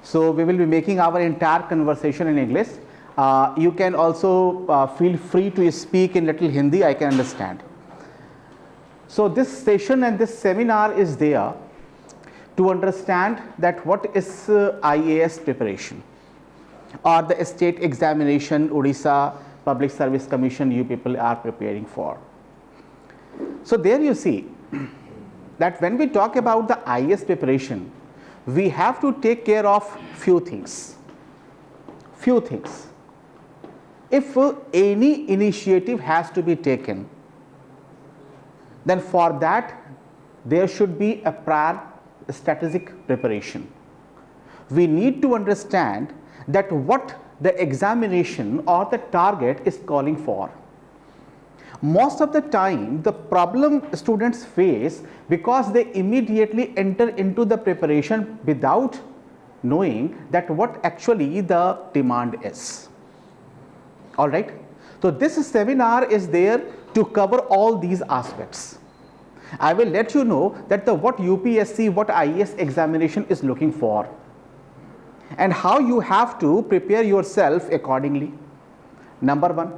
So we will be making our entire conversation in English. You can also feel free to speak in little Hindi, I can understand. So this session and this seminar is there to understand that what is IAS preparation or the state examination Odisha Public Service Commission you people are preparing for. So there you see that when we talk about the IAS preparation, we have to take care of few things. If any initiative has to be taken, then for that there should be a prior strategic preparation. We need to understand that what the examination or the target is calling for. Most of the time the problem students face because they immediately enter into the preparation without knowing that what actually the demand is. Alright. So this seminar is there to cover all these aspects. I will let you know that what UPSC, what IAS examination is looking for and how you have to prepare yourself accordingly. Number one.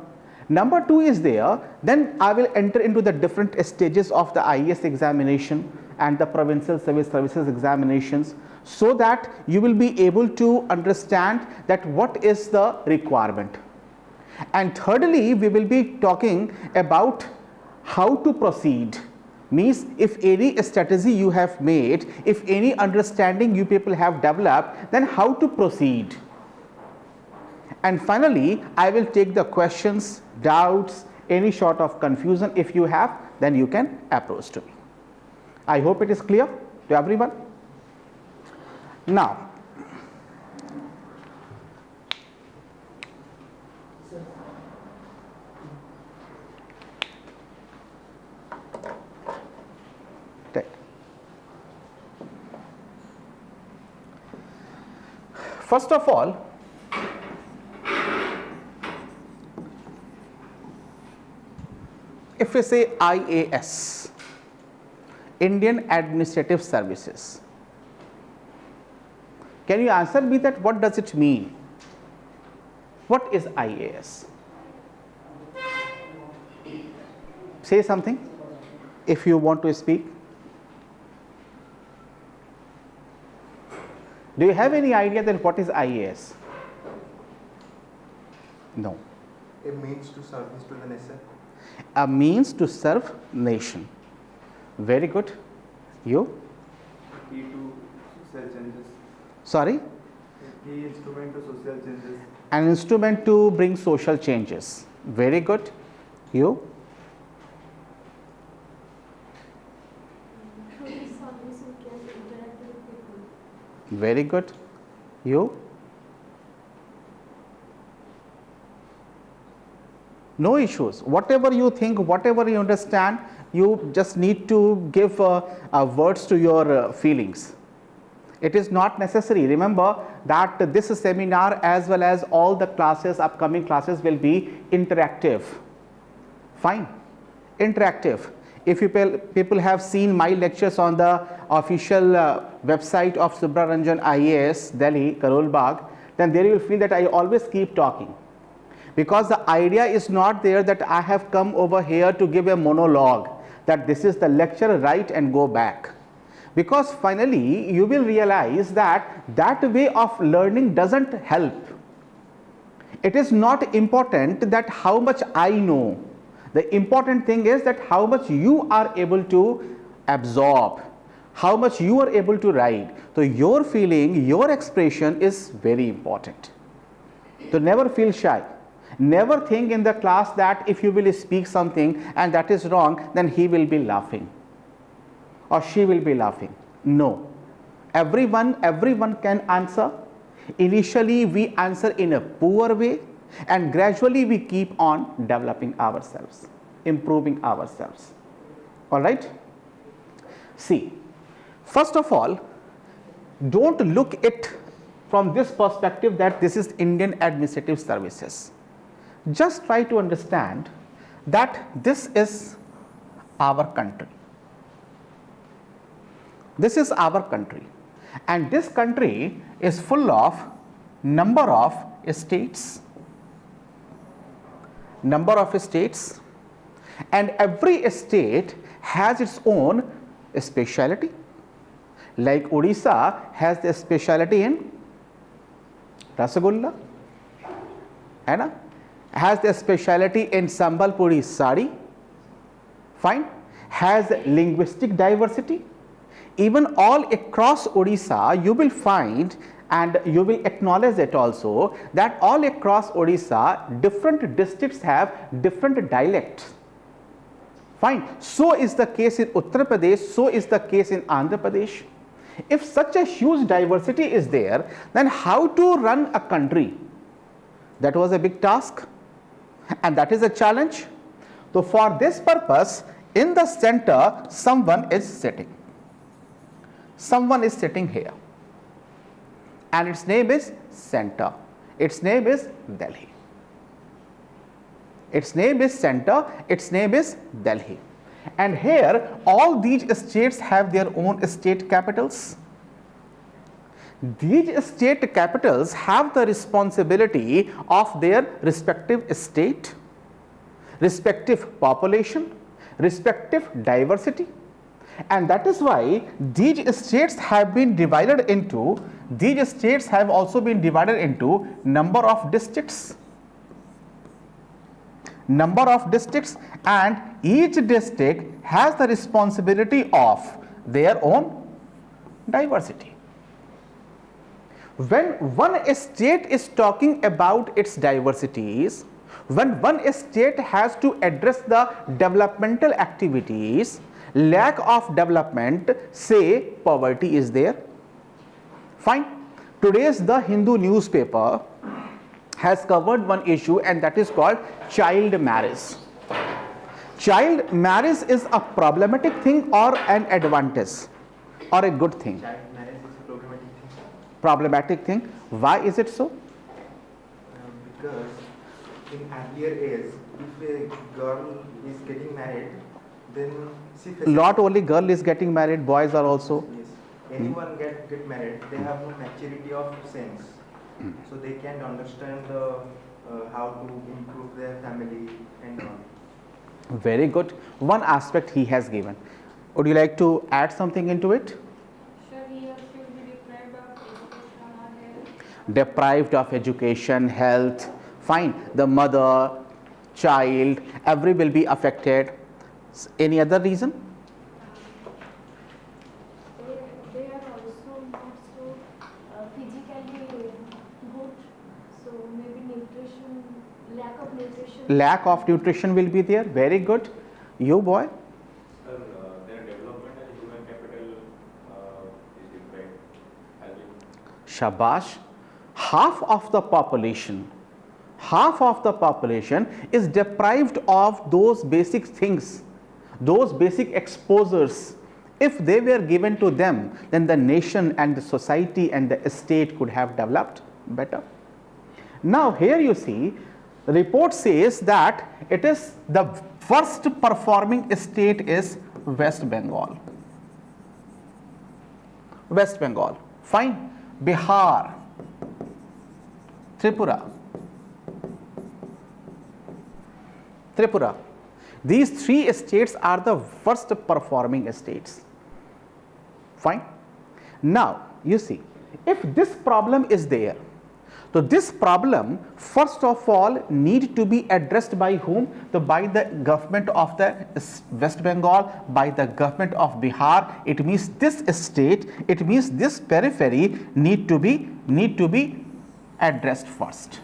Number two is there, then I will enter into the different stages of the IAS examination and the provincial civil services examinations, so that you will be able to understand that what is the requirement. And thirdly, we will be talking about how to proceed, means if any strategy you have made, if any understanding you people have developed, then how to proceed. And finally, I will take the questions, doubts, any sort of confusion if you have, then you can approach to me. I hope it is clear to everyone. Now, first of all, if we say IAS, Indian Administrative Services, can you answer me that what does it mean? What is IAS? Say something if you want to speak. Do you have any idea then what is IAS? No. A means to service to the nation. A means to serve nation. Very good. You? Key to social changes. Sorry? A key instrument to social changes. An instrument to bring social changes. Very good. You? Very good. You? No issues. Whatever you think, whatever you understand, you just need to give words to your feelings. It is not necessary. Remember that this seminar as well as all the classes, upcoming classes will be interactive. Fine. Interactive. If you people have seen my lectures on the official website of Subraranjan IAS, Delhi, Karol Bagh, then there you will feel that I always keep talking. Because the idea is not there that I have come over here to give a monologue, that this is the lecture, write and go back. Because finally you will realize that that way of learning doesn't help. It is not important that how much I know. The important thing is that how much you are able to absorb, how much you are able to write. So your feeling, your expression is very important. So never feel shy. Never think in the class that if you will speak something and that is wrong, then he will be laughing or she will be laughing. No. Everyone can answer. Initially we answer in a poor way, and gradually we keep on developing ourselves, improving ourselves. All right. See, first of all, don't look it from this perspective that this is Indian Administrative Services. Just try to understand that this is our country. This is our country. and this country is full of number of states, and every state has its own speciality. Like Odisha has the speciality in Rasagulla, has the speciality in Sambalpuri sari, fine, has linguistic diversity. Even all across Odisha you will find, and you will acknowledge it also, that all across Odisha different districts have different dialects, fine. So is the case in Uttar Pradesh, so is the case in Andhra Pradesh. If such a huge diversity is there, then how to run a country? That was a big task, and that is a challenge. So for this purpose, in the center someone is sitting. Someone is sitting here, and its name is center. Its name is Delhi. Its name is center. Its name is Delhi. And here all these states have their own state capitals. These state capitals have the responsibility of their respective state, respective population, respective diversity, and that is why these states have been divided into, these states have also been divided into number of districts, and each district has the responsibility of their own diversity. When one state is talking about its diversities, when one state has to address the developmental activities, lack of development, say poverty is there, fine. Today's the Hindu newspaper has covered one issue, and that is called child marriage. Child marriage is a problematic thing or an advantage or a good thing? Child marriage is a problematic thing. Problematic thing. Why is it so? Because in earlier age, if a girl is getting married, then she faces, Not only girl is getting married, boys are also. yes, anyone get married, they have no maturity of sense, so they can't understand how to improve their family and all. Very good. One aspect he has given. Would you like to add something into it? Sure, he or she will be deprived of education or health. Deprived of education, health, fine. The mother, child, every will be affected. Any other reason? They are also not so physically good, so maybe nutrition, lack of nutrition. Lack of nutrition will be there. Very good. You boy? Sir, their development and human capital is deprived. Shabash. Half of the population is deprived of those basic things, those basic exposures. If they were given to them, then the nation and the society and the state could have developed better. Now here you see, the report says that it is the worst performing state is West Bengal. West Bengal, fine. Bihar, Tripura. These three states are the worst performing states, fine. Now you see, if this problem is there, so this problem first of all need to be addressed by whom? By the government of the West Bengal, by the government of Bihar. It means this state, it means this periphery need to be addressed first.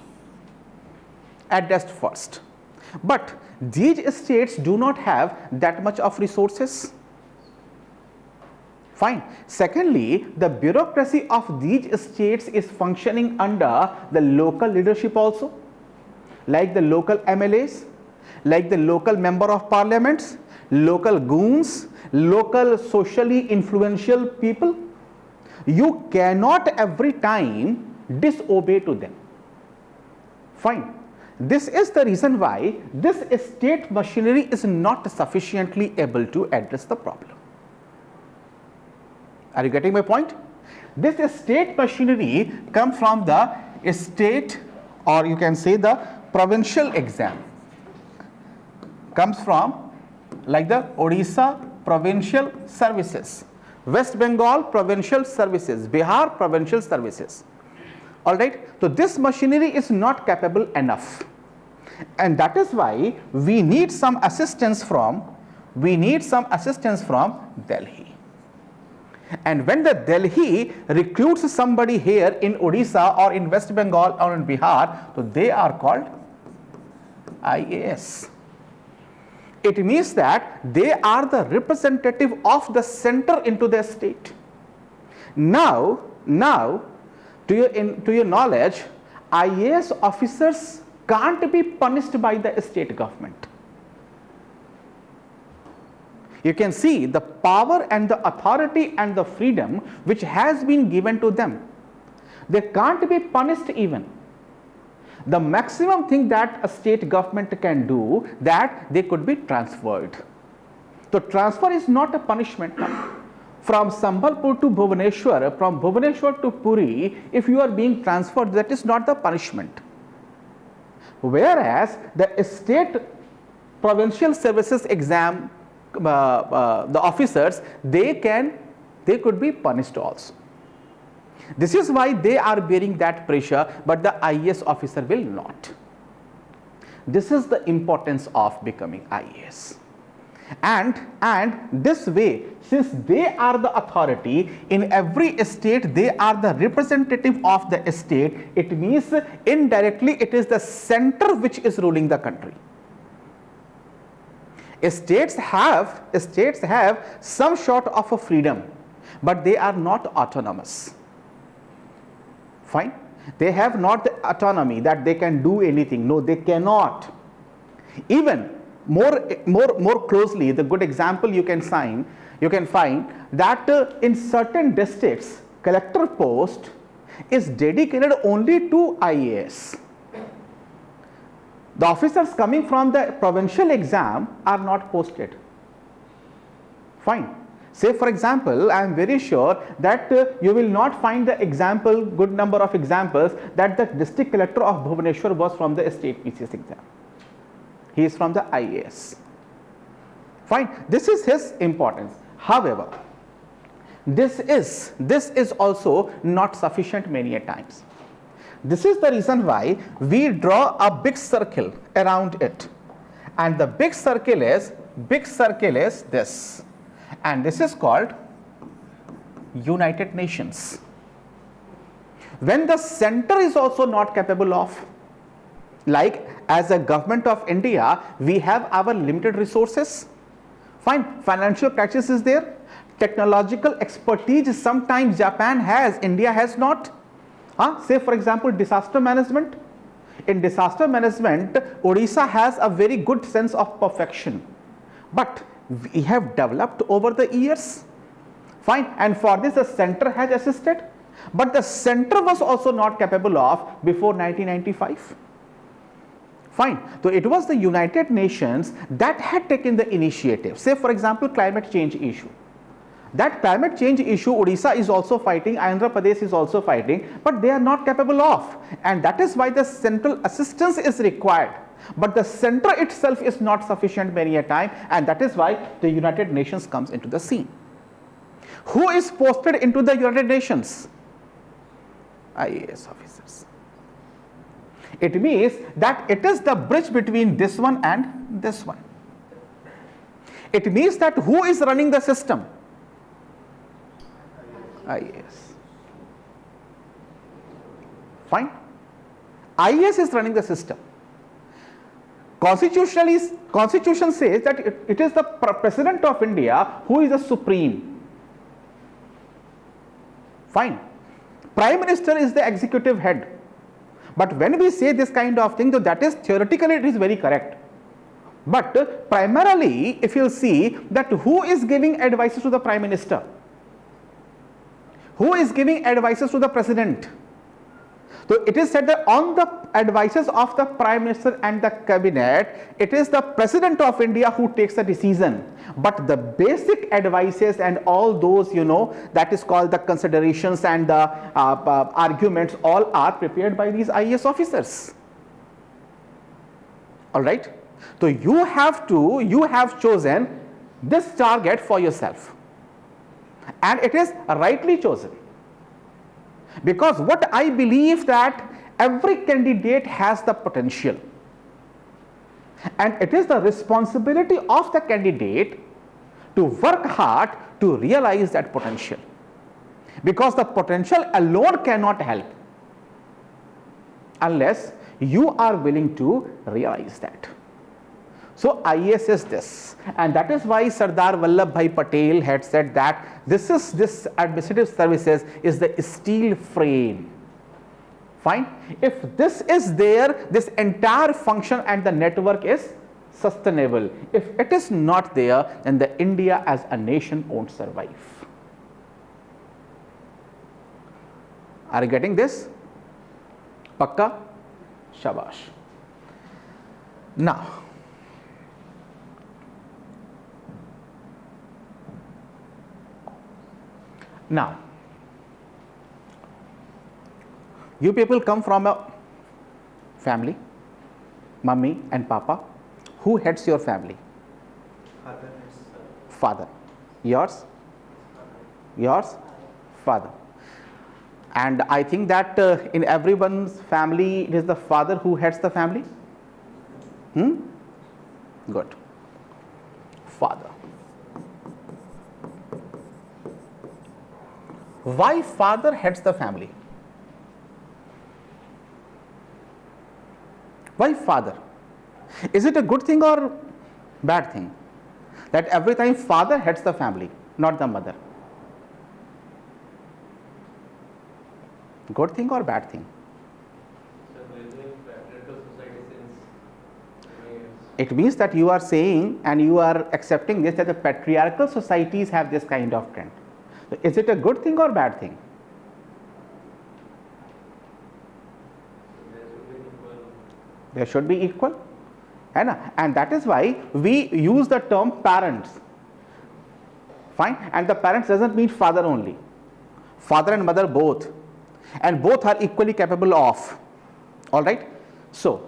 But these states do not have that much of resources, fine. Secondly, the bureaucracy of these states is functioning under the local leadership also, like the local MLAs, like the local member of parliaments, local goons, local socially influential people. You cannot every time disobey to them, fine. This is the reason why this state machinery is not sufficiently able to address the problem. Are you getting my point? This state machinery comes from the state, or you can say the provincial exam, comes from like the Odisha provincial services, West Bengal provincial services, Bihar provincial services. All right. So this machinery is not capable enough, and that is why we need some assistance from Delhi. And when the Delhi recruits somebody here in Odisha or in West Bengal or in Bihar, so they are called IAS. It means that they are the representative of the center into their state. Now to your knowledge, IAS officers can't be punished by the state government. You can see the power and the authority and the freedom which has been given to them. They can't be punished even. The maximum thing that a state government can do, that they could be transferred. So transfer is not a punishment. From Sambalpur to Bhubaneswar, from Bhubaneswar to Puri, if you are being transferred, that is not the punishment. Whereas the state provincial services exam, the officers, they could be punished also. This is why they are bearing that pressure, but the IAS officer will not. This is the importance of becoming IAS. And this way, since they are the authority in every state, they are the representative of the state, it means indirectly it is the center which is ruling the country. States have some sort of a freedom, but they are not autonomous. Fine. They have not the autonomy that they can do anything. No, they cannot. Even more closely, the good example you can find that in certain districts, collector post is dedicated only to IAS. The officers coming from the provincial exam are not posted. Fine. Say for example, I am very sure that you will not find the good number of examples that the district collector of Bhubaneswar was from the state PCS exam. He is from the IAS. Fine. This is his importance. However, this is also not sufficient many a times. This is the reason why we draw a big circle around it, and the big circle is this, and this is called United Nations. When the center is also not capable of, like as a government of India, we have our limited resources. Fine, financial crisis is there, technological expertise sometimes Japan has, India has not. Say for example, disaster management. In disaster management, Odisha has a very good sense of perfection, but we have developed over the years. Fine, and for this the center has assisted, but the center was also not capable of before 1995. Fine, so it was the United Nations that had taken the initiative. Say for example, climate change issue. That climate change issue Odisha is also fighting, Andhra Pradesh is also fighting, but they are not capable of, and that is why the central assistance is required. But the center itself is not sufficient many a time, and that is why the United Nations comes into the scene. Who is posted into the United Nations? IAS officers. It means that it is the bridge between this one and this one. It means that who is running the system? IAS. Fine. IAS is running the system. Constitution says that it is the President of India who is the supreme. Fine. Prime Minister is the executive head. But when we say this kind of thing, that is theoretically it is very correct. But primarily, if you see that who is giving advices to the Prime Minister? Who is giving advices to the President? So it is said that on the advices of the Prime Minister and the Cabinet, it is the President of India who takes the decision. But the basic advices and all those, that is called the considerations and the arguments, all are prepared by these IAS officers. All right. So you have chosen this target for yourself, and it is rightly chosen. Because what I believe that every candidate has the potential, and it is the responsibility of the candidate to work hard to realize that potential, because the potential alone cannot help unless you are willing to realize that. So IAS is this, and that is why Sardar Vallabhbhai Patel had said that this administrative services is the steel frame. Fine. If this is there, this entire function and the network is sustainable. If it is not there, then the India as a nation won't survive. Are you getting this? Pakka? Shabash. Now, you people come from a family, mummy and papa. Who heads your family? Father. Father. Yours? Father. And I think that in everyone's family, it is the father who heads the family. Good. Father. Why father heads the family? Why father? Is it a good thing or bad thing that every time father heads the family, not the mother? Good thing or bad thing? It means that you are saying and you are accepting this, that the patriarchal societies have this kind of trend. So is it a good thing or bad thing? There should be equal. And that is why we use the term parents. Fine. And the parents doesn't mean father only. Father and mother both. And both are equally capable of. All right. So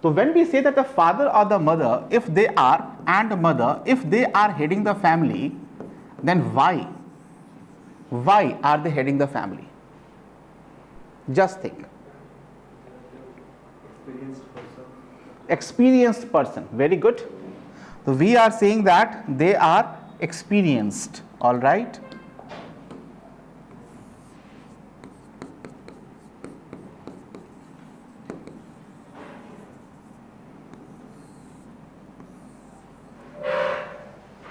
when we say that the father or the mother, if they are heading the family, then why? Why are they heading the family? Just think. Experienced person. Very good. So we are saying that they are experienced. All right.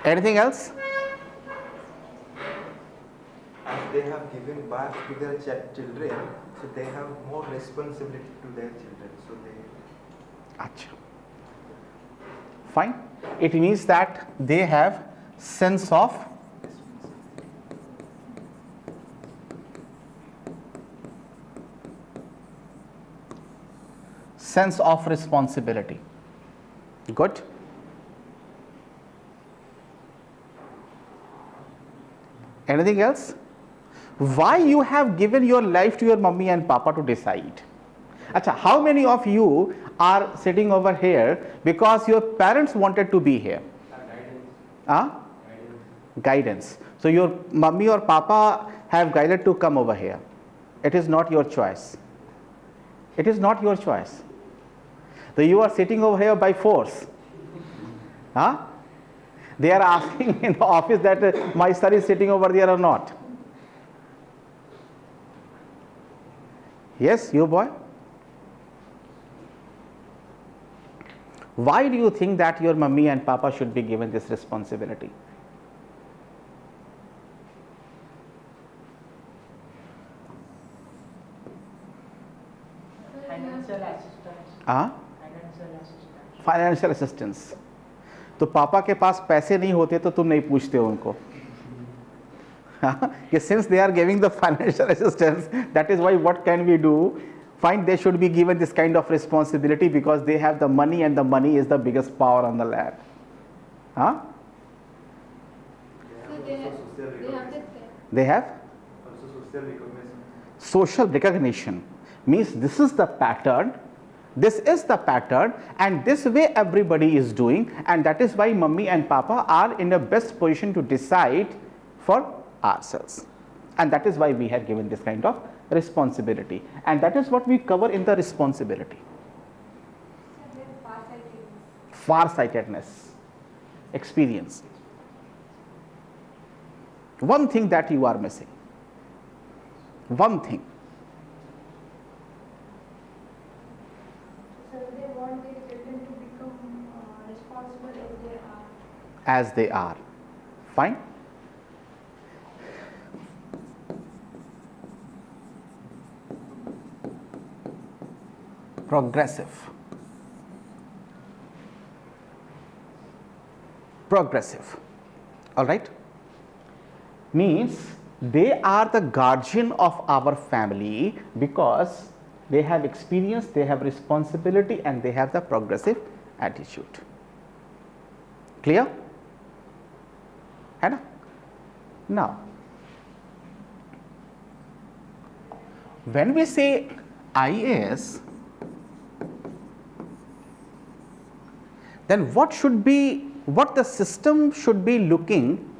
Anything else? As they have given birth to their children, so they have more responsibility to their children. So they. Achha. Fine. It means that they have sense of responsibility. Good. Anything else? Why you have given your life to your mummy and papa to decide? Achha, how many of you are sitting over here because your parents wanted to be here? Guidance. So your mummy or papa have guided to come over here. It is not your choice. It is not your choice. So you are sitting over here by force. They are asking in the office that my son is sitting over there or not. Yes, you boy. Why do you think that your mummy and papa should be given this responsibility? Financial assistance. Financial assistance. तो पापा के पास पैसे नहीं होते तो तुम नहीं पूछते हो उनको कि since they are giving the financial assistance, that is why what can we do? Fine, they should be given this kind of responsibility because they have the money and the money is the biggest power on the land. Huh? So they have the They have Also social recognition. social recognition, means this is the pattern, and this way everybody is doing, and that is why mummy and papa are in the best position to decide for ourselves, and that is why we have given this kind of responsibility, and that is what we cover in the responsibility. Farsightedness, experience. One thing that you are missing, one thing. So they want their children to become responsible as they are. As they are. Fine. Progressive. Progressive. All right. Means they are the guardian of our family because they have experience, they have responsibility, and they have the progressive attitude. Clear? है ना? Now, when we say IAS, then what the system should be looking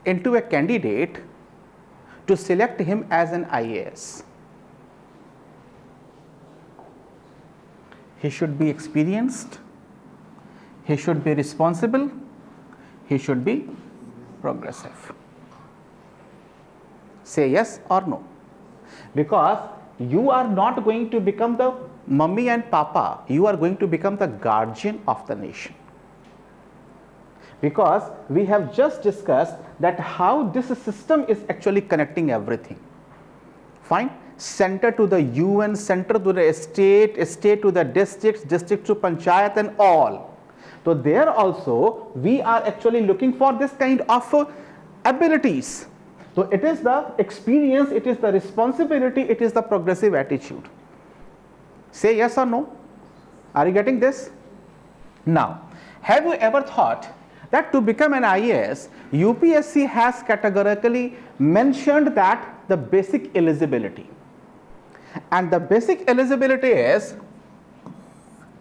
into a candidate to select him as an IAS? He should be experienced, he should be responsible, he should be progressive. Say yes or no, because you are not going to become the mummy and papa, you are going to become the guardian of the nation. Because we have just discussed that how this system is actually connecting everything. Fine. Center to the UN, center to the state, state to the districts, district to panchayat and all. So there also we are actually looking for this kind of abilities. So it is the experience, it is the responsibility, it is the progressive attitude. Say yes or no. Are you getting this? Now, have you ever thought that to become an IAS, UPSC has categorically mentioned that the basic eligibility, and the basic eligibility is,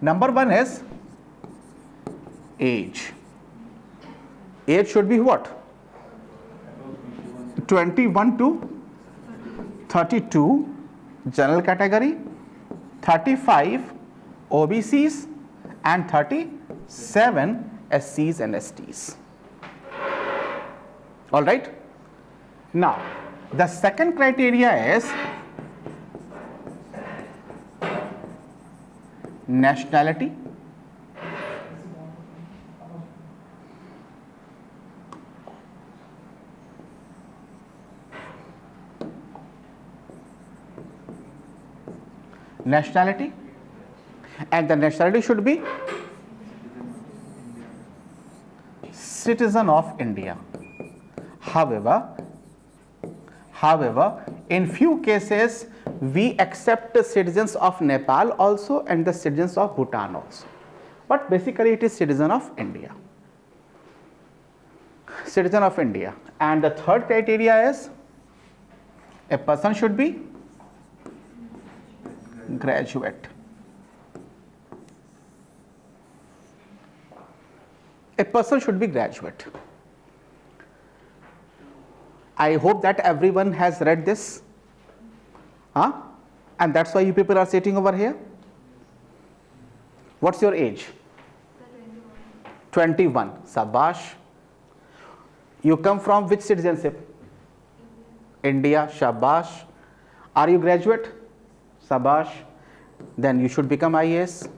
number one is age. Age should be what? 21 to 32 general category, 35 OBCs and 37 SCs and STs. All right. Now, the second criteria is nationality. Nationality, and the nationality should be citizen of India. However, in few cases we accept the citizens of Nepal also and the citizens of Bhutan also, but basically it is citizen of India. Citizen of India. And the third criteria is a person should be graduate. A person should be graduate. I hope that everyone has read this. And that's why you people are sitting over here. What's your age? 21. Sabash. You come from which citizenship? India. Shabash. Are you graduate? Sabash. Then you should become IAS.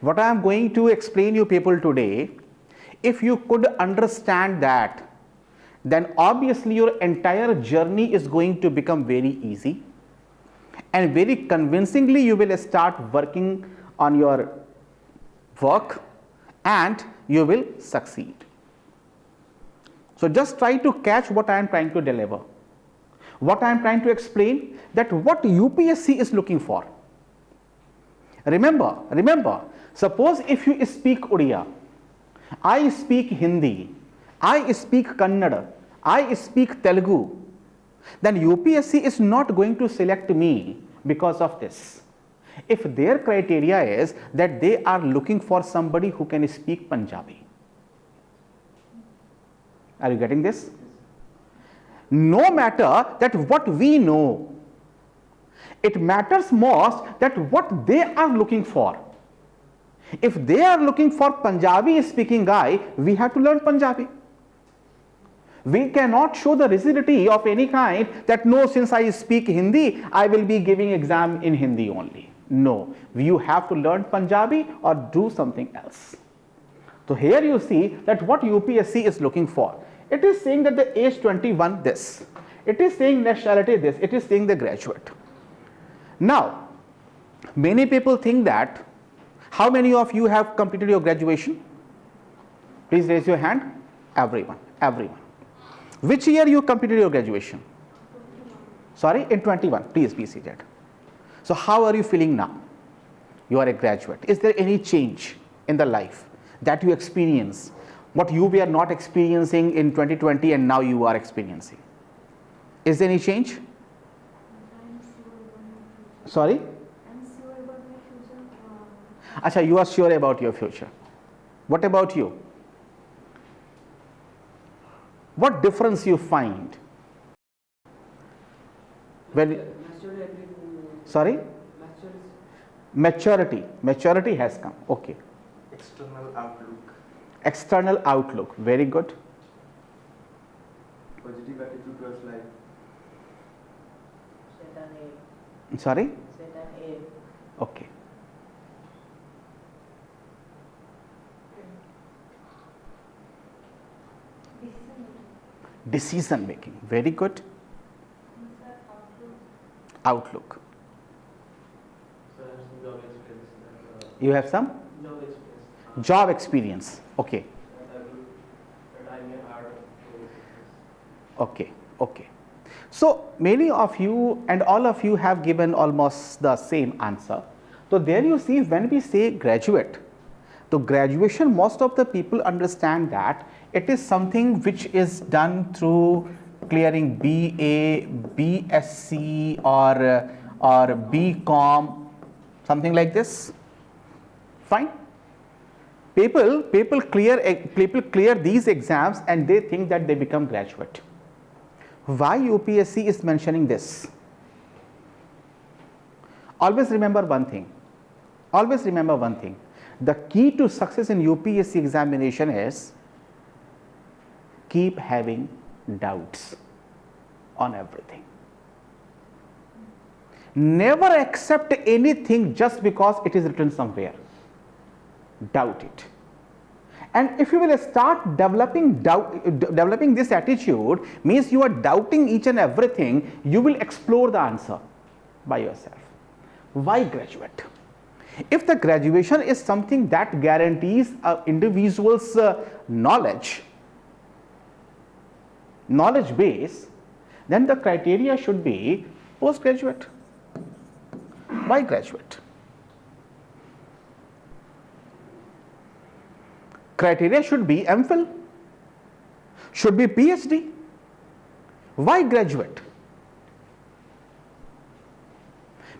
What I am going to explain you people today, if you could understand that, then obviously your entire journey is going to become very easy, and very convincingly you will start working on your work and you will succeed. So just try to catch what I am trying to deliver. What I am trying to explain, that what UPSC is looking for. Remember, suppose if you speak Odia, I speak Hindi, I speak Kannada, I speak Telugu, then UPSC is not going to select me because of this. If their criteria is that they are looking for somebody who can speak Punjabi. Are you getting this? No matter that what we know, it matters most that what they are looking for. If they are looking for Punjabi speaking guy, we have to learn Punjabi. We cannot show the rigidity of any kind that no, since I speak Hindi, I will be giving exam in Hindi only. No, you have to learn Punjabi or do something else. So here you see that what UPSC is looking for. It is saying that the age 21 this. It is saying nationality this. It is saying the graduate. Now, many people think that, how many of you have completed your graduation? Please raise your hand. Everyone. Which year you completed your graduation? Sorry, in 21. Please be seated. So how are you feeling now? You are a graduate. Is there any change in the life that you experience? What you were not experiencing in 2020 and now you are experiencing? Is there any change? Sorry? I'm sure about my future. Acha, you are sure about your future. What about you? What difference you find? When, sorry? Maturity has come. Okay. External outlook. Very good. Positive attitude towards life. Set an aim. Sorry? Set an aim. Okay. Decision making. Very good. Outlook. You have some? Job experience. Okay. Okay. So many of you and all of you have given almost the same answer. So there you see, when we say graduate, so graduation, most of the people understand that it is something which is done through clearing BA, BSc or BCom, something like this. Fine. People clear these exams and they think that they become graduate. Why UPSC is mentioning this? Always remember one thing. The key to success in UPSC examination is keep having doubts on everything. Never accept anything just because it is written somewhere. Doubt it. And if you will start developing this attitude, means you are doubting each and everything, you will explore the answer by yourself. Why graduate? If the graduation is something that guarantees an individual's knowledge base, then the criteria should be postgraduate. Why graduate? Criteria should be MPhil, should be PhD. Why graduate?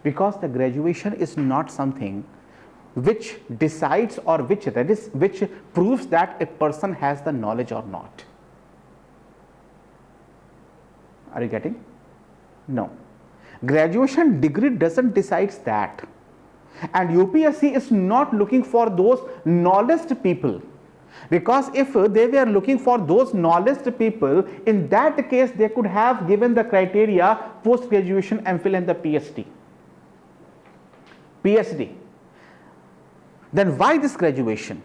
Because the graduation is not something which decides or which proves that a person has the knowledge or not. Are you getting? No. Graduation degree doesn't decide that. And UPSC is not looking for those knowledge people. Because if they were looking for those knowledge people, in that case they could have given the criteria post graduation, MPhil and the PhD. Then why this graduation?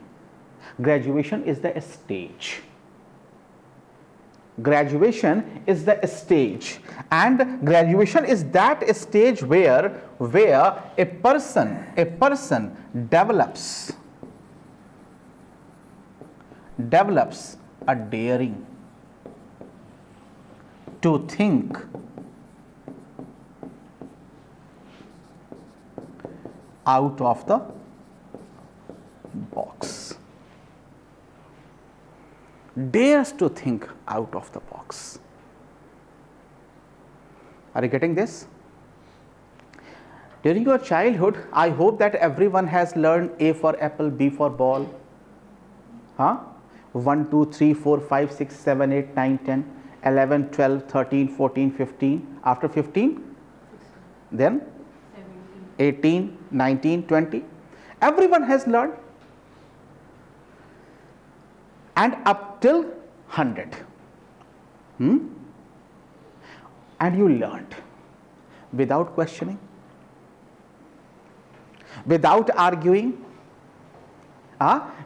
Graduation is the stage. Graduation is the stage, and graduation is that stage where a person develops a daring to think out of the box. Dares to think out of the box. Are you getting this? During your childhood, I hope that everyone has learned A for apple, B for ball. Huh? 1, 2, 3, 4, 5, 6, 7, 8, 9, 10, 11, 12, 13, 14, 15. After 15, then 18, 19, 20. Everyone has learned. And up till 100. And you learned without questioning, without arguing.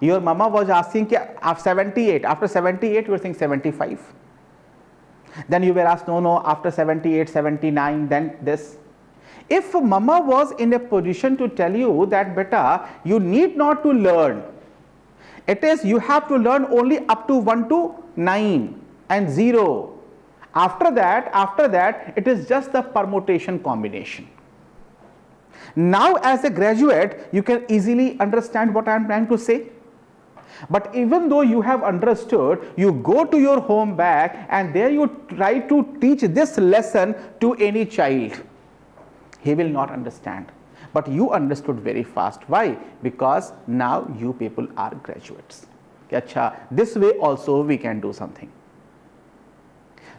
Your mama was asking after 78, after 78 you were saying 75. Then you were asked, no, after 78, 79, then this. If mama was in a position to tell you that, beta, you need not to learn. It is you have to learn only up to 1 to 9 and 0. After that, it is just the permutation combination. Now as a graduate, you can easily understand what I am trying to say. But even though you have understood, you go to your home back and there you try to teach this lesson to any child. He will not understand. But you understood very fast. Why? Because now you people are graduates. Achha, this way also we can do something.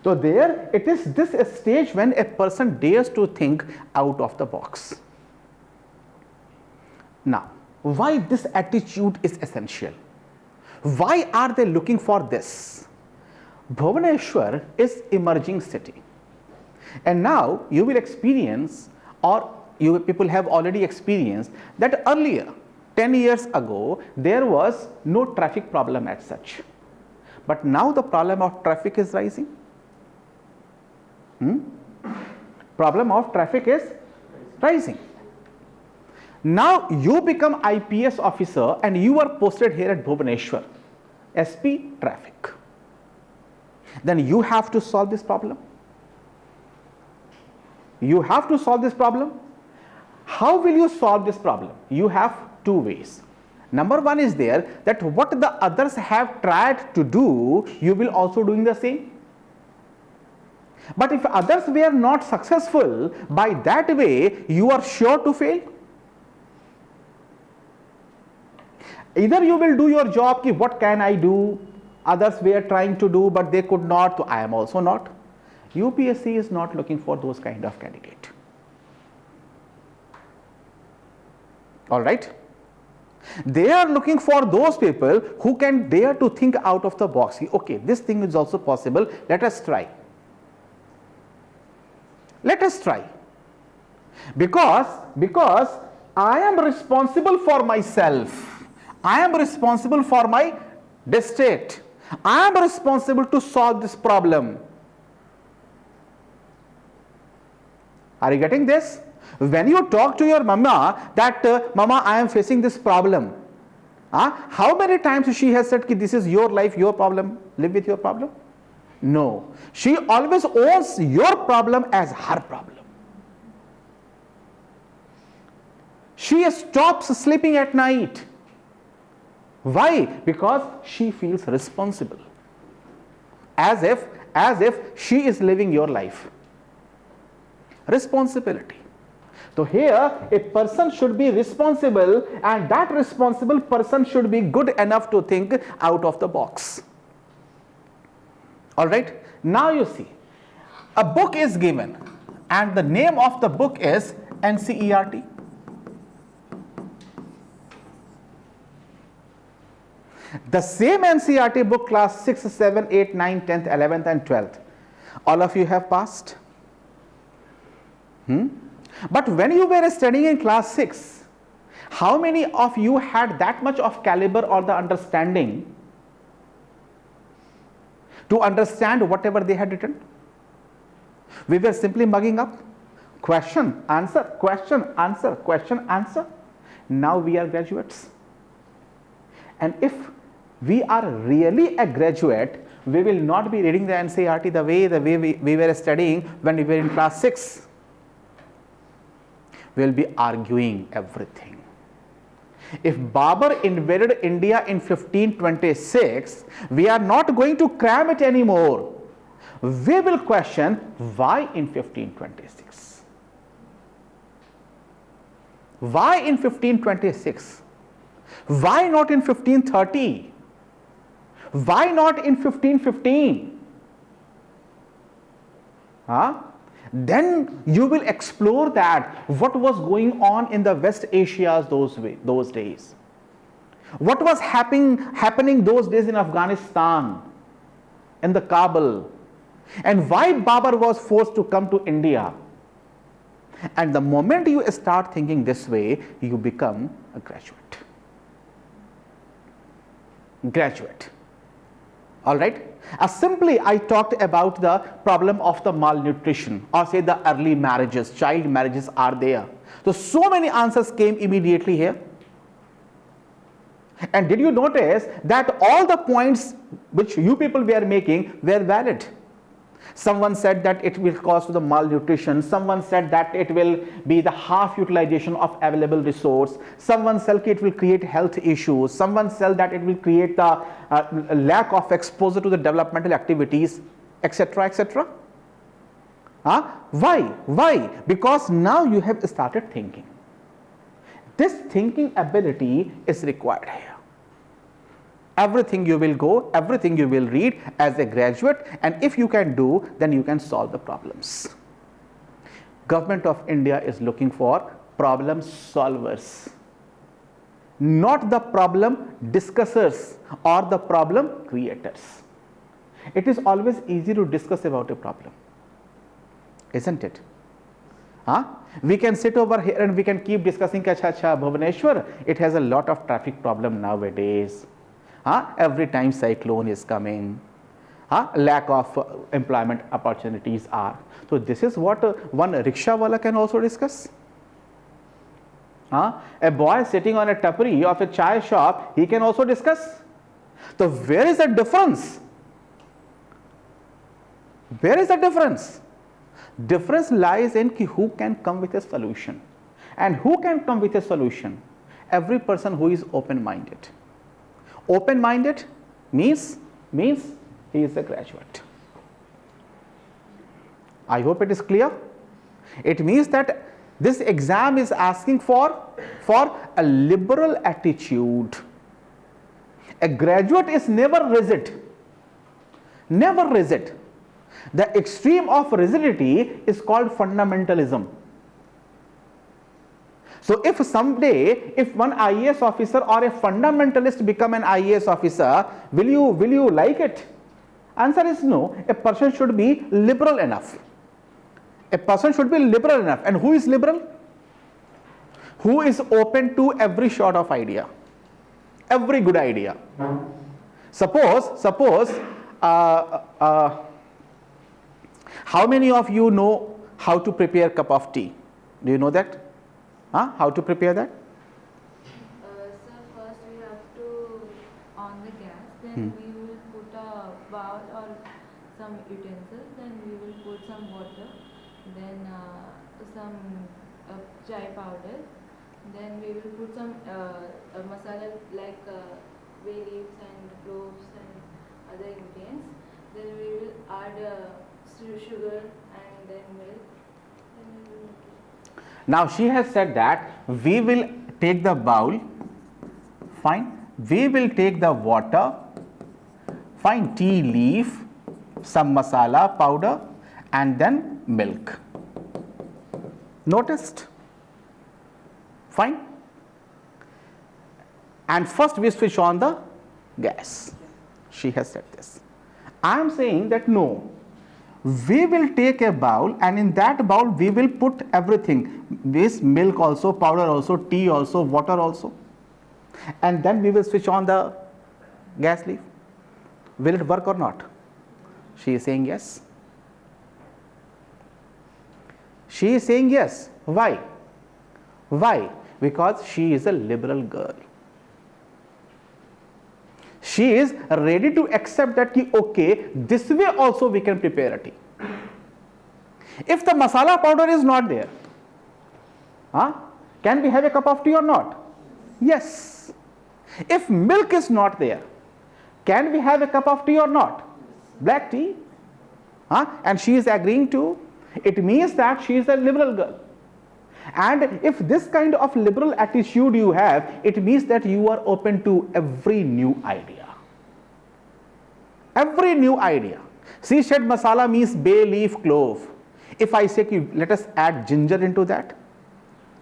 So there it is this stage when a person dares to think out of the box. Now, why this attitude is essential? Why are they looking for this? Bhubaneswar is emerging city. And now you will experience, or you people have already experienced, that earlier 10 years ago there was no traffic problem as such. But now the problem of traffic is rising. Problem of traffic is rising. Now you become IPS officer and you are posted here at Bhubaneswar, SP traffic. Then you have to solve this problem. You have to solve this problem. How will you solve this problem? You have two ways. Number one is there that what the others have tried to do, you will also doing the same. But if others were not successful, by that way you are sure to fail. Either you will do your job, ki what can I do, others were trying to do but they could not, so I am also not. UPSC is not looking for those kind of candidate. Alright. They are looking for those people who can dare to think out of the box. Okay, this thing is also possible, let us try. Let us try. Because I am responsible for myself. I am responsible for my district. I am responsible to solve this problem. Are you getting this? When you talk to your mama that mama, I am facing this problem. How many times she has said, this is your life, your problem, live with your problem? No. She always owns your problem as her problem. She stops sleeping at night. Why? Because she feels responsible. As if she is living your life. Responsibility. So here a person should be responsible, and that responsible person should be good enough to think out of the box. Alright, now you see, a book is given and the name of the book is NCERT. The same NCERT book, class 6, 7, 8, 9, 10th, 11th and 12th. All of you have passed. But when you were studying in class 6, how many of you had that much of caliber or the understanding to understand whatever they had written? We were simply mugging up. Question, answer, question, answer, question, answer. Now we are graduates. And if we are really a graduate, we will not be reading the NCERT the way we were studying when we were in class 6. We will be arguing everything. If Babur invaded India in 1526, we are not going to cram it anymore. We will question why in 1526? Why in 1526? Why not in 1530? Why not in 1515? Then you will explore that what was going on in the West Asia those days. What was happening those days in Afghanistan, in the Kabul, and why Babur was forced to come to India. And the moment you start thinking this way, you become a graduate. All right. Simply I talked about the problem of the malnutrition, or say the early marriages, child marriages are there. So many answers came immediately here. And did you notice that all the points which you people were making were valid? Someone said that it will cause the malnutrition. Someone said that it will be the half utilization of available resource. Someone said it will create health issues. Someone said that it will create the lack of exposure to the developmental activities, etc., etc. Why? Because now you have started thinking. This thinking ability is required here. Everything you will go, everything you will read as a graduate, and if you can do, then you can solve the problems. Government of India is looking for problem solvers, not the problem discussers or the problem creators. It is always easy to discuss about a problem, isn't it? We can sit over here and we can keep discussing, Bhubaneswar, it has a lot of traffic problem nowadays. Every time cyclone is coming, lack of employment opportunities are. So this is what one rickshaw wala can also discuss. A boy sitting on a tapri of a chai shop, he can also discuss. So where is the difference? Where is the difference? Difference lies in who can come with a solution. And who can come with a solution? Every person who is open-minded. Open-minded means he is a graduate. I hope it is clear. It means that this exam is asking for a liberal attitude. A graduate is never rigid. Never rigid. The extreme of rigidity is called fundamentalism. So if someday, if one IAS officer or a fundamentalist become an IAS officer, will you like it? Answer is no. A person should be liberal enough. A person should be liberal enough. And who is liberal? Who is open to every sort of idea, every good idea. Suppose how many of you know how to prepare a cup of tea? Do you know that? How to prepare that? Sir, first we have to on the gas, then we will put a bowl or some utensils, then we will put some water, then some chai powder, then we will put some masala like bay leaves and cloves and other ingredients, then we will add sugar and then milk. Now she has said that we will take the bowl, fine, we will take the water, fine, tea leaf, some masala powder and then milk. Noticed? Fine. And first we switch on the gas. She has said this. I am saying that no. We will take a bowl and in that bowl we will put everything, this milk also, powder also, tea also, water also, and then we will switch on the gas leaf. Will it work or not? She is saying yes. She is saying yes. Why? Why? Because she is a liberal girl. She is ready to accept that okay, this way also we can prepare a tea. If the masala powder is not there, can we have a cup of tea or not? Yes. If milk is not there, can we have a cup of tea or not? Black tea. And she is agreeing to. It means that she is a liberal girl. And if this kind of liberal attitude you have, it means that you are open to every new idea. Every new idea. See, shed masala means bay leaf, clove. If I say, let us add ginger into that,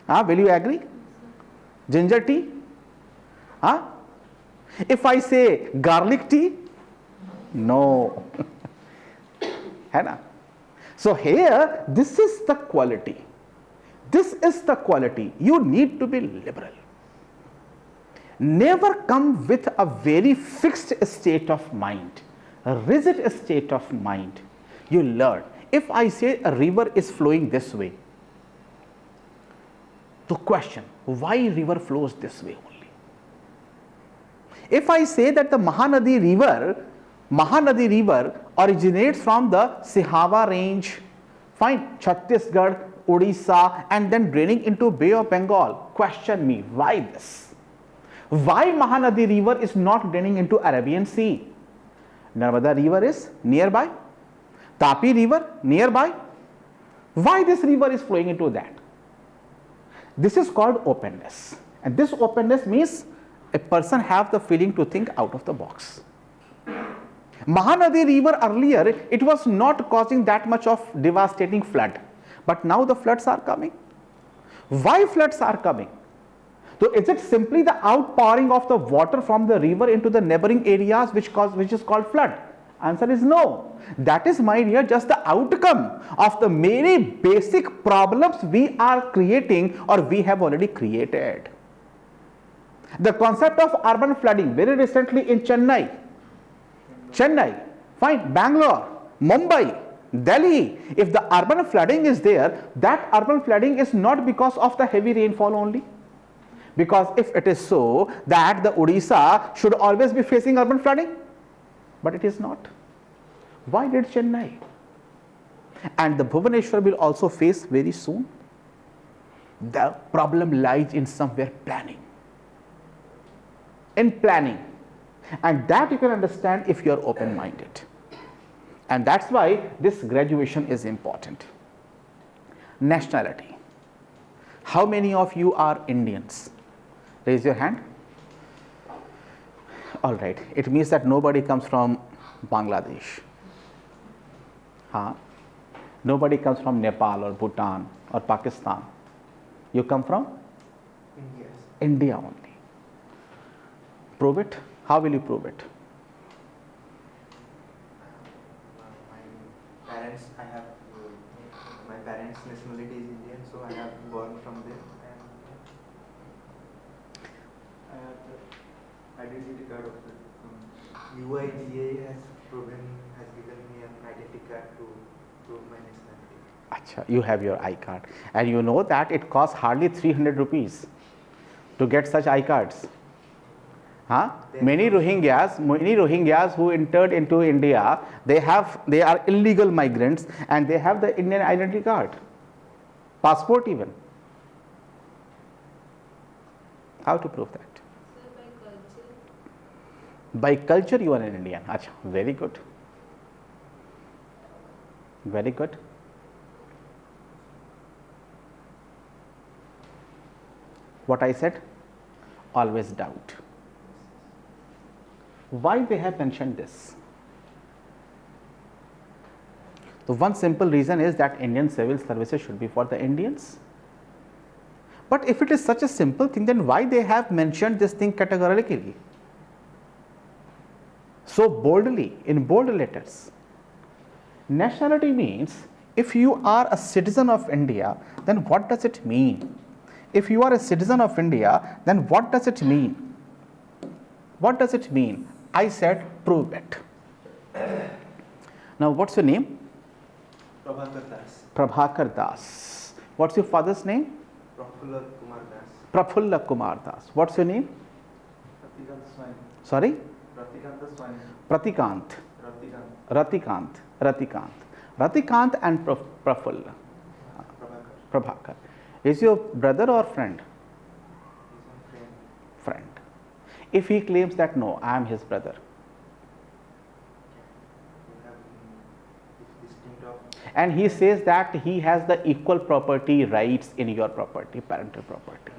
will you agree? Ginger tea? If I say garlic tea, no. So here, this is the quality. This is the quality. You need to be liberal. Never come with a very fixed state of mind, a rigid state of mind. You learn. If I say a river is flowing this way, to question why river flows this way only. If I say that the Mahanadi river originates from the Sihava range, fine, Chhattisgarh, Odisha, and then draining into Bay of Bengal. Question me, why this? Why Mahanadi river is not draining into Arabian Sea? Narmada river is nearby, Tapi river nearby. Why this river is flowing into that? This is called openness, and this openness means a person have the feeling to think out of the box. Mahanadi river earlier, it was not causing that much of devastating flood, but now the floods are coming. Why floods are coming? So is it simply the outpouring of the water from the river into the neighboring areas which is called flood? Answer is no. That is, my dear, just the outcome of the many basic problems we are creating or we have already created. The concept of urban flooding very recently in Chennai, fine, Bangalore, Mumbai, Delhi. If the urban flooding is there, that urban flooding is not because of the heavy rainfall only. Because if it is so that the Odisha should always be facing urban flooding, but it is not. Why did Chennai? And the Bhubaneswar will also face very soon. The problem lies in somewhere planning. In planning. And that you can understand if you are open-minded. And that's why this graduation is important. Nationality. How many of you are Indians? Raise your hand. All right. It means that nobody comes from Bangladesh. Nobody comes from Nepal or Bhutan or Pakistan. You come from? India. India only. Prove it. How will you prove it? My parents' nationality is Indian, so I have born from there. And I have the identity card of the UIGA has given me an identity card to prove my nationality. Achha, you have your I card, and you know that it costs hardly 300 rupees to get such I cards. Many Rohingyas who entered into India, they are illegal migrants and they have the Indian identity card, passport even. How to prove that? Sir, by culture. By culture you are an Indian. Achha, very good. Very good. What I said? Always doubt. Why they have mentioned this? The one simple reason is that Indian civil services should be for the Indians. But if it is such a simple thing, then why they have mentioned this thing categorically? So boldly, in bold letters. Nationality means if you are a citizen of India, then what does it mean? If you are a citizen of India, then what does it mean? What does it mean? I said prove it. Now what's your name? Prabhakar Das. Prabhakar Das. What's your father's name? Prafulla Kumar Das. Prafulla Kumar Das. What's your name? Pratikant Swami. Sorry? Pratikant Swami. Pratikant. Ratikant. Ratikant and Prafulla. Prabhakar. Prabhakar. Is your brother or friend? He's my friend. if he claims that no, I am his brother? You have distinct of And he says that he has the equal property rights in your property, parental property.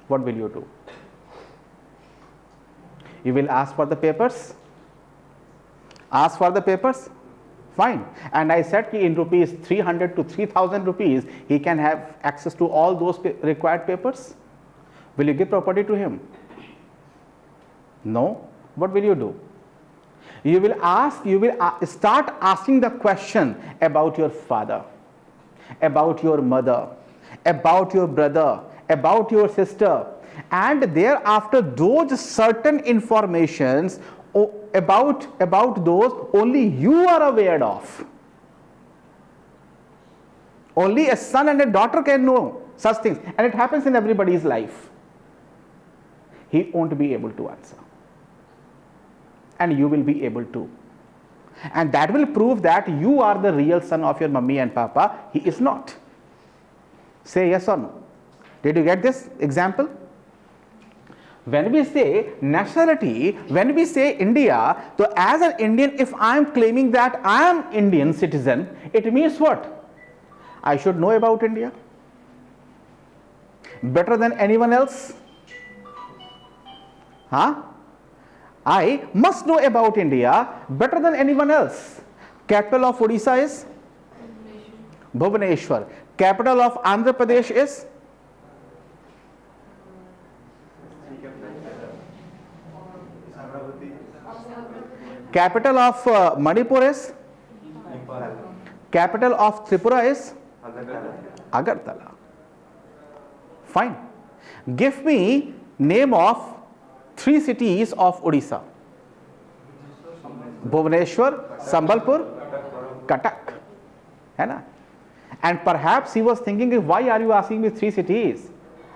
What will you do? You will ask for the papers? Ask for the papers? Fine. And I said ki in rupees 300 to 3000 rupees, he can have access to all those required papers. Will you give property to him? No. What will you do? You will ask, you will start asking the question about your father, about your mother, about your brother, about your sister, and thereafter those certain informations about those only you are aware of. Only a son and a daughter can know such things, and it happens in everybody's life. He won't be able to answer, and you will be able to, and that will prove that you are the real son of your mummy and papa. He is not. Say yes or no. Did you get this example? When we say nationality, when we say India, so as an Indian, if I am claiming that I am Indian citizen, it means what? I should know about India better than anyone else. I must know about India better than anyone else. Capital of Odisha is Bhubaneswar. Capital of Andhra Pradesh is capital of Manipur is capital of Tripura is Agartala. Fine. Give me name of 3 cities of Odisha. Bhubaneswar, Sambalpur, Cuttack. है ना? And perhaps he was thinking, why are you asking me 3 cities?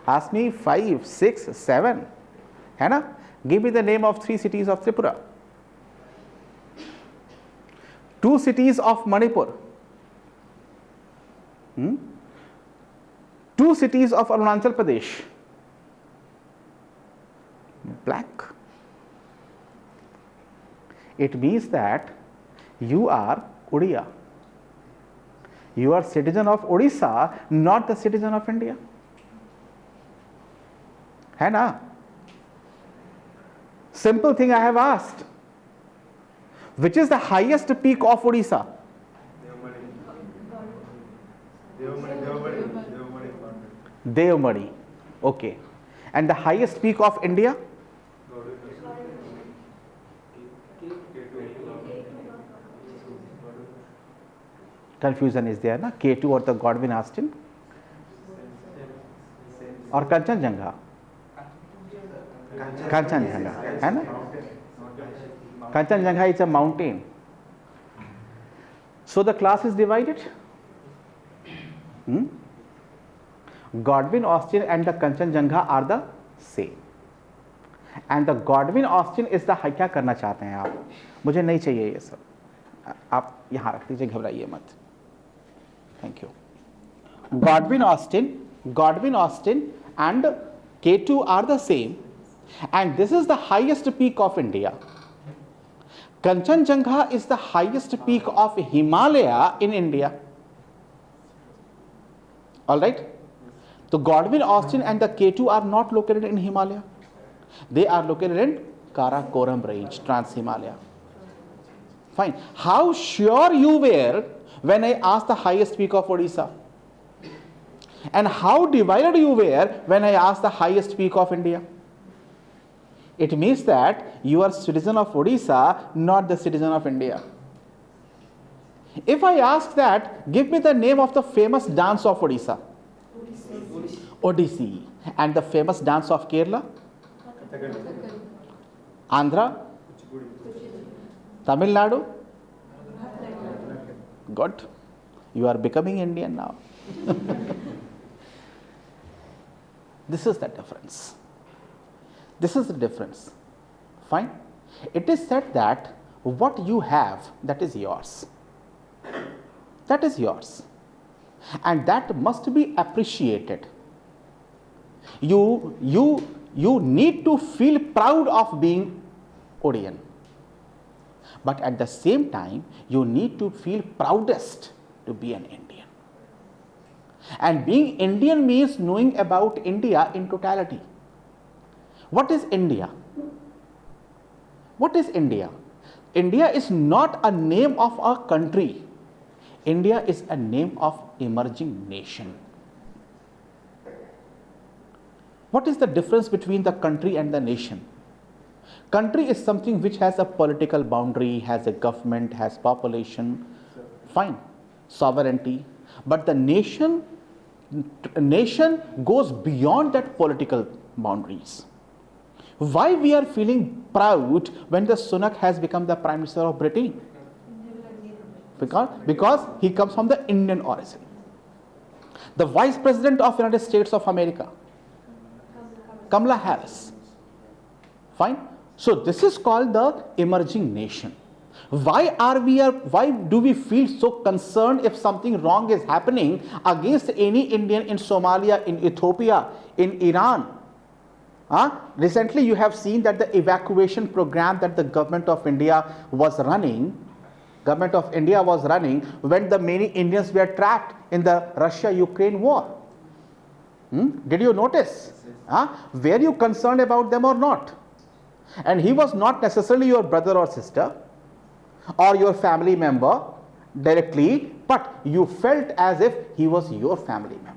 Ask me 5, 6, 7. है ना? Give me the name of 3 cities of Tripura. 2 cities of Manipur. 2 cities of Arunachal Pradesh. Blank. It means that you are Odia. You are citizen of Odisha, not the citizen of India. है ना? Simple thing I have asked. Which is the highest peak of Odisha? Devmadi. Okay. And the highest peak of India? Confusion is there, na? K2 or the Godwin Austen? Or Kanchenjunga? Kanchenjunga, है ना? Kanchenjunga is a mountain. So the class is divided. Godwin Austen and the Kanchenjunga are the same. And the Godwin Austen is the high. क्या करना चाहते हैं आप? मुझे नहीं चाहिए ये सब. आप यहाँ रख दीजिए, घबराइए मत. Thank you. Godwin Austen and K2 are the same, and this is the highest peak of India. Kanchenjunga is the highest peak of Himalaya in India. All right. So Godwin Austen and the K2 are not located in Himalaya. They are located in Karakoram range, Trans-Himalaya. Fine. How sure you were when I asked the highest peak of Odisha? And how divided you were when I asked the highest peak of India? It means that you are citizen of Odisha, not the citizen of India. If I ask that, give me the name of the famous dance of Odisha. Odissi. And the famous dance of Kerala? Andhra? Tamil Nadu? Good. You are becoming Indian now. This is the difference. This is the difference. Fine. It is said that what you have, that is yours. That is yours. And that must be appreciated. You You need to feel proud of being Odian. But at the same time, you need to feel proudest to be an Indian. And being Indian means knowing about India in totality. What is India? What is India? India is not a name of a country. India is a name of emerging nation. What is the difference between the country and the nation? Country is something which has a political boundary, has a government, has population, fine, sovereignty. But the nation goes beyond that political boundaries. Why we are feeling proud when the Sunak has become the Prime Minister of Britain? Because he comes from the Indian origin. The Vice President of United States of America, Kamala Harris. Fine. So this is called the emerging nation. Why do we feel so concerned if something wrong is happening against any Indian in Somalia, in Ethiopia, in Iran? Recently you have seen that the evacuation program that the government of India was running when the many Indians were trapped in the Russia-Ukraine war. Did you notice? Were you concerned about them or not? And he was not necessarily your brother or sister or your family member directly, but you felt as if he was your family member.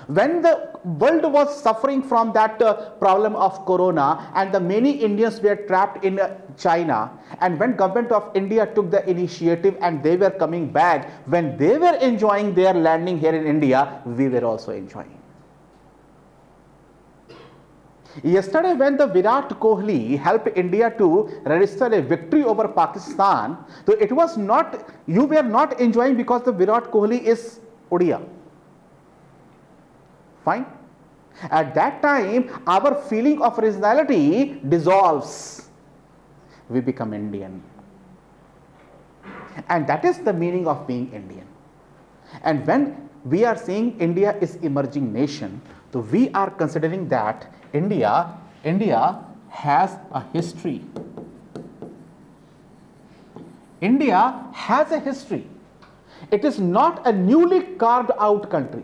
When the world was suffering from that problem of corona and the many Indians were trapped in China, and when government of India took the initiative and they were coming back, when they were enjoying their landing here in India, we were also enjoying. Yesterday when the Virat Kohli helped India to register a victory over Pakistan, so it was not, you were not enjoying because the Virat Kohli is Odia. Fine. At that time, our feeling of originality dissolves. We become Indian. And that is the meaning of being Indian. And when we are saying India is emerging nation, so we are considering that India has a history. India has a history. It is not a newly carved out country.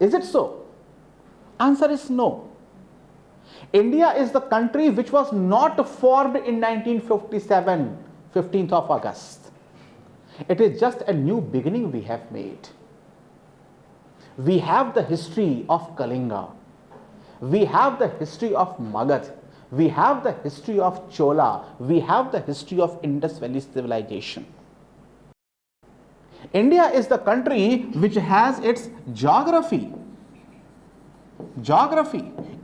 Is it so? Answer is no. India is the country which was not formed in 1957, 15th of August. It is just a new beginning we have made. We have the history of Kalinga. We have the history of Magad. We have the history of Chola. We have the history of Indus Valley civilization. India is the country which has its geography.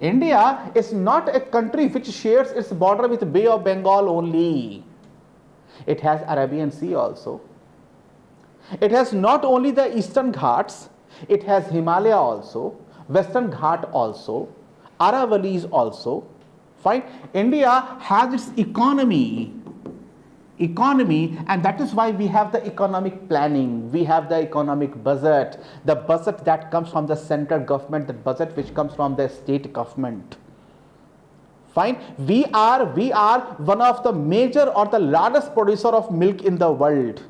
India is not a country which shares its border with Bay of Bengal only. It has Arabian Sea also. It has not only the Eastern Ghats, it has Himalaya also, Western Ghat also, Aravallis also. Fine. India has its economy, and that is why we have the economic planning, we have the economic budget, the budget that comes from the central government, the budget which comes from the state government. Fine. We are one of the major or the largest producer of milk in the world.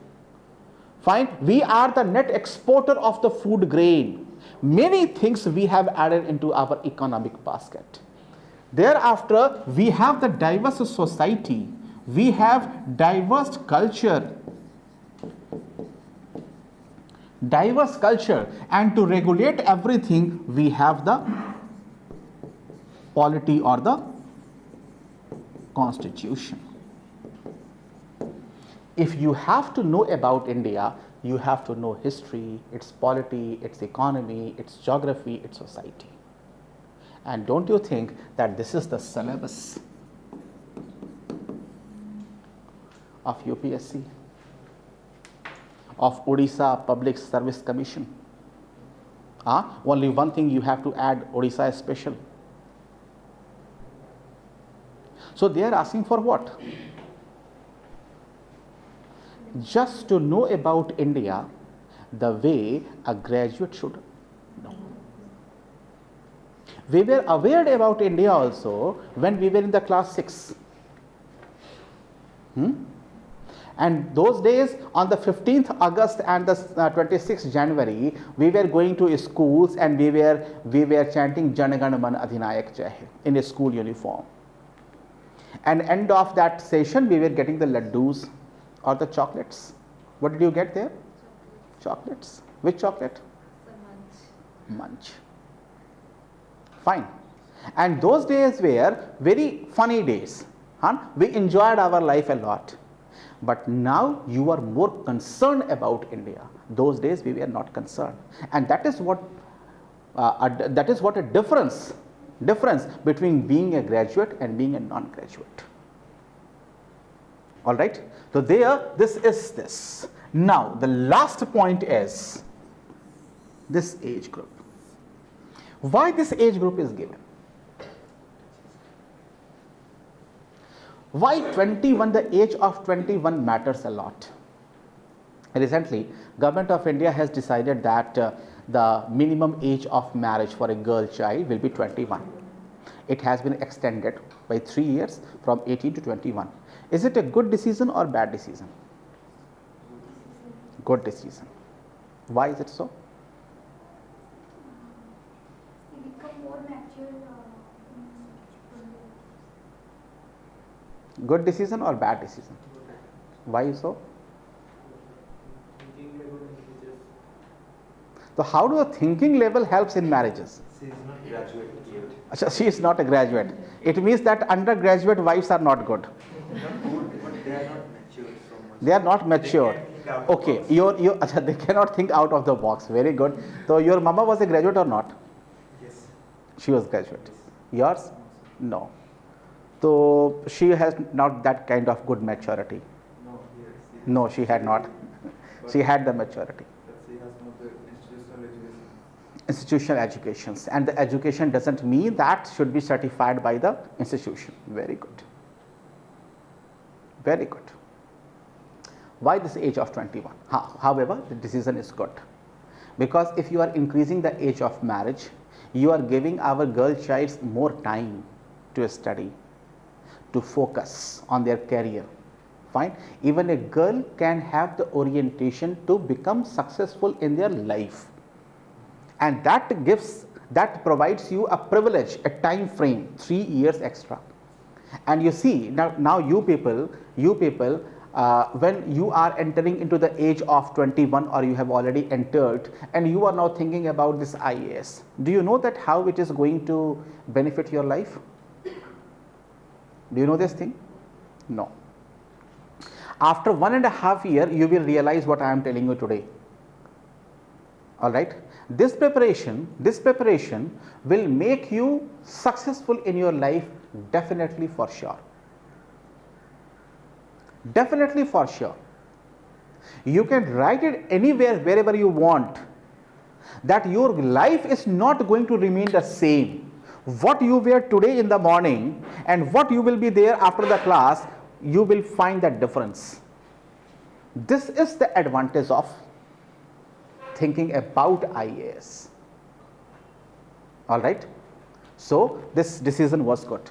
Fine. We are the net exporter of the food grain. Many things we have added into our economic basket. Thereafter, we have the diverse society. We have diverse culture, and to regulate everything, we have the polity or the constitution. If you have to know about India, you have to know history, its polity, its economy, its geography, its society. And don't you think that this is the syllabus of UPSC, of Odisha Public Service Commission? Only one thing you have to add, Odisha is special. So they are asking for what? Just to know about India the way a graduate should know. We were aware about India also when we were in the class 6. And those days on the 15th August and the 26th January, we were going to schools and we were chanting Jana Gana Man Adhinayak Jai Hai in a school uniform. And end of that session, we were getting the laddus or the chocolates. What did you get there? Chocolates. Which chocolate? Munch. Fine. And those days were very funny days. We enjoyed our life a lot. But now you are more concerned about India. Those days we were not concerned. And that is what a difference between being a graduate and being a non-graduate. All right. So there, this is this. Now the last point is this age group. Why this age group is given? Why 21? The age of 21 matters a lot. Recently, Government of India has decided that the minimum age of marriage for a girl child will be 21. It has been extended by 3 years from 18 to 21. Is it a good decision or bad decision? Good decision. Why is it so? They become more mature. Good decision or bad decision? Why so? So how do the thinking level helps in marriages? She is not graduate yet. Achha, she is not a graduate. It means that undergraduate wives are not good. Not good, but they are not mature so much. They are not mature. They can't think out of Okay, the box. they cannot think out of the box. Very good. So your mama was a graduate or not? Yes. She was graduate. Yours? No. So she has not that kind of good maturity. No, yes. No, she had not. She had the maturity. But she has not the institutional education. Institutional educations, and the education doesn't mean that should be certified by the institution. Very good. Very good. Why this age of 21? However, the decision is good, because if you are increasing the age of marriage, you are giving our girl childs more time to study, to focus on their career. Fine. Even a girl can have the orientation to become successful in their life, and that provides you a privilege, a time frame, 3 years extra. And you see now you people when you are entering into the age of 21, or you have already entered, and you are now thinking about this IAS, do you know that how it is going to benefit your life? Do you know this thing? No. After 1.5 years, you will realize what I am telling you today. All right. This preparation will make you successful in your life, definitely, for sure. Definitely, for sure. You can write it anywhere, wherever you want, that your life is not going to remain the same. What you were today in the morning and what you will be there after the class, you will find that difference. This is the advantage of thinking about IAS. All right. So this decision was good.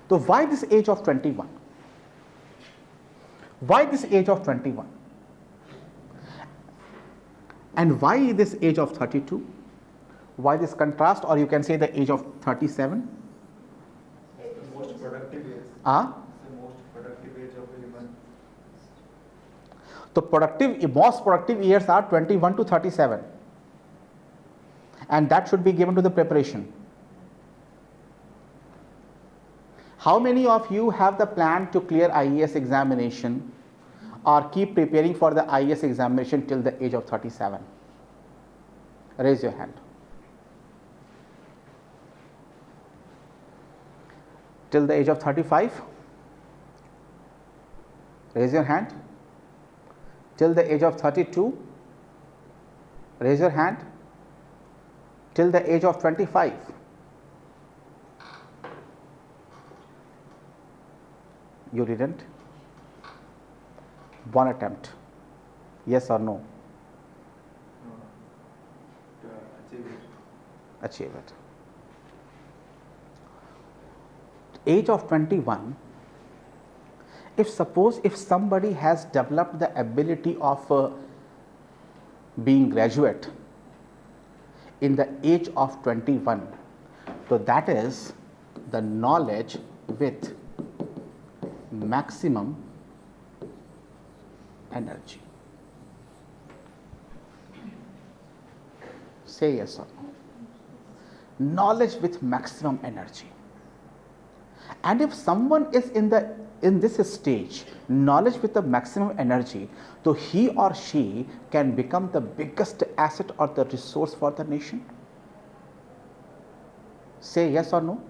So why this age of 21? Why this age of 21? And why this age of 32? Why this contrast, or you can say the age of 37? It's the most productive age. It's the most productive age of a human. So most productive years are 21 to 37, and that should be given to the preparation. How many of you have the plan to clear IAS examination or keep preparing for the IAS examination till the age of 37? Raise your hand. Till the age of 35? Raise your hand. Till the age of 32? Raise your hand. Till the age of 25? You didn't? One attempt. Yes or no? To achieve it. Achieve it. age of 21, if suppose if somebody has developed the ability of being graduate in the age of 21, so that is the knowledge with maximum energy. Say yes or no. Knowledge with maximum energy. And if someone is in this stage, knowledge with the maximum energy, so he or she can become the biggest asset or the resource for the nation. Say yes or no.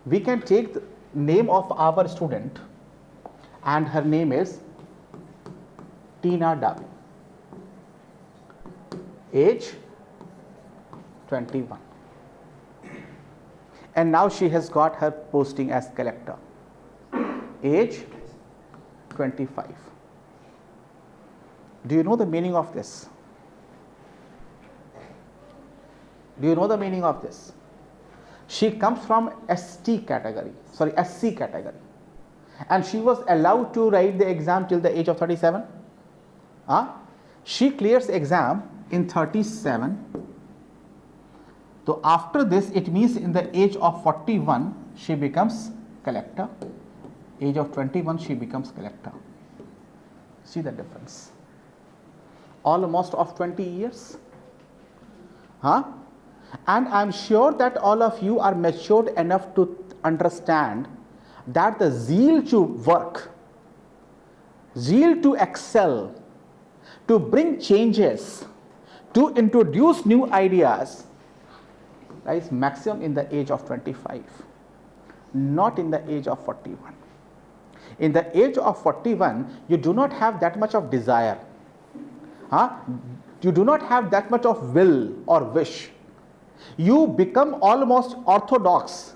We can take the name of our student, and her name is Tina Davi, age 21, and now she has got her posting as collector, age 25. Do you know the meaning of this? Do you know the meaning of this? She comes from SC category, and she was allowed to write the exam till the age of 37. She clears exam in 37. So after this, it means in the age of 41 she becomes collector, age of 21 she becomes collector. See the difference, almost of 20 years. And I am sure that all of you are matured enough to understand that the zeal to work, zeal to excel, to bring changes, to introduce new ideas, is maximum in the age of 25, not in the age of 41. In the age of 41, you do not have that much of desire. You do not have that much of will or wish. You become almost orthodox.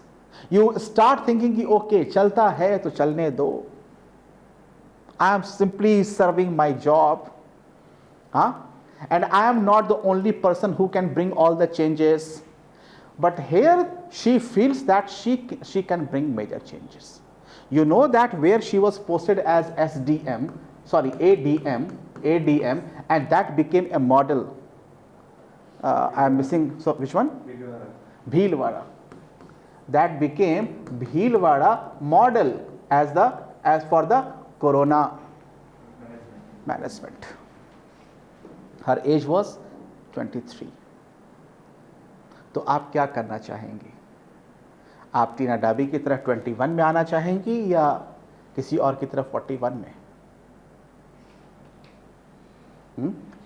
You start thinking, okay, chalta hai to chalne do. I am simply serving my job. And I am not the only person who can bring all the changes. But here she feels that she can bring major changes. You know that where she was posted as ADM, and that became a model. I am missing, so which one? Bhilwara. That became Bhilwara model as for the corona management. Her age was 23. तो आप क्या करना चाहेंगे? आप टीना डाबी की तरह 21 में आना चाहेंगी या किसी और की तरफ 41 में?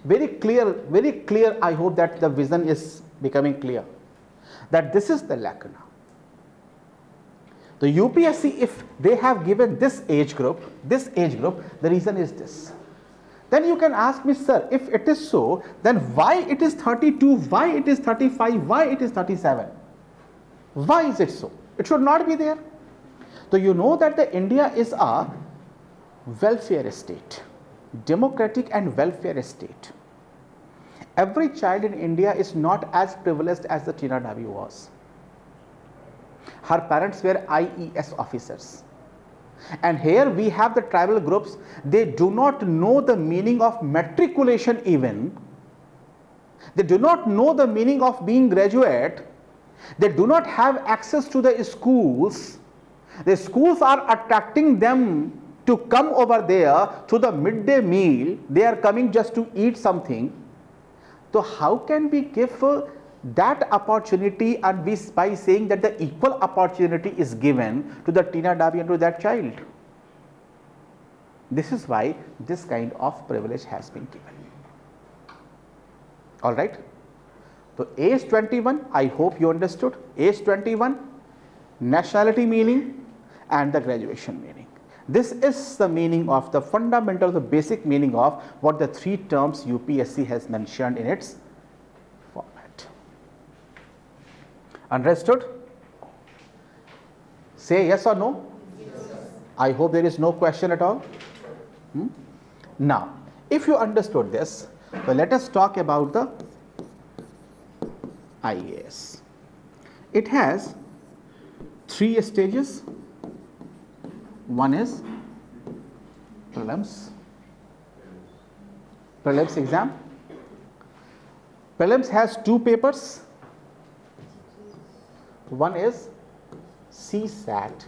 Very clear. I hope that the vision is becoming clear, that this is the lacuna. The UPSC, if they have given this age group, the reason is this. Then you can ask me, sir, if it is so, then why it is 32, why it is 35, why it is 37? Why is it so? It should not be there. So you know that the India is a welfare state, democratic and welfare state. Every child in India is not as privileged as the Tina Davi was. Her parents were IES officers. And here we have the tribal groups, they do not know the meaning of matriculation even. They do not know the meaning of being graduate. They do not have access to the schools. The schools are attracting them to come over there to the midday meal. They are coming just to eat something. So how can we give that opportunity and by saying that the equal opportunity is given to the Tina Davi and to that child? This is why this kind of privilege has been given. All right. So age 21, I hope you understood. Age 21, nationality meaning and the graduation meaning. This is the meaning of the fundamental, the basic meaning of what the three terms UPSC has mentioned in its format. Understood? Say yes or no? Yes. I hope there is no question at all. Now, if you understood this, so let us talk about the IAS. It has 3 stages. One is prelims exam. Prelims has 2 papers. One is CSAT,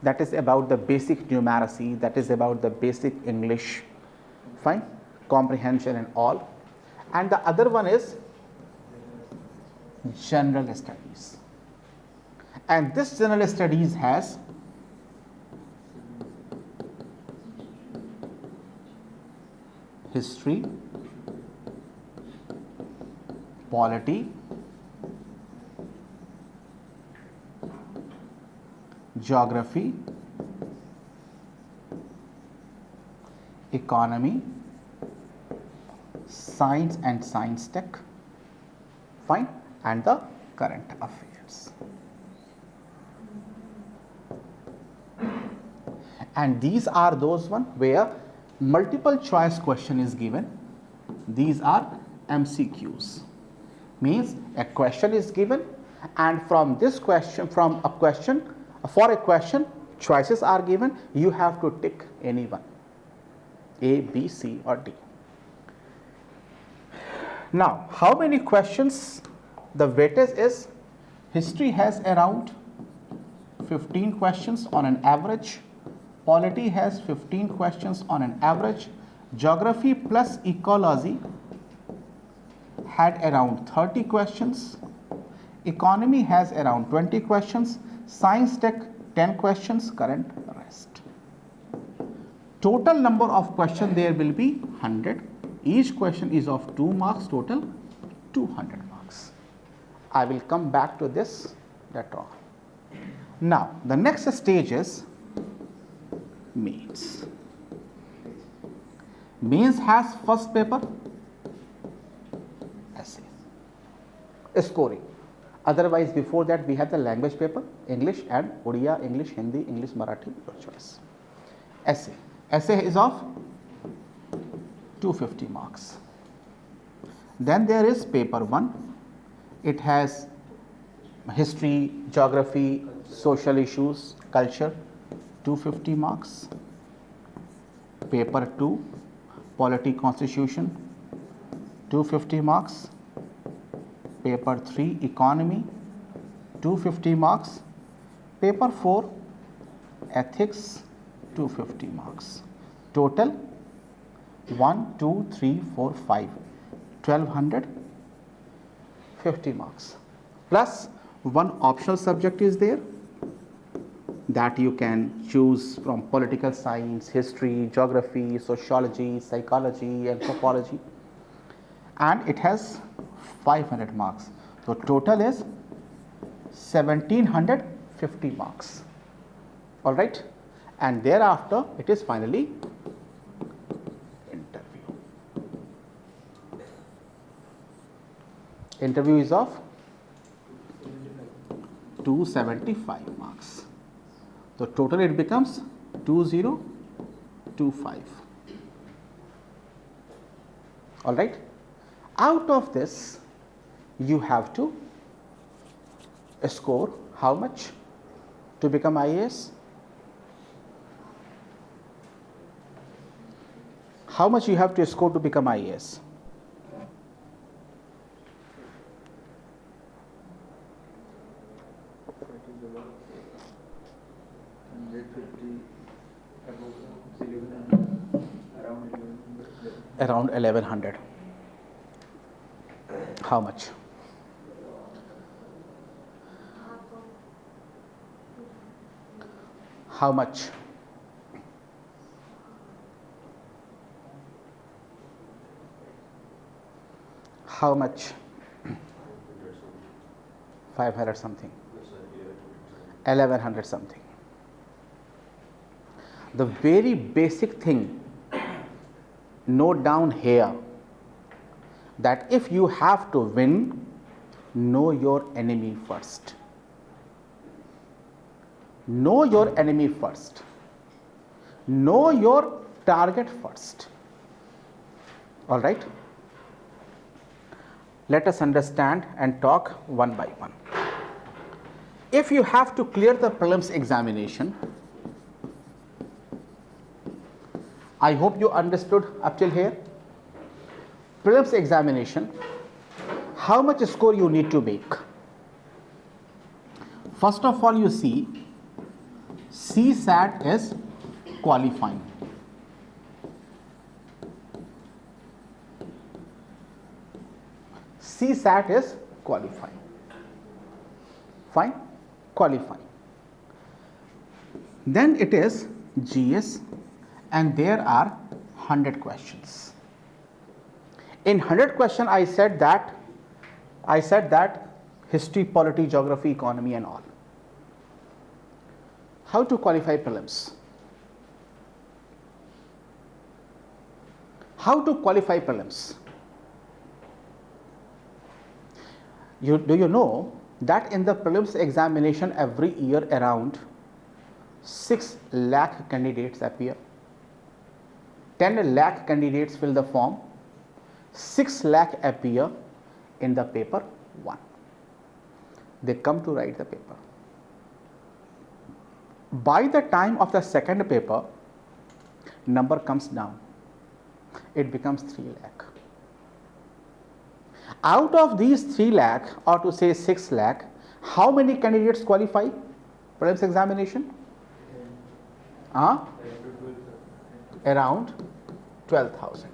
that is about the basic numeracy, that is about the basic English, fine, comprehension and all. And the other one is general studies. And this general studies has history, polity, geography, economy, science and science tech, fine, and the current affairs. And these are those one where multiple choice question is given. These are MCQs, means a question is given, and from this question, for a question choices are given. You have to tick any one, A, B, C or D. Now, how many questions? The weightage is, history has around 15 questions on an average, polity has 15 questions on an average, geography plus ecology had around 30 questions, economy has around 20 questions, science tech 10 questions, current rest. Total number of questions there will be 100. Each question is of 2 marks, total 200 marks. I will come back to this later on. Now, the next stage is mains. Mains has first paper, essay, scoring. Otherwise, before that we have the language paper, English and Odia, English, Hindi, English, Marathi, your choice. Essay. Essay is of 250 marks. Then there is paper 1. It has history, geography, social issues, culture, 250 marks. Paper 2, polity, constitution, 250 marks. Paper 3, economy, 250 marks. Paper 4, ethics, 250 marks. Total 1, 2, 3, 4, 5, 1250 marks. Plus one optional subject is there that you can choose from political science, history, geography, sociology, psychology, anthropology, and it has 500 marks. So total is 1750 marks. All right, and thereafter it is finally interview. Interview is of 275 marks. So total it becomes 2025. All right. Out of this, you have to score how much to become IAS? How much you have to score to become IAS? Around 1100. How much? How much? How much? 500 something. 1100 something. The very basic thing, note down here that if you have to win, know your enemy first. Know your enemy first. Know your target first. All right. Let us understand and talk one by one. if you have to clear the prelims examination, I hope you understood up till here. Prelims examination, how much score you need to make? First of all, you see CSAT is qualifying. CSAT is qualifying. Fine? Qualifying. Then it is GS, and there are 100 questions. In 100 question, I said that history, polity, geography, economy and all. How to qualify prelims? How to qualify prelims? Do you know that in the prelims examination every year around 6 lakh candidates appear? 10 lakh candidates fill the form, 6 lakh appear in the paper 1. They come to write the paper. By the time of the second paper, number comes down. It becomes 3 lakh. Out of these 3 lakh, or to say 6 lakh, how many candidates qualify prelims examination? Around 12,000.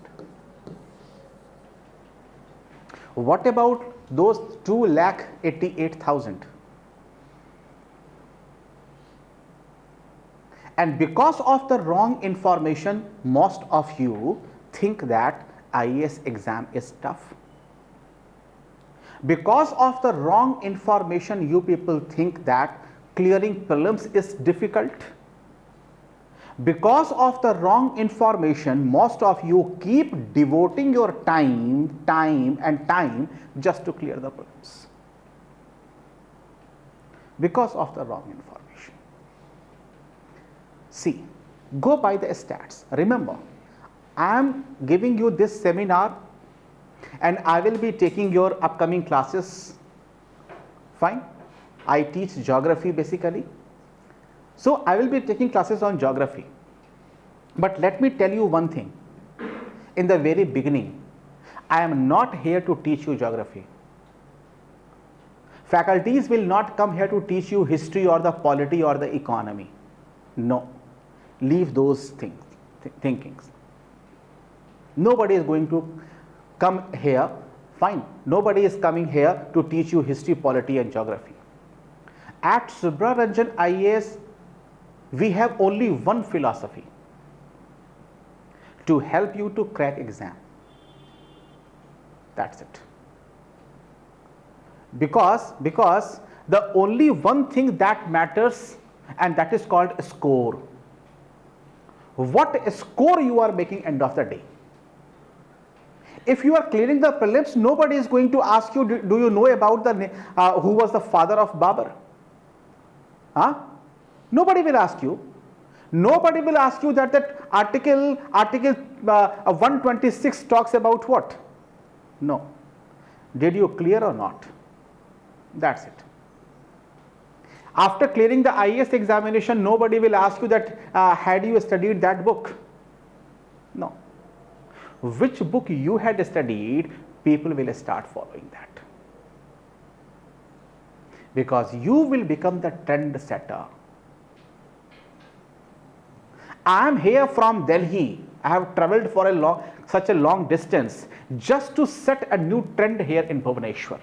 What about those 2,88,000? And because of the wrong information, most of you think that IAS exam is tough. Because of the wrong information, you people think that clearing prelims is difficult. Because of the wrong information, most of you keep devoting your time just to clear the prelims. Because of the wrong information. See, go by the stats. Remember, I am giving you this seminar and I will be taking your upcoming classes. Fine. I teach geography basically. So I will be taking classes on geography. But let me tell you one thing. In the very beginning, I am not here to teach you geography. Faculties will not come here to teach you history or the polity or the economy. No. Leave those thinkings. Nobody is going to come here. Fine. Nobody is coming here to teach you history, polity and geography. At Subraranjan IAS, we have only one philosophy: to help you to crack exam. That's it. Because the only one thing that matters, and that is called score. What score you are making end of the day. If you are clearing the prelims, nobody is going to ask you, do you know about the who was the father of Babur? Nobody will ask you. Nobody will ask you that article 126 talks about what? No. Did you clear or not? That's it. After clearing the IAS examination, nobody will ask you that had you studied that book? No. Which book you had studied, people will start following that. Because you will become the trend setter. I am here from Delhi. I have travelled for such a long distance just to set a new trend here in Bhubaneswar.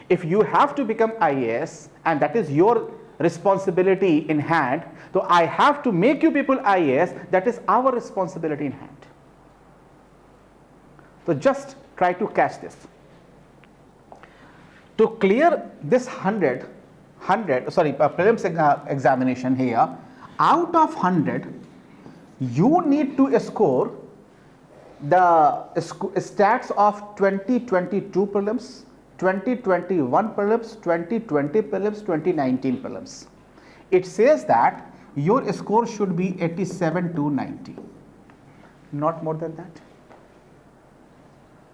If you have to become IAS, and that is your responsibility in hand, so I have to make you people IAS, that is our responsibility in hand. So just try to catch this. To clear this prelims examination here, out of 100, you need to score the stats of 2022 prelims, 2021 prelims, 2020 prelims, 2019 prelims. It says that your score should be 87 to 90, not more than that.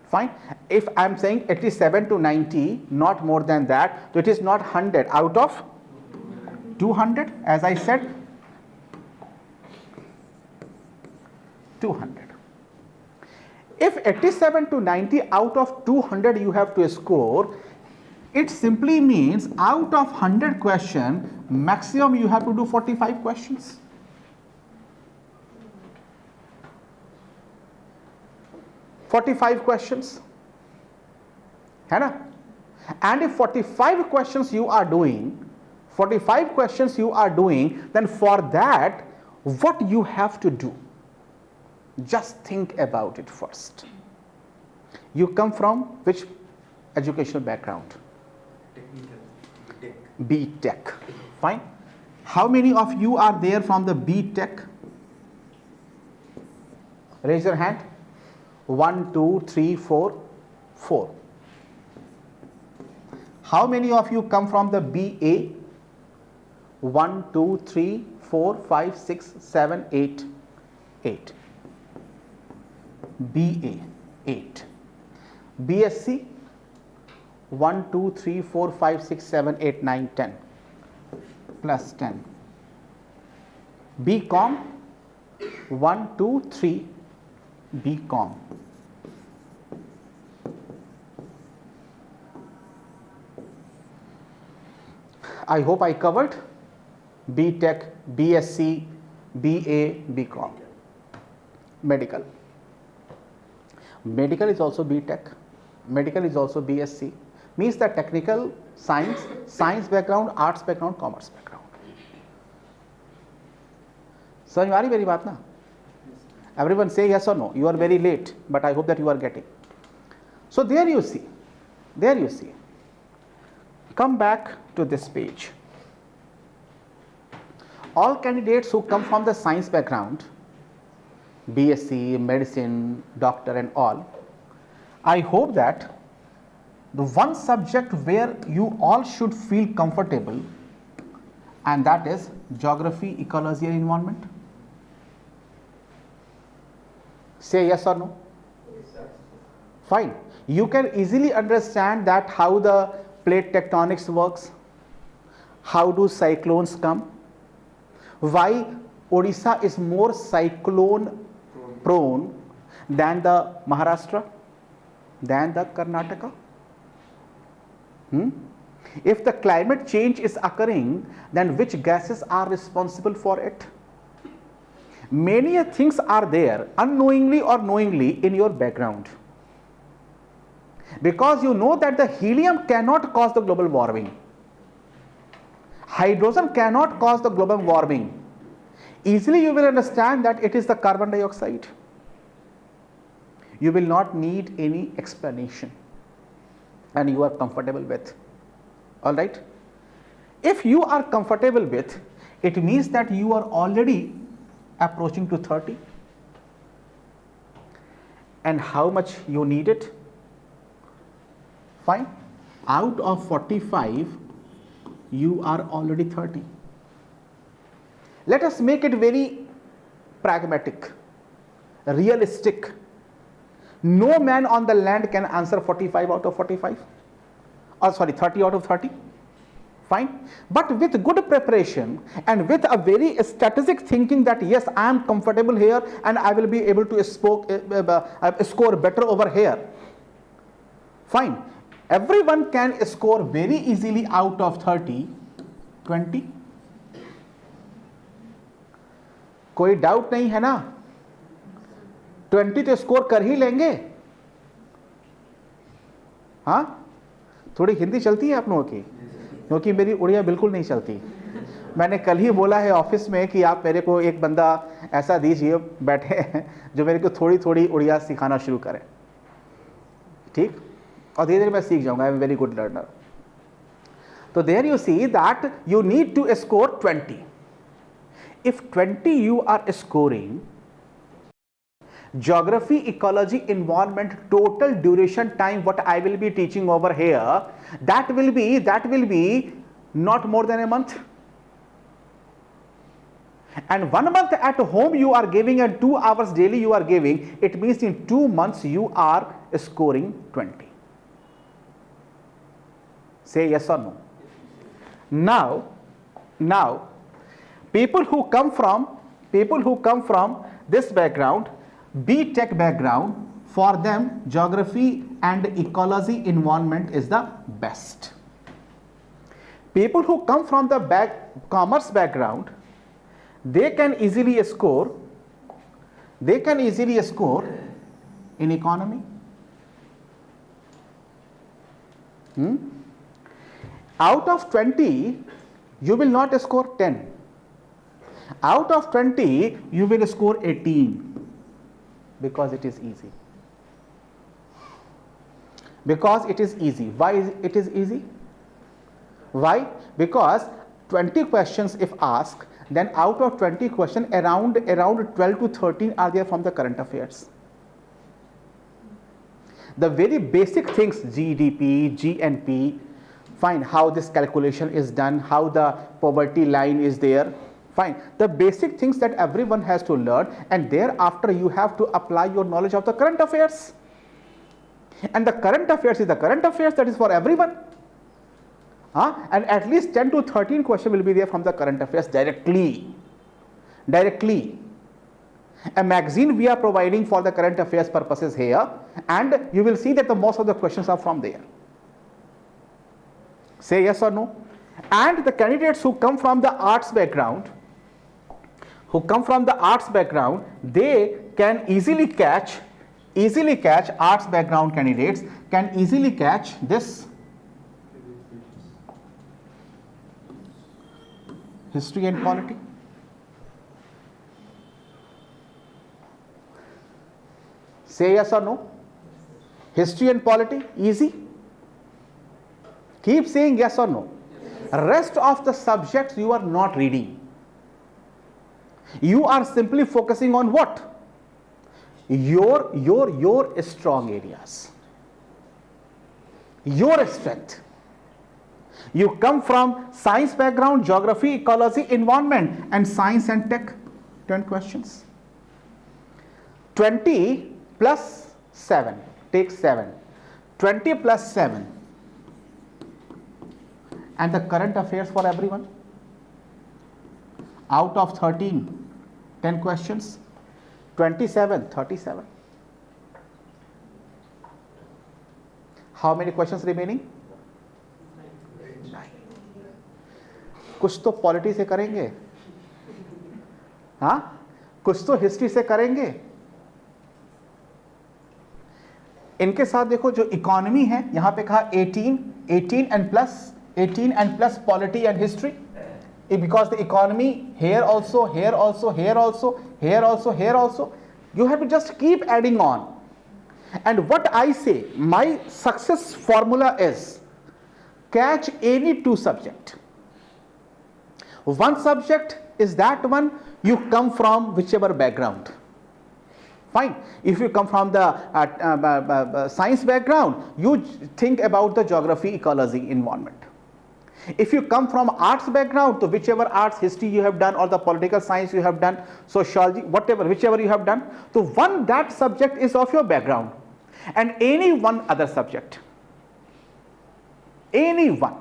Fine. If I am saying 87 to 90, not more than that, so it is not 100 out of 200, as I said, 200. If 87 to 90 out of 200 you have to score, it simply means out of 100 question, maximum you have to do 45 questions. है ना? And if 45 questions you are doing, then for that, what you have to do? Just think about it first. You come from which educational background? Technical. B.Tech. Fine. How many of you are there from the B.Tech? Raise your hand. 1, 2, 3, 4, 4. How many of you come from the BA? 1, 2, 3, 4, 5, 6, 7, 8. 8. BA 8. BSc 1, 2, 3, 4, 5, 6, 7, 8, 9, 10 plus 10. BCom 1, 2, 3. BCom. I hope I covered B.Tech, BSc, BA, BCom. Medical. Medical is also B.Tech. Medical is also BSc. Means the technical science background, arts background, commerce background. समझ में आ रही मेरी बात ना? Everyone say yes or no. You are very late, but I hope that you are getting. So there you see. Come back to this page. All candidates who come from the science background, BSc, medicine, doctor and all, I hope that the one subject where you all should feel comfortable, and that is geography, ecology and environment. Say yes or no? Yes, sir. Fine. You can easily understand that how the plate tectonics works, how do cyclones come, why Odisha is more cyclone prone than the Maharashtra, than the Karnataka. If the climate change is occurring, then which gases are responsible for it? Many things are there unknowingly or knowingly in your background, because you know that the helium cannot cause the global warming, hydrogen cannot cause the global warming. Easily you will understand that it is the carbon dioxide. You will not need any explanation and you are comfortable with. Alright? If you are comfortable with, it means that you are already approaching to 30. And how much you need it? Fine. Out of 45, you are already 30. Let us make it very pragmatic, realistic. No man on the land can answer 45 out of 45, or sorry, 30 out of 30. Fine. But with good preparation and with a very strategic thinking that yes, I am comfortable here and I will be able to score better over here. Fine. Everyone can score very easily out of 30, 20. कोई doubt नहीं है ना? 20 तो score कर ही लेंगे. हाँ, थोड़ी हिंदी चलती है आप लोगों की, क्योंकि मेरी उड़िया बिल्कुल नहीं चलती. मैंने कल ही बोला है ऑफिस में कि आप मेरे को एक बंदा ऐसा दीजिए बैठे हैं जो मेरे को थोड़ी थोड़ी उड़िया सिखाना शुरू करे. ठीक, और धीरे धीरे मैं सीख जाऊंगा. I am very good learner. तो there you see that you need to score 20. If 20 you are scoring, geography, ecology, environment, total duration time what I will be teaching over here, that will be not more than a month. And 1 month at home you are giving and 2 hours daily you are giving, it means in 2 months you are scoring 20. Say yes or no. Now, people who come from this background, B.Tech background, for them geography and ecology environment is the best. People who come from the commerce background, they can easily score in economy. Out of 20 you will not score 10. Out of 20 you will score 18, because it is easy. Because it is easy. Why is it is easy? Why? Because 20 questions if asked, then out of 20 questions around 12 to 13 are there from the current affairs. The very basic things, GDP, GNP, fine, how this calculation is done, how the poverty line is there, fine, the basic things that everyone has to learn, and thereafter you have to apply your knowledge of the current affairs. And the current affairs is the current affairs, that is for everyone. And at least 10 to 13 questions will be there from the current affairs directly. A magazine we are providing for the current affairs purposes here, and you will see that the most of the questions are from there. Say yes or no. And the candidates who come from the arts background, they can easily catch arts background candidates can easily catch this history and polity. Say yes or no. History and polity, easy. Keep saying yes or no. Rest of the subjects you are not reading. You are simply focusing on what? Your strong areas. Your strength. You come from science background, geography, ecology, environment, and science and tech. 10 questions. 20 plus 7. Take 7. 20 plus 7. And the current affairs for everyone. Out of 13, 10 questions. 27, 37. How many questions remaining? 9. कुछ तो polity से करेंगे, हाँ, कुछ तो history से करेंगे. इनके साथ देखो जो इकोनॉमी है, यहां पे कहा 18 and plus polity and history, because the economy here also, here also, here also, here also, here also, you have to just keep adding on. And what I say, my success formula is catch any 2 subjects. One subject is that one you come from whichever background. Fine. If you come from the science background, you think about the geography, ecology, environment. If you come from arts background, to whichever arts, history you have done, or the political science you have done, sociology, whatever, whichever you have done, so one that subject is of your background, and any one other subject, any one.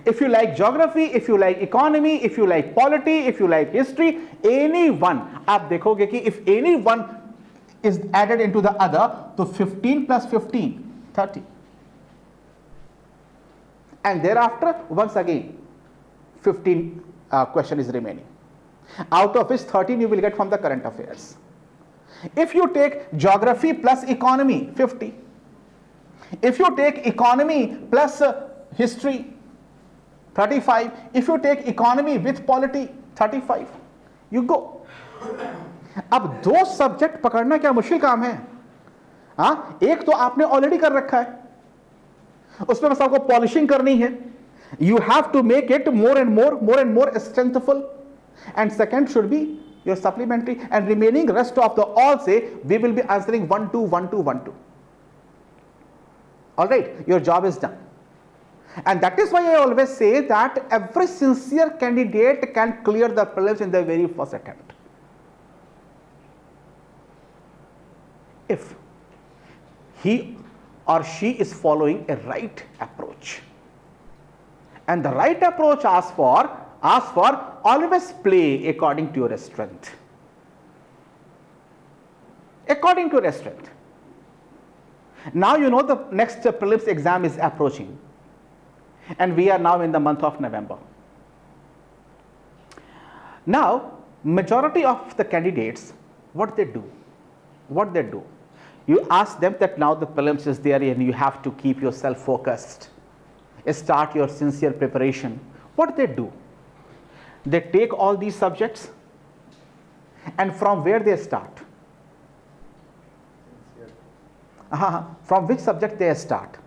If you like geography, if you like economy, if you like polity, if you like history, any one, आप देखोगे कि if any one is added into the other, तो 15 plus 15, 30. And thereafter, once again, 15 question is remaining. Out of which 13 you will get from the current affairs. If you take geography plus economy, 50. If you take economy plus history, 35. If you take economy with polity, 35. You go. अब 2 subject पकड़ना क्या मुश्किल काम है? हाँ, एक तो आपने ऑलरेडी कर रखा है, उसमें बस आपको पॉलिशिंग करनी है. You have to make it more and more strengthful. And second should be your supplementary, and remaining rest of the all say we will be answering 1 2 1 2 1 2. All right, your job is done. And that is why I always say that every sincere candidate can clear the prelims in the very first attempt, if he or she is following a right approach. And the right approach asks for always play according to your strength. According to your strength. Now you know the next prelims exam is approaching, and we are now in the month of November. Now majority of the candidates, what they do, you ask them that now the prelims is there and you have to keep yourself focused, start your sincere preparation. What they do, they take all these subjects, and from where they start? From which subject they start?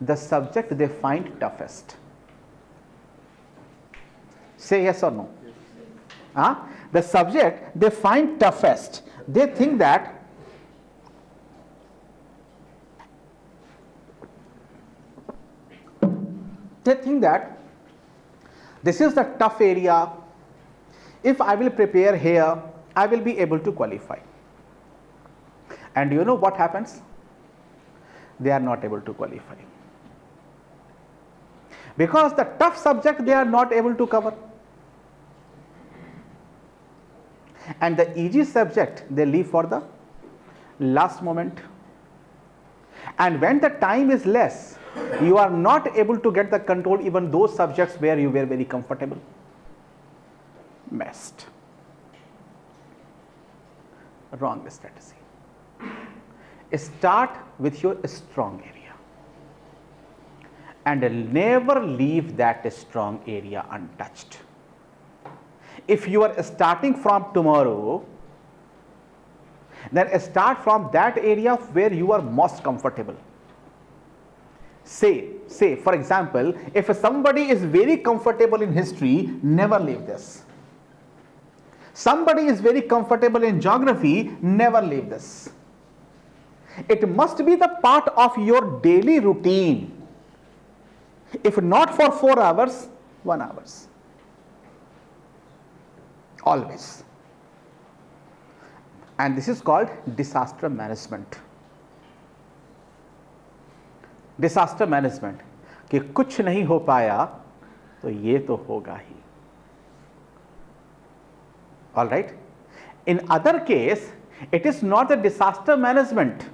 The subject they find toughest. Say yes or no? The subject they find toughest. They think that this is the tough area. If I will prepare here, I will be able to qualify. And you know what happens? They are not able to qualify, because the tough subject they are not able to cover, and the easy subject they leave for the last moment. And when the time is less, you are not able to get the control even those subjects where you were very comfortable. Missed. Wrong strategy. Start with your strong area and never leave that strong area untouched. If you are starting from tomorrow, then start from that area where you are most comfortable. Say for example, if somebody is very comfortable in history, never leave this. Somebody is very comfortable in geography, never leave this. It must be the part of your daily routine. If not for 4 hours, 1 hour. Always. And this is called disaster management. Disaster management. कि कुछ नहीं हो पाया तो ये तो होगा ही. All right. In other case, it is not the disaster management.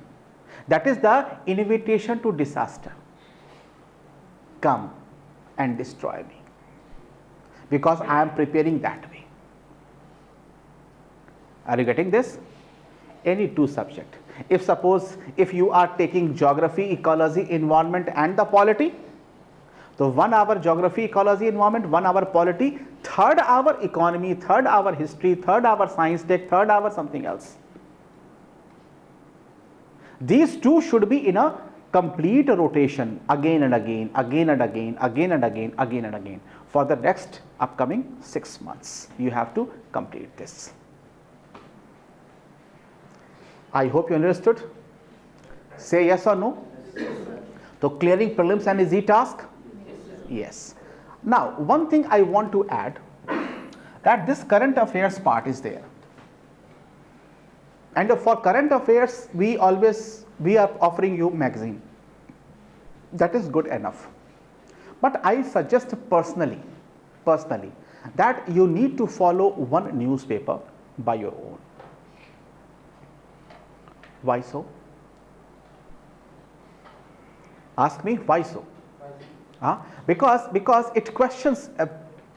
That is the invitation to disaster. Come and destroy me, because I am preparing that way. Are you getting this? Any two subject. If you are taking geography, ecology, environment and the polity, so 1 hour geography, ecology, environment, 1 hour polity, 3rd hour economy, 3rd hour history, 3rd hour science tech, 3rd hour something else. These two should be in a complete rotation again and again, again and again, again and again, again and again. For the next upcoming 6 months, you have to complete this. I hope you understood. Say yes or no. So clearing prelims an easy task? Yes. Now one thing I want to add, that this current affairs part is there. And for current affairs, we are offering you magazine. That is good enough. But I suggest personally that you need to follow one newspaper by your own. Why so? Ask me why so? Because it questions,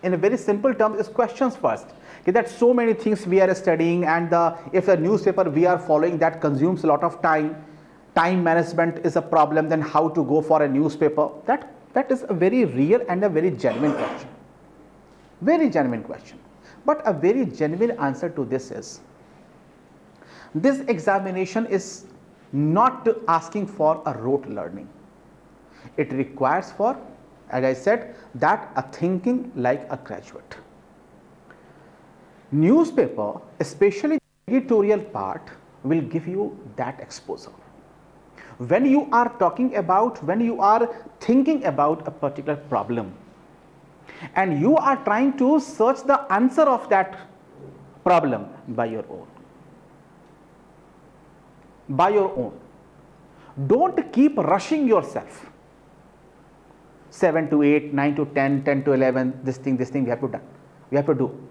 in a very simple terms, it questions first. Okay, that so many things we are studying, and if the newspaper we are following that consumes a lot of time management is a problem, then how to go for a newspaper? That is a very real and a very genuine question. Very genuine question. But a very genuine answer to this is, this examination is not asking for a rote learning. It requires for, as I said, that a thinking like a graduate. Newspaper, especially the editorial part, will give you that exposure. when you are talking about, when you are thinking about a particular problem and you are trying to search the answer of that problem by your own. By your own. Don't keep rushing yourself. 7 to 8, 9 to 10, 10 to 11, this thing we have to do. We have to do.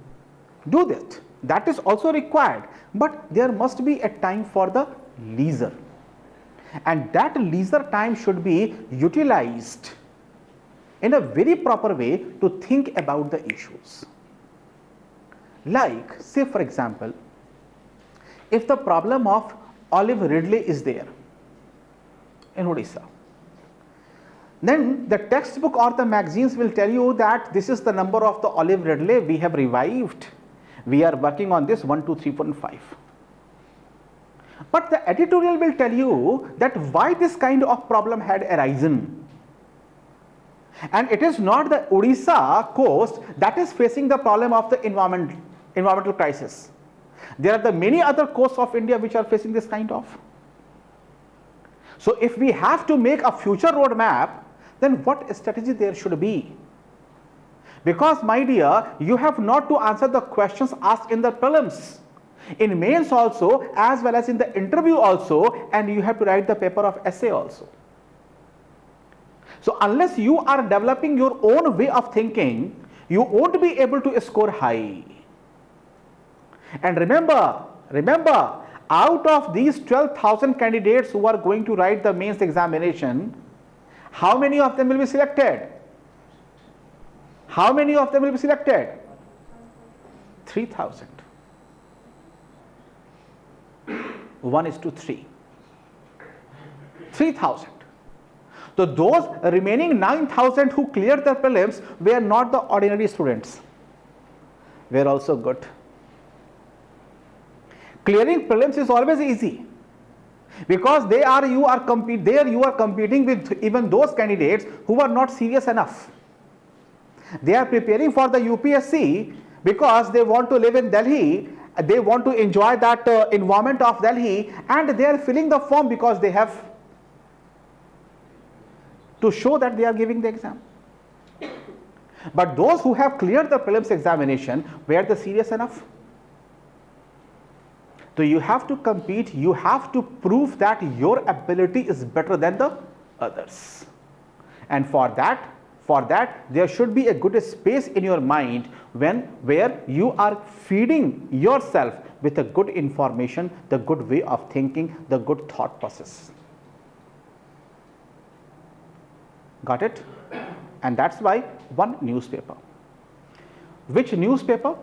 Do that. That is also required. But there must be a time for the leisure. And that leisure time should be utilized in a very proper way to think about the issues. Like, say for example, if the problem of olive Ridley is there in Odisha, then the textbook or the magazines will tell you that this is the number of the olive Ridley we have revived. We are working on this 1, 2, 3, 4 and 5. But the editorial will tell you that why this kind of problem had arisen. And it is not the Odisha coast that is facing the problem of the environmental crisis. There are the many other coasts of India which are facing this kind of. So if we have to make a future roadmap, then what strategy there should be? Because my dear, you have not to answer the questions asked in the prelims, in mains also, as well as in the interview also, and you have to write the paper of essay also. So unless you are developing your own way of thinking, you won't be able to score high. And remember, out of these 12,000 candidates who are going to write the mains examination, how many of them will be selected? How many of them will be selected? 3,000. 1:3. 3,000. So those remaining 9,000 who cleared the prelims were not the ordinary students. Were also good. Clearing prelims is always easy, because you are competing with even those candidates who are not serious enough. They are preparing for the UPSC because they want to live in Delhi, they want to enjoy that environment of Delhi, and they are filling the form because they have to show that they are giving the exam. But those who have cleared the prelims examination, were they serious enough? So you have to compete, you have to prove that your ability is better than the others. And for that there should be a good space in your mind where you are feeding yourself with a good information, the good way of thinking, the good thought process. Got it? And that's why one newspaper. Which newspaper?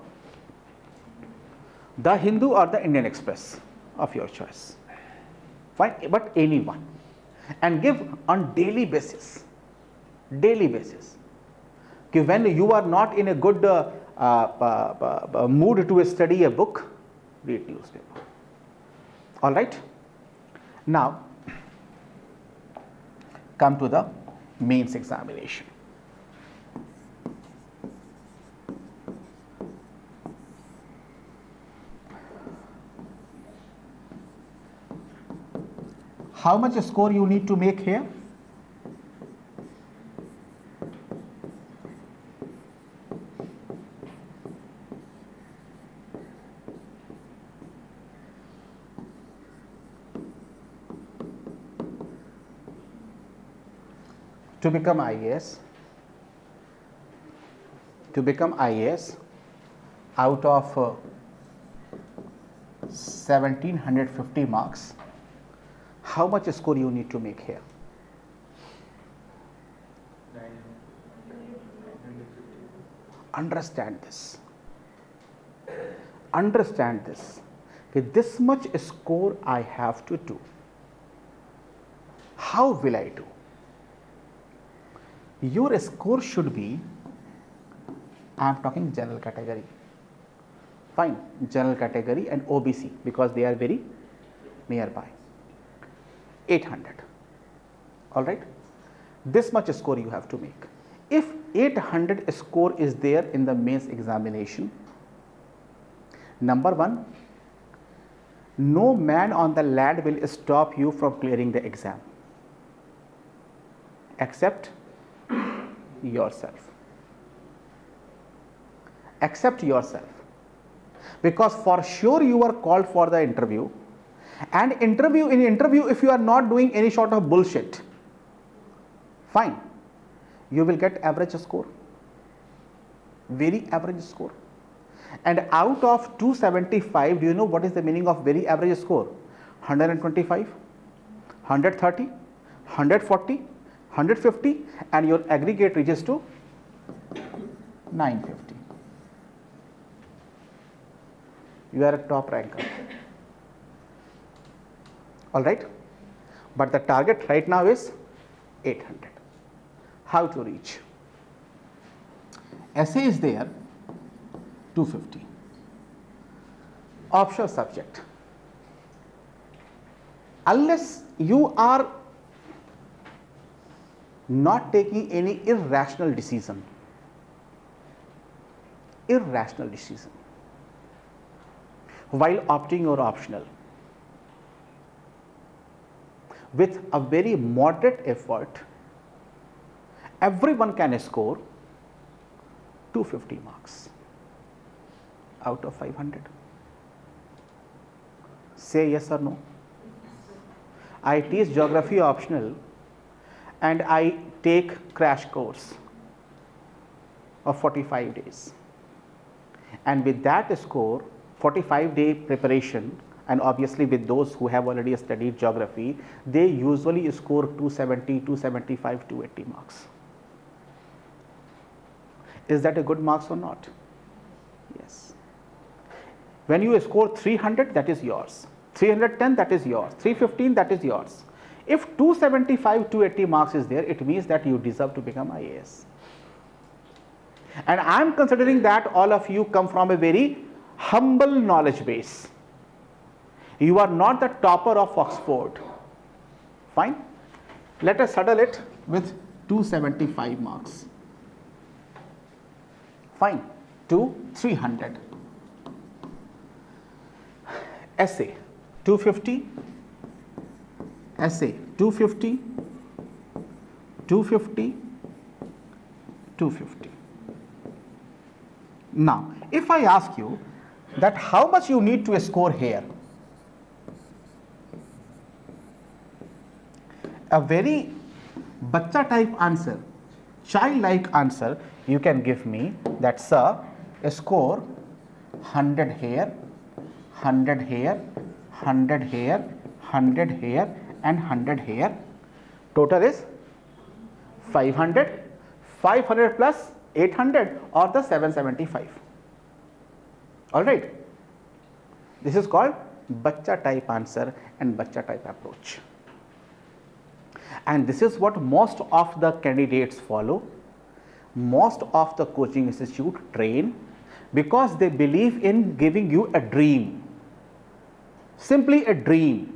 The Hindu or the Indian Express, of your choice. Fine, but any one. And give on daily basis. Daily basis. When you are not in a good mood to study a book, read newspaper. All right. Now, come to the mains examination. How much score you need to make here? To become IAS, out of 1750 marks, how much score you need to make here? 950. Understand this. Understand this. Okay, this much score I have to do. How will I do? Your score should be, I am talking general category. Fine, general category and OBC, because they are very nearby. 800. All right. This much score you have to make. If 800 score is there in the mains examination, number one, no man on the land will stop you from clearing the exam. accept yourself. Accept yourself, because for sure you are called for the interview, and in interview if you are not doing any sort of bullshit, fine, you will get average score, very average score. And out of 275, do you know what is the meaning of very average score? 125, 130, 140, 150, and your aggregate reaches to 950. You are a top ranker. All right, but the target right now is 800. How to reach? Essay is there, 250. Optional subject. Unless you are not taking any irrational decision, while opting your optional, with a very moderate effort, everyone can score 250 marks out of 500. Say yes or no. I teach geography optional and I take crash course of 45 days, and with that score, 45-day preparation, and obviously with those who have already studied geography, they usually score 270, 275, 280 marks. Is that a good marks or not? Yes. When you score 300, that is yours. 310, that is yours. 315, that is yours. If 275, 280 marks is there, it means that you deserve to become IAS. And I am considering that all of you come from a very humble knowledge base. You are not the topper of Oxford. Fine. Let us settle it with 275 marks. Fine. To 300. Essay 250. Essay 250. 250. 250. Now, if I ask you that how much you need to score here, a very bacha type answer, childlike answer, you can give me that, sir, score 100 here, 100 here, 100 here, 100 here, and 100 here. Total is 500, 500 plus 800 or the 775. All right. This is called bacha type answer and bacha type approach. And this is what most of the candidates follow, most of the coaching institute train, because they believe in giving you a dream, simply a dream.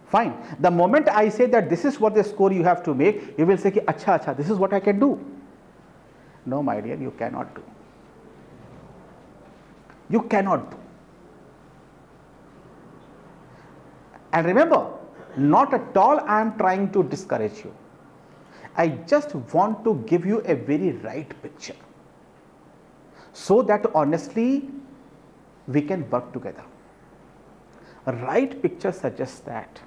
Fine. The moment I say that this is what the score you have to make, you will say, acha, acha, this is what I can do. No, my dear, you cannot do. You cannot do. And remember, not at all I am trying to discourage you. I just want to give you a very right picture, so that honestly we can work together. A right picture suggests that,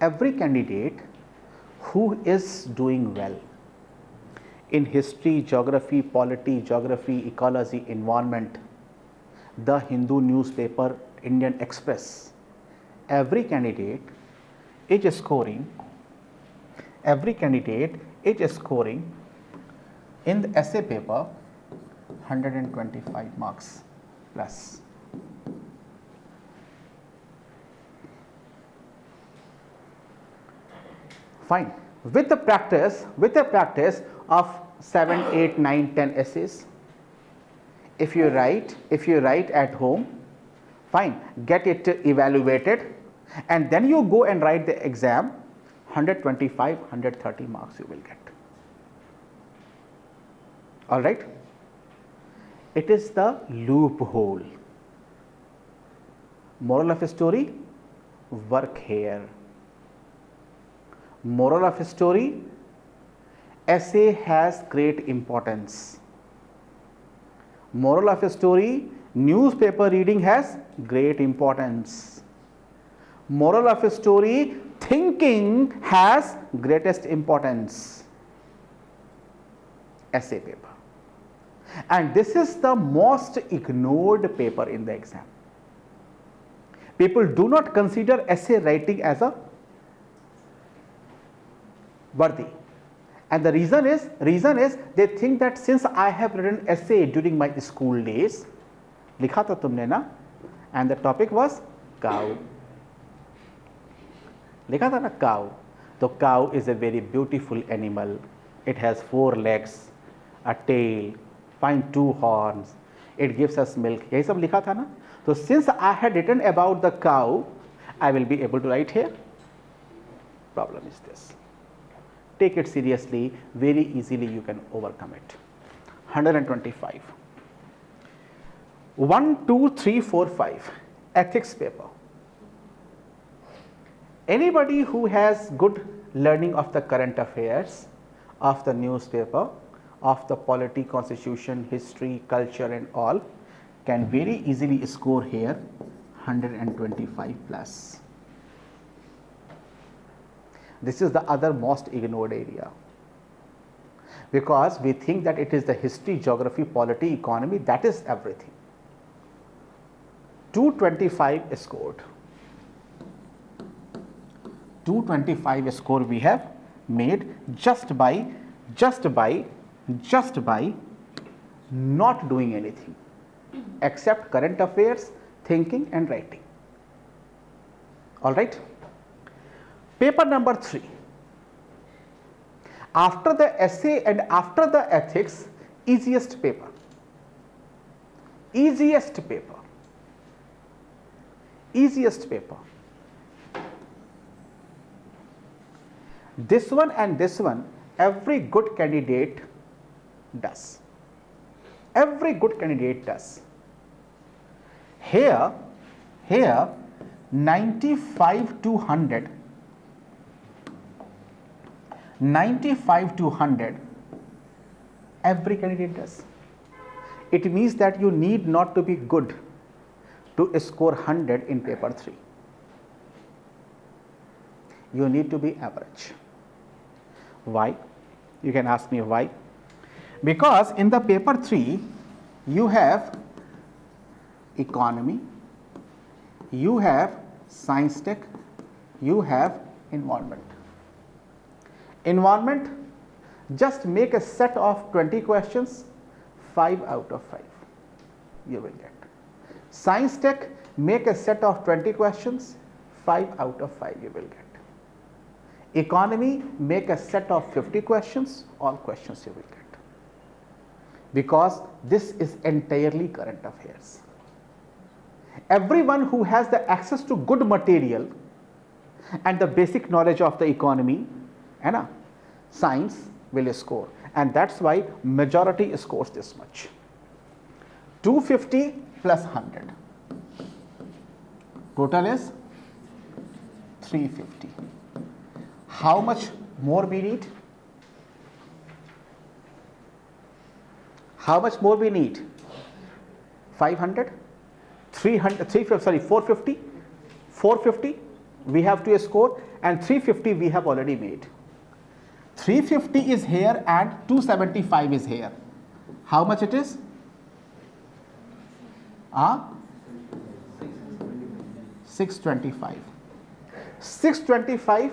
every candidate who is doing well in history, geography, polity, geography, ecology, environment, the Hindu newspaper, Indian Express, every candidate is scoring in the essay paper 125 marks plus. Fine. With the practice of 7, 8, 9, 10 essays, if you write at home, fine, get it evaluated, and then you go and write the exam, 125, 130 marks you will get. All right. It is the loophole. Moral of the story, work here. Moral of story, essay has great importance. Moral of story, newspaper reading has great importance. Moral of story, thinking has greatest importance. Essay paper. And this is the most ignored paper in the exam. People do not consider essay writing as a worthy. And the reason is they think that since I have written essay during my school days, likha tha tumne na, and the topic was cow. Likha tha na cow. So cow is a very beautiful animal. It has 4 legs, a tail, find 2 horns. It gives us milk. Yahi sab likha tha na. So since I had written about the cow, I will be able to write here. Problem is this. Take it seriously, very easily you can overcome it. 125. 1, 2, 3, 4, 5. Ethics paper. Anybody who has good learning of the current affairs, of the newspaper, of the polity, constitution, history, culture and all, can very easily score here 125 plus. This is the other most ignored area, because we think that it is the history, geography, polity, economy, that is everything. 225 scored. 225 score we have made just by not doing anything except current affairs, thinking and writing. All right. Paper number 3. After the essay and after the ethics, easiest paper. Easiest paper. Easiest paper. This one and this one, every good candidate does. Every good candidate does. Here 95 to 100. 95 to 100, every candidate does. It means that you need not to be good to score 100 in paper 3. You need to be average. Why? You can ask me why. Because in the paper 3, you have economy, you have science tech, you have environment. Environment, just make a set of 20 questions, 5 out of 5 you will get. Science tech, make a set of 20 questions, 5 out of 5 you will get. Economy, make a set of 50 questions, all questions you will get. Because this is entirely current affairs. Everyone who has the access to good material and the basic knowledge of the economy, science will score, and that's why majority scores this much. 250 plus 100, total is 350. How much more we need? How much more we need? 500, 300, 350, sorry, 450, 450 we have to score, and 350 we have already made. 350 is here and 275 is here. How much it is? 625. 625,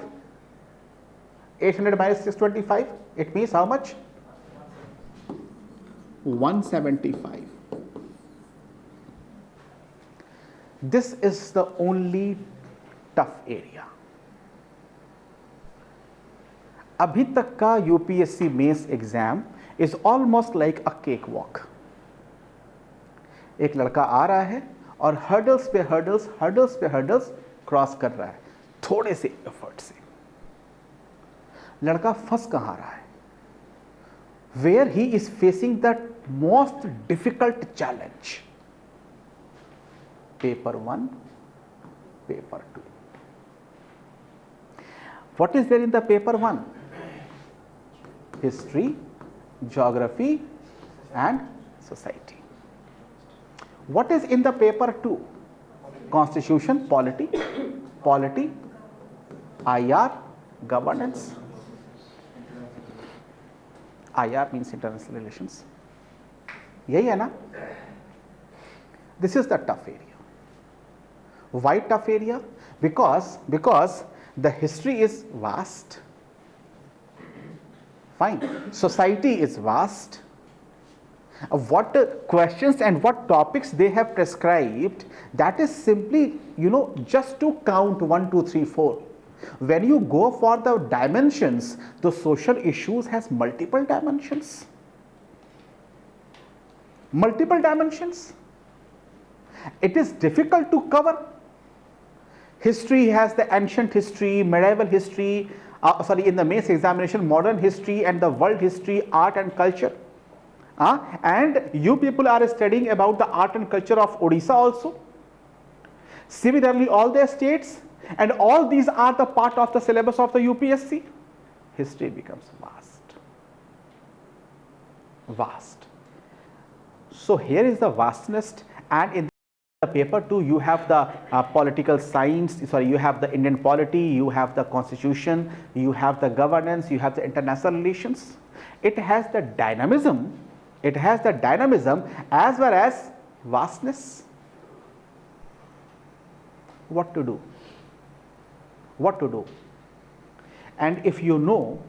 800 minus 625, it means how much? 175. This is the only tough area. अभी तक का UPSC mains exam is almost like a cake walk. एक लड़का आ रहा है और hurdles पे hurdles cross कर रहा है थोड़े से एफर्ट से. लड़का फंस कहाँ रहा है? Where he is facing the most difficult challenge. Paper 1, paper 2. What is there in the paper 1? History, geography and society. What is in the paper 2? Constitution, polity, IR, governance. IR means international relations. यही है ना? This is the tough area. Why tough area? Because the history is vast. Fine. Society is vast. What questions and what topics they have prescribed, that is simply, just to count 1, 2, 3, 4. When you go for the dimensions, the social issues has multiple dimensions. Multiple dimensions. It is difficult to cover. History has the ancient history, medieval history, in the mains examination, modern history and the world history, art and culture. And you people are studying about the art and culture of Odisha also. Similarly, all the states, and all these are the part of the syllabus of the UPSC. History becomes vast. So here is the vastness, and in the paper 2 you have the political science, you have the Indian polity, you have the constitution, you have the governance, you have the international relations. It has the dynamism, as well as vastness. What to do? And if you know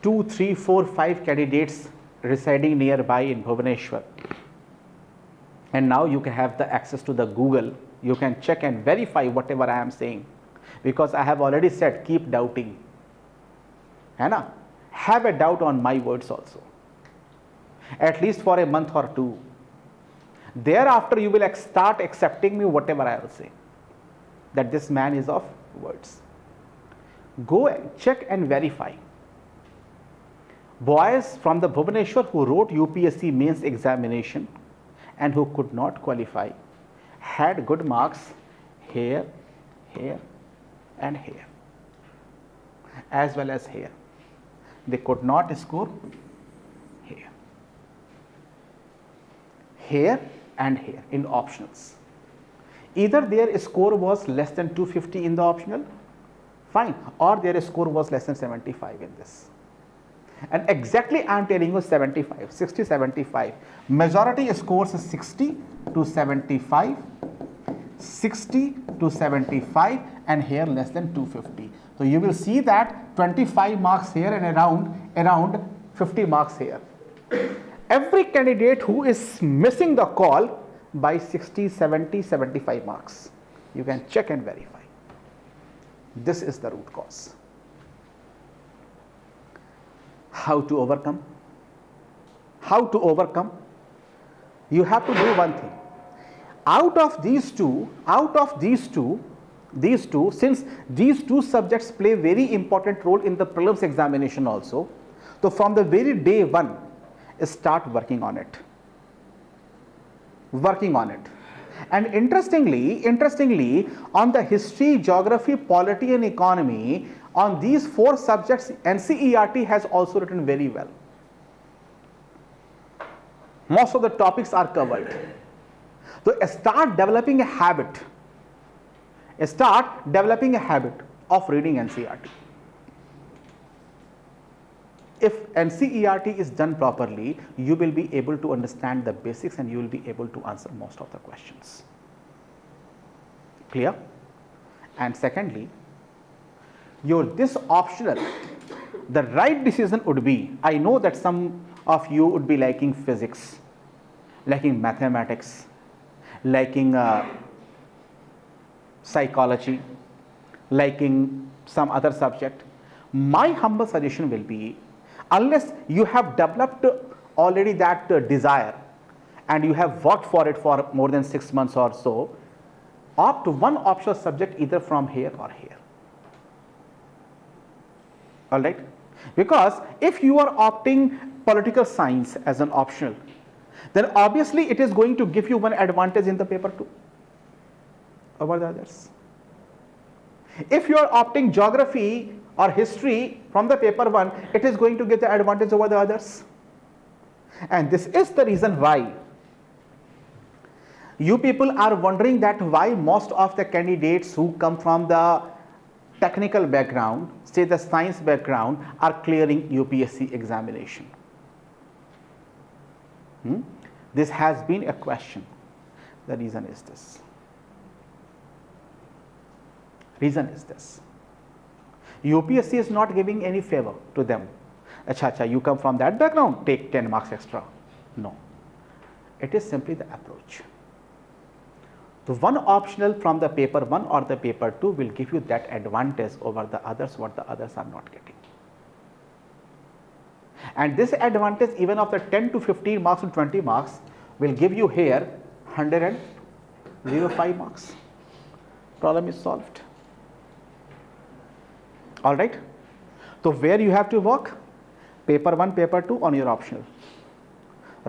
2, 3, 4, 5 candidates residing nearby in Bhubaneswar, and now you can have the access to the Google, you can check and verify whatever I am saying, because I have already said keep doubting. Have a doubt on my words also, at least for a month or 2. Thereafter you will start accepting me whatever I will say, that this man is of words. Go and check and verify. Boys from the Bhubaneswar who wrote UPSC mains examination and who could not qualify had good marks here, and here, as well as here. They could not score here and here in optionals. Either their score was less than 250 in the optional, fine, or their score was less than 75 in this. And exactly I am telling you 75, 60, 75. Majority scores is 60 to 75, 60 to 75, and here less than 250. So you will see that 25 marks here and around 50 marks here. Every candidate who is missing the call by 60, 70, 75 marks. You can check and verify. This is the root cause. How to overcome? You have to do one thing. Out of these two, since these two subjects play very important role in the prelims examination also, so from the very day 1, start working on it. And interestingly, on the history, geography, polity and economy, on these 4 subjects, NCERT has also written very well. Most of the topics are covered. So start developing a habit. Of reading NCERT. If NCERT is done properly, you will be able to understand the basics and you will be able to answer most of the questions. Clear? And secondly, this optional, the right decision would be, I know that some of you would be liking physics, liking mathematics, liking psychology, liking some other subject. My humble suggestion will be, unless you have developed already that desire and you have worked for it for more than 6 months or so, opt one optional subject either from here or here. Alright? Because if you are opting political science as an optional, then obviously it is going to give you one advantage in the paper 2 over the others. If you are opting geography or history from the paper 1, it is going to get the advantage over the others. And this is the reason why you people are wondering that why most of the candidates who come from the technical background, say the science background, are clearing UPSC examination. This has been a question. The reason is this. Reason is this. UPSC is not giving any favor to them. Acha, you come from that background, take 10 marks extra. No. It is simply the approach. The one optional from the paper 1 or the paper 2 will give you that advantage over the others, what the others are not getting. And this advantage, even of the 10 to 15 marks and 20 marks, will give you here 105 marks. Problem is solved. All right. So where you have to work? Paper 1, paper 2 on your optional.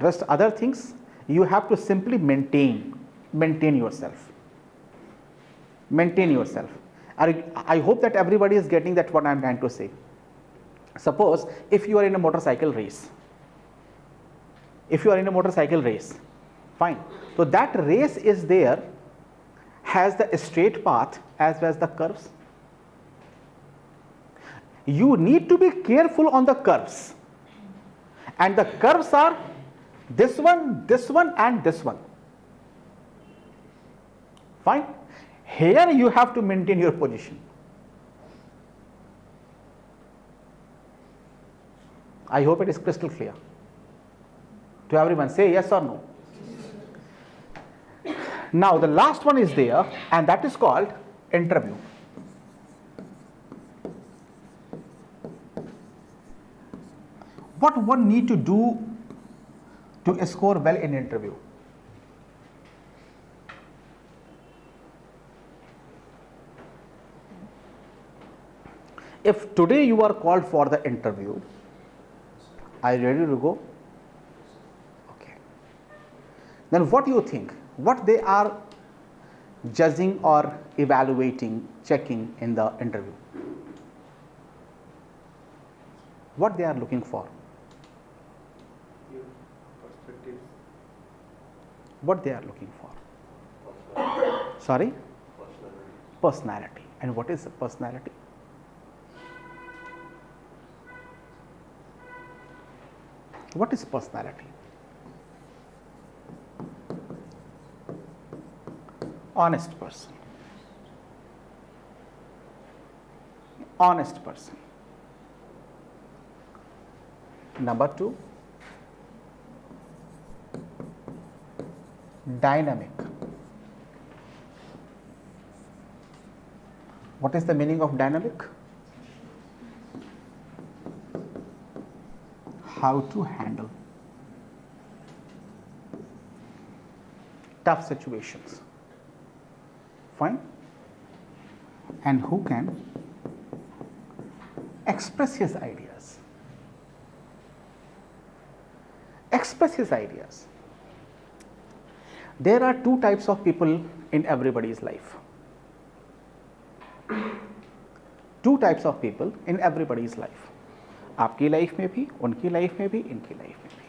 Rest other things you have to simply maintain yourself. Maintain yourself. I hope that everybody is getting that what I am trying to say. Suppose if you are in a motorcycle race. If you are in a motorcycle race, fine. So that race is there, has the straight path as well as the curves. You need to be careful on the curves. And the curves are this one, and this one. Fine. Here you have to maintain your position. I hope it is crystal clear. To everyone, say yes or no. Now the last one is there, and that is called interview. What one need to do to score well in interview? If today you are called for the interview, are you ready to go? Okay. Then what do you think? What they are judging or evaluating, checking in the interview? What they are looking for? Perspective. What they are looking for? Sorry? Personality. And what is personality? What is personality? Honest person. Honest person. Number 2, dynamic. What is the meaning of dynamic? How to handle tough situations. Fine. And who can express his ideas. Express his ideas. There are two types of people in everybody's life. Two types of people in everybody's life. आपकी life में भी, उनकी life में भी, इनकी life में भी.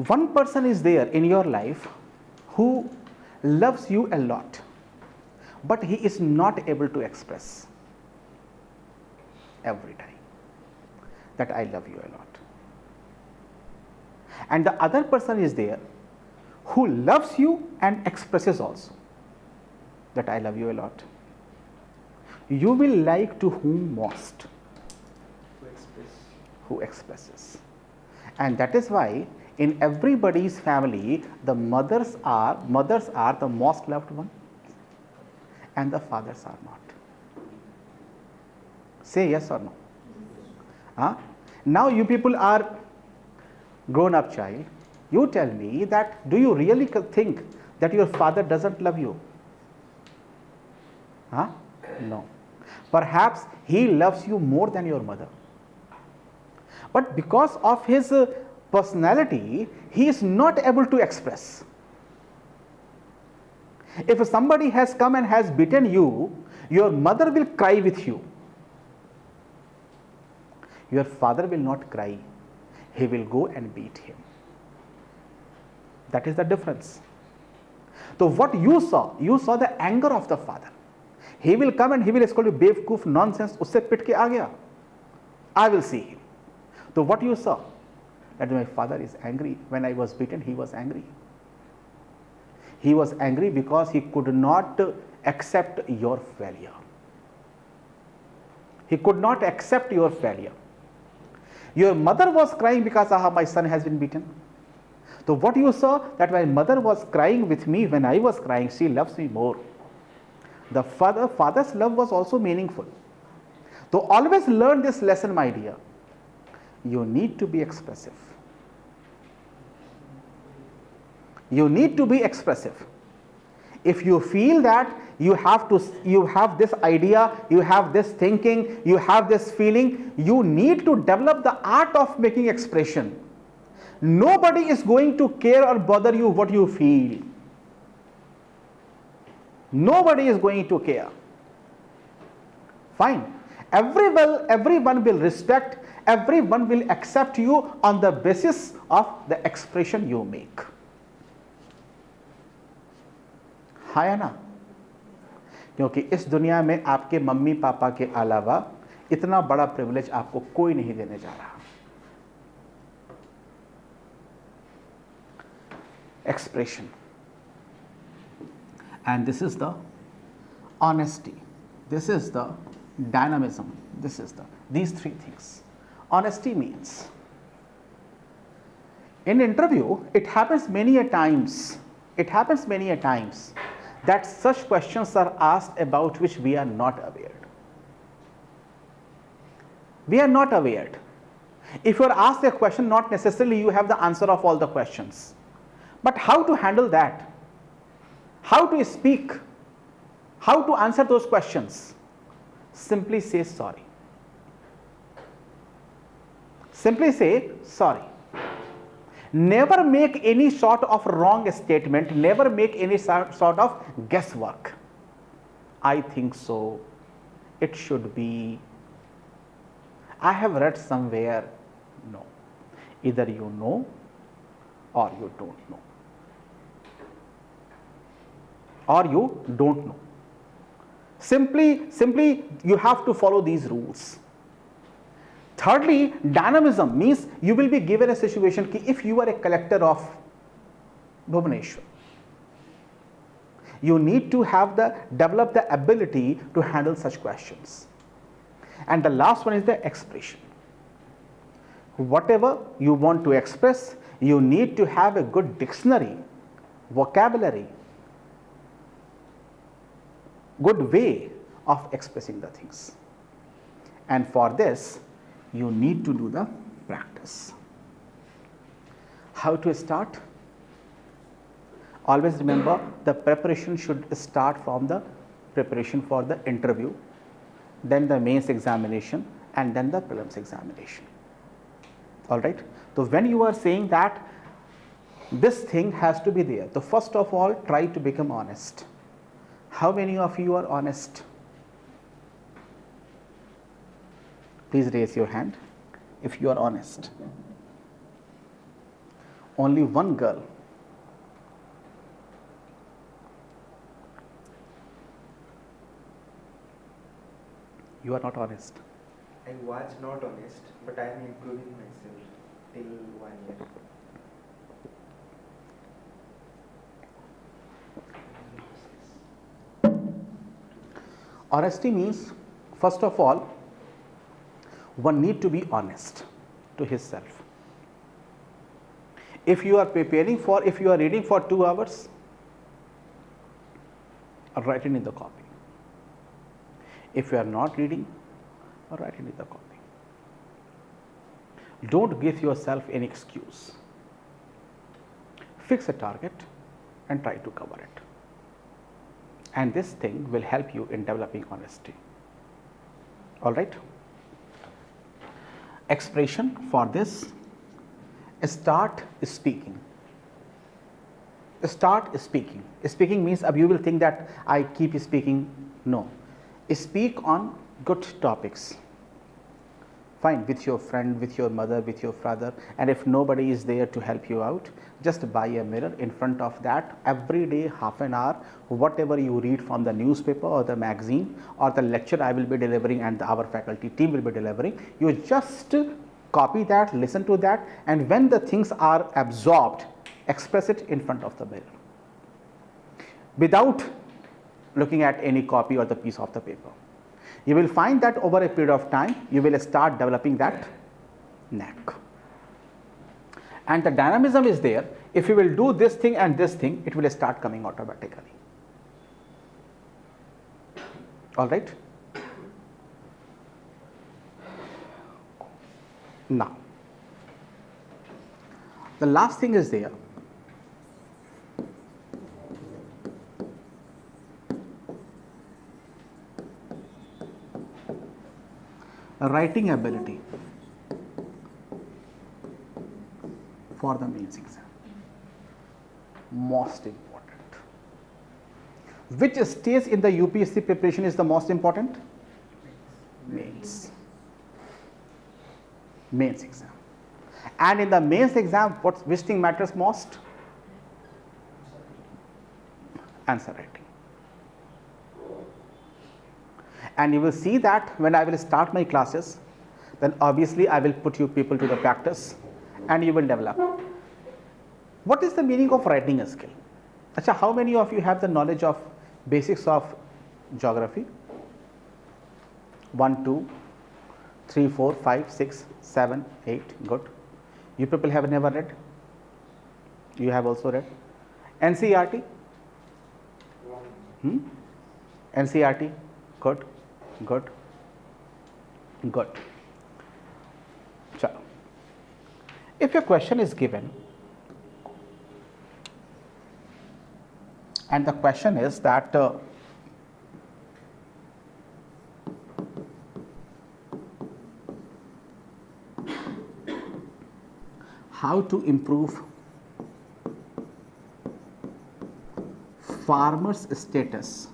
One person is there in your life who loves you a lot, but he is not able to express every time that I love you a lot. And the other person is there who loves you and expresses also that I love you a lot. You will like to whom most? Who expresses. And that is why in everybody's family the mothers are the most loved one and the fathers are not. Say yes or no. Now you people are grown up child. You tell me that do you really think that your father doesn't love you? No. Perhaps he loves you more than your mother. But because of his personality, he is not able to express. If somebody has come and has beaten you, Your mother will cry with you. Your father will not cry. He will go and beat him. That is the difference. So what you saw the anger of the father. He will come and he will scold you, बेवकूफ, nonsense, उससे पिट के आ गया. I will see him. So what you saw? That my father is angry. When I was beaten, he was angry. He was angry because he could not accept your failure. He could not accept your failure. Your mother was crying because my son has been beaten. So what you saw, that my mother was crying with me when I was crying, she loves me more. The father's love was also meaningful. So always learn this lesson, my dear. You need to be expressive. You need to be expressive. If you feel that you have this idea, you have this thinking, you have this feeling, you need to develop the art of making expression. Nobody is going to care or bother you what you feel. Nobody is going to care. Fine. Everyone will respect, everyone will accept you on the basis of the expression you make. है ना? क्योंकि इस दुनिया में आपके mummy papa के अलावा इतना बड़ा प्रिविलेज आपको कोई नहीं देने जा रहा. Expression, and this is the honesty, this is the dynamism, this is these three things. Honesty means, in interview it happens many a times that such questions are asked about which we are not aware. We are not aware. If you are asked a question, not necessarily you have the answer of all the questions. But how to handle that? How to speak? How to answer those questions? Simply say sorry. Simply say sorry. Never make any sort of wrong statement, never make any sort of guesswork. I think so, it should be, I have read somewhere. No. Either you know or you don't know. Or you don't know. Simply you have to follow these rules. Thirdly, dynamism means you will be given a situation ki if you are a collector of Bhubaneswar, you need to develop the ability to handle such questions. And the last one is the expression. Whatever you want to express, you need to have a good dictionary, vocabulary, good way of expressing the things. And for this, you need to do the practice. How to start? Always remember, the preparation should start from the preparation for the interview, then the mains examination, and then the prelims examination. All right. So when you are saying that this thing has to be there, so first of all, try to become honest. How many of you are honest? Please raise your hand if you are honest. Only one girl. You are not honest. I was not honest, but I am improving myself till 1 year. Honesty means, first of all, one need to be honest to himself. If you are reading for 2 hours, write it in the copy. If you are not reading, write it in the copy. Don't give yourself any excuse. Fix a target and try to cover it. And this thing will help you in developing honesty. All right. Expression for this, start speaking. Start speaking. Speaking means you will think that I keep speaking. No. Speak on good topics. Fine, with your friend, with your mother, with your father, and if nobody is there to help you out, just buy a mirror. In front of that, every day half an hour, whatever you read from the newspaper or the magazine or the lecture I will be delivering and our faculty team will be delivering, you just copy that, listen to that, and when the things are absorbed, express it in front of the mirror without looking at any copy or the piece of the paper. You will find that over a period of time, you will start developing that knack. And the dynamism is there. If you will do this thing and this thing, it will start coming automatically. All right. Now, the last thing is there. Writing ability for the mains exam. Most important. Which stage in the UPSC preparation is the most important? Mains. Mains exam. And in the mains exam, which thing matters most? Answer writing. And you will see that when I will start my classes, then obviously I will put you people to the practice and you will develop. What is the meaning of writing a skill? Achha, how many of you have the knowledge of basics of geography? 1, 2, 3, 4, 5, 6, 7, 8, good. You people have never read? You have also read? NCERT? NCERT? Good. Good. Good. Chalo. If a question is given and the question is that how to improve farmers' status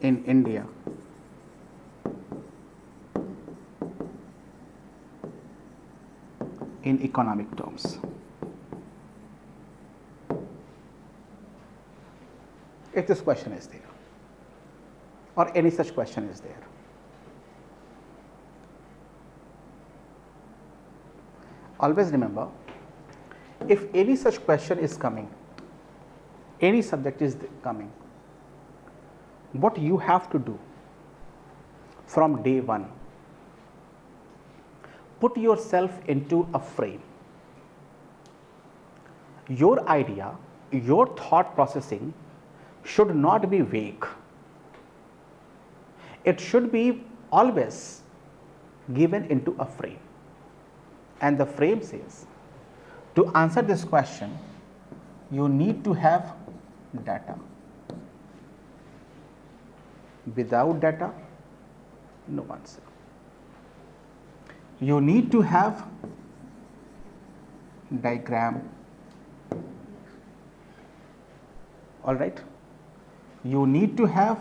in India in economic terms. If this question is there or any such question is there, always remember, if any such question is coming, any subject is coming, what you have to do from day one, put yourself into a frame. Your idea, your thought processing should not be vague. It should be always given into a frame. And the frame says, to answer this question, you need to have data. Without data, no answer. You need to have diagram. All right. You need to have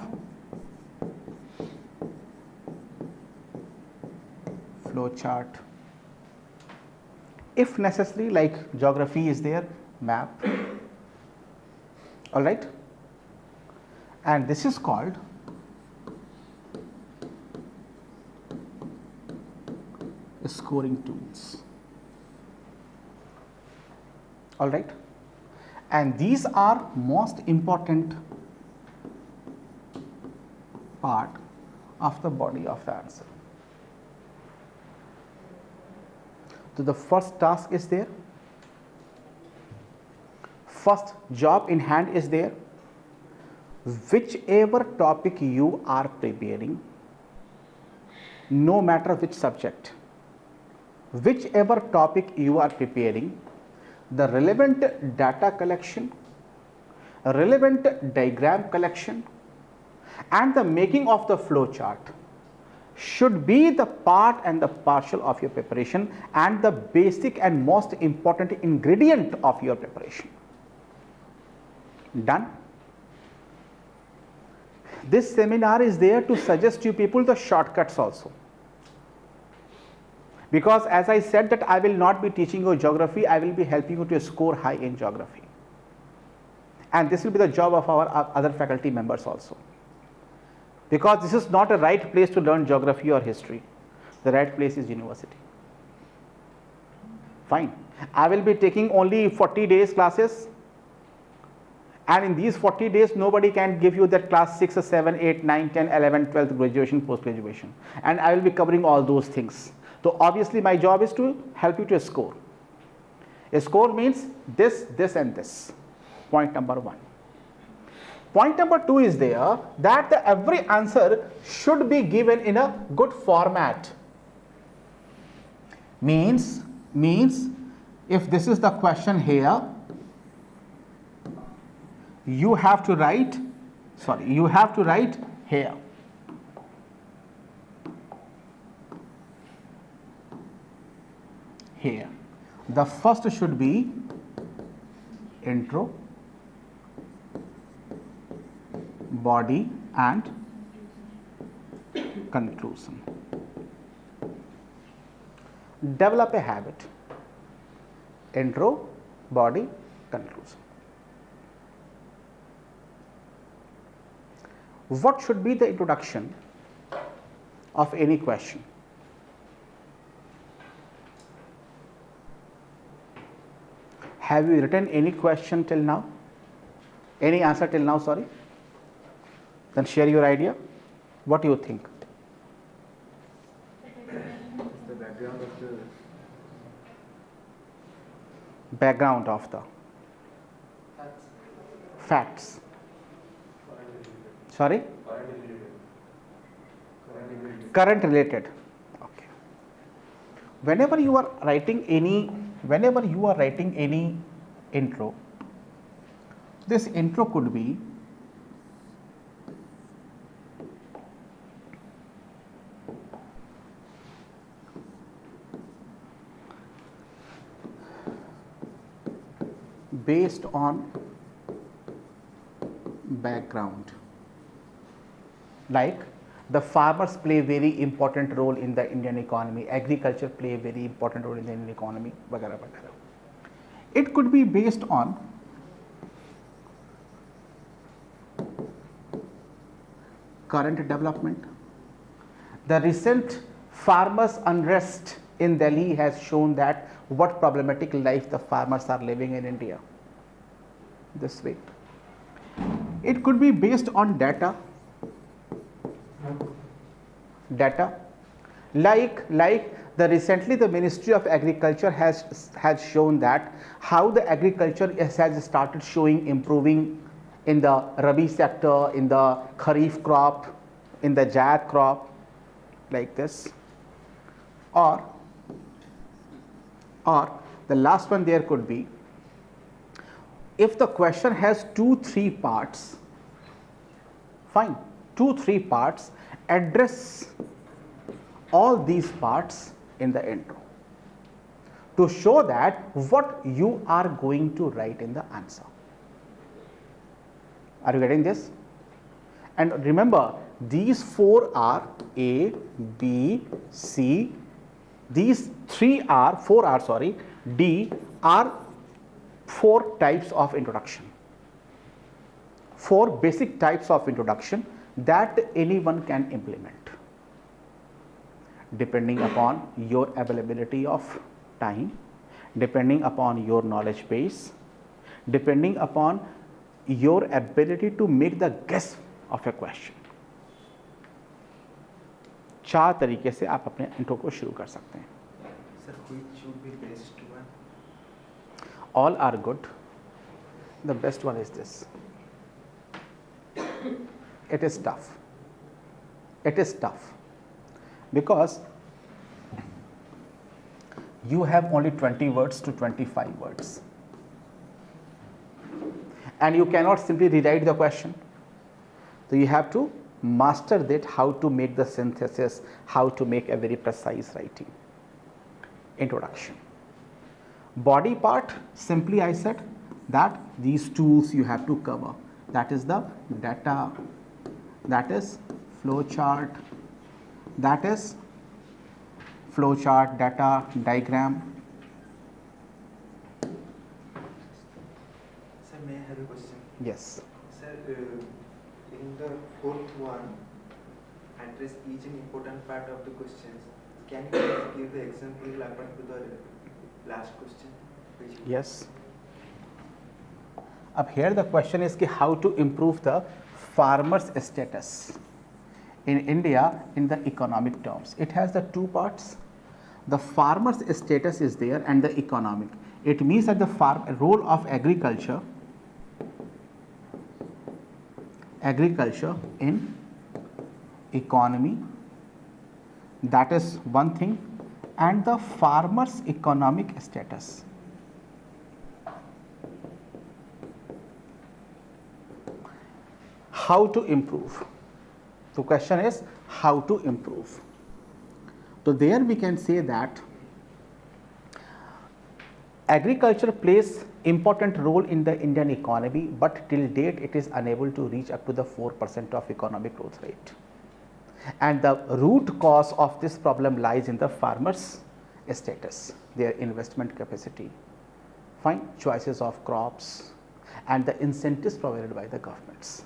flow chart. If necessary, like geography is there, map. All right. And this is called scoring tools. All right. And these are most important part of the body of the answer. So the first task is there, first job in hand is there. Whichever topic you are preparing, no matter which subject, whichever topic you are preparing, the relevant data collection, relevant diagram collection, and the making of the flow chart should be the part and the parcel of your preparation and the basic and most important ingredient of your preparation. Done? This seminar is there to suggest you people the shortcuts also. Because as I said that I will not be teaching you geography, I will be helping you to score high in geography. And this will be the job of our other faculty members also. Because this is not a right place to learn geography or history. The right place is university. Fine. I will be taking only 40 days classes. And in these 40 days, nobody can give you that class 6 or 7, 8, 9, 10, 11, 12th graduation, post-graduation. And I will be covering all those things. So obviously my job is to help you to score. A score means this, this and this. Point number 1. Point number 2 is there that every answer should be given in a good format. Means if this is the question here, you have to write here. Here. The first should be intro, body and conclusion. Develop a habit. Intro, body, conclusion. What should be the introduction of any question? Have you written any question till now? Any answer till now, sorry? Then share your idea. What do you think? The background of the Background of the facts. Sorry? Current related. Okay. Whenever you are writing any intro, this intro could be based on background, like the farmers play a very important role in the Indian economy, agriculture play a very important role in the Indian economy, वगैरह वगैरह. It could be based on current development. The recent farmers' unrest in Delhi has shown that what problematic life the farmers are living in India. This way. It could be based on data. Like the recently the Ministry of Agriculture has shown that how the agriculture has started showing improving in the Rabi sector, in the Kharif crop, in the Jaid crop, like this. Or the last one there could be, if the question has 2-3 parts, fine, 2-3 parts, address all these parts in the intro to show that what you are going to write in the answer. Are you getting this? And remember, these 4 are A, B, C, these 4 are D are 4 types of introduction, 4 basic types of introduction that anyone can implement depending upon your availability of time, depending upon your knowledge base, depending upon your ability to make the guess of a question. 4 तरीके से आप अपने intro को शुरू कर सकते हैं. Sir, which should be best one? All are good. The best one is this. It is tough. It is tough because you have only 20 words to 25 words and you cannot simply rewrite the question. So you have to master that, how to make the synthesis, how to make a very precise writing. Introduction. Body part, simply I said that these tools you have to cover, that is the data, that is flow chart, that is flow chart, data, diagram. Sir, may I have a question? Yes. Sir, in the fourth one, address each and important part of the questions. Can you please give the example according to the last question? Yes. Up here the question is how to improve the farmer's status in India in the economic terms. It has the two parts. The farmer's status is there and the economic. It means that the role of agriculture in economy, that is one thing, and the farmer's economic status. How to improve? The question is how to improve. So there we can say that agriculture plays important role in the Indian economy, but till date it is unable to reach up to the 4% of economic growth rate. And the root cause of this problem lies in the farmers' status, their investment capacity, fine choices of crops, and the incentives provided by the governments.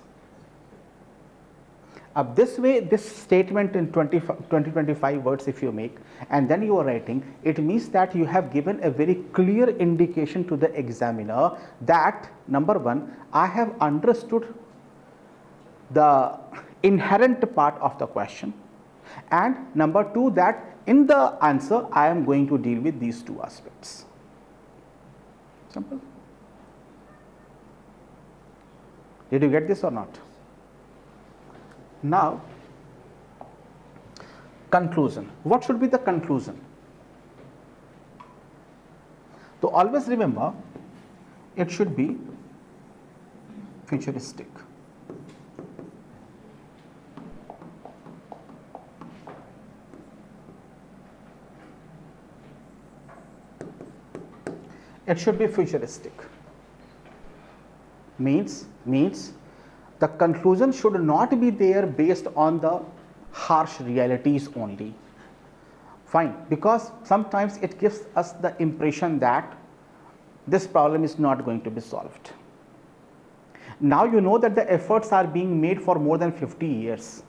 This way, this statement in 20-25 words if you make, and then you are writing, it means that you have given a very clear indication to the examiner that number one, I have understood the inherent part of the question, and number two, that in the answer I am going to deal with these two aspects. Simple. Did you get this or not? Now, conclusion. What should be the conclusion? So, always remember it should be futuristic. It should be futuristic. Means the conclusion should not be there based on the harsh realities only. Fine, because sometimes it gives us the impression that this problem is not going to be solved. Now you know that the efforts are being made for more than 50 years,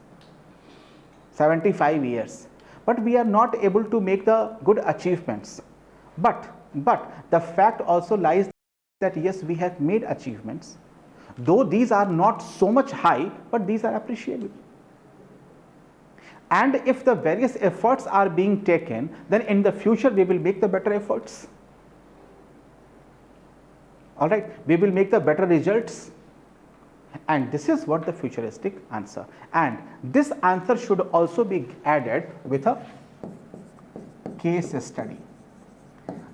75 years, but we are not able to make the good achievements. But the fact also lies that yes, we have made achievements, though these are not so much high, but these are appreciable. And if the various efforts are being taken, then in the future we will make the better efforts. All right, we will make the better results. And this is what the futuristic answer. And this answer should also be added with a case study.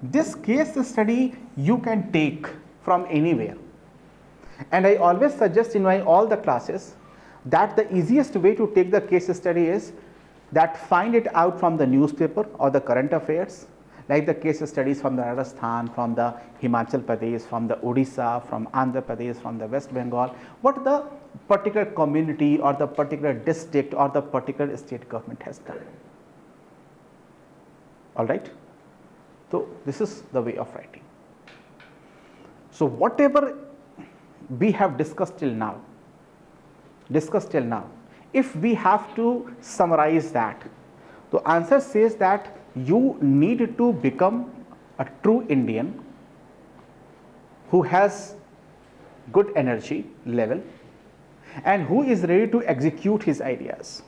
This case study you can take from anywhere. And I always suggest in my all the classes that the easiest way to take the case study is that find it out from the newspaper or the current affairs, like the case studies from the Rajasthan, from the Himachal Pradesh, from the Odisha, from Andhra Pradesh, from the West Bengal, what the particular community or the particular district or the particular state government has done. All right. So this is the way of writing. So whatever we have discussed till now, if we have to summarize that, the answer says that you need to become a true Indian who has good energy level and who is ready to execute his ideas.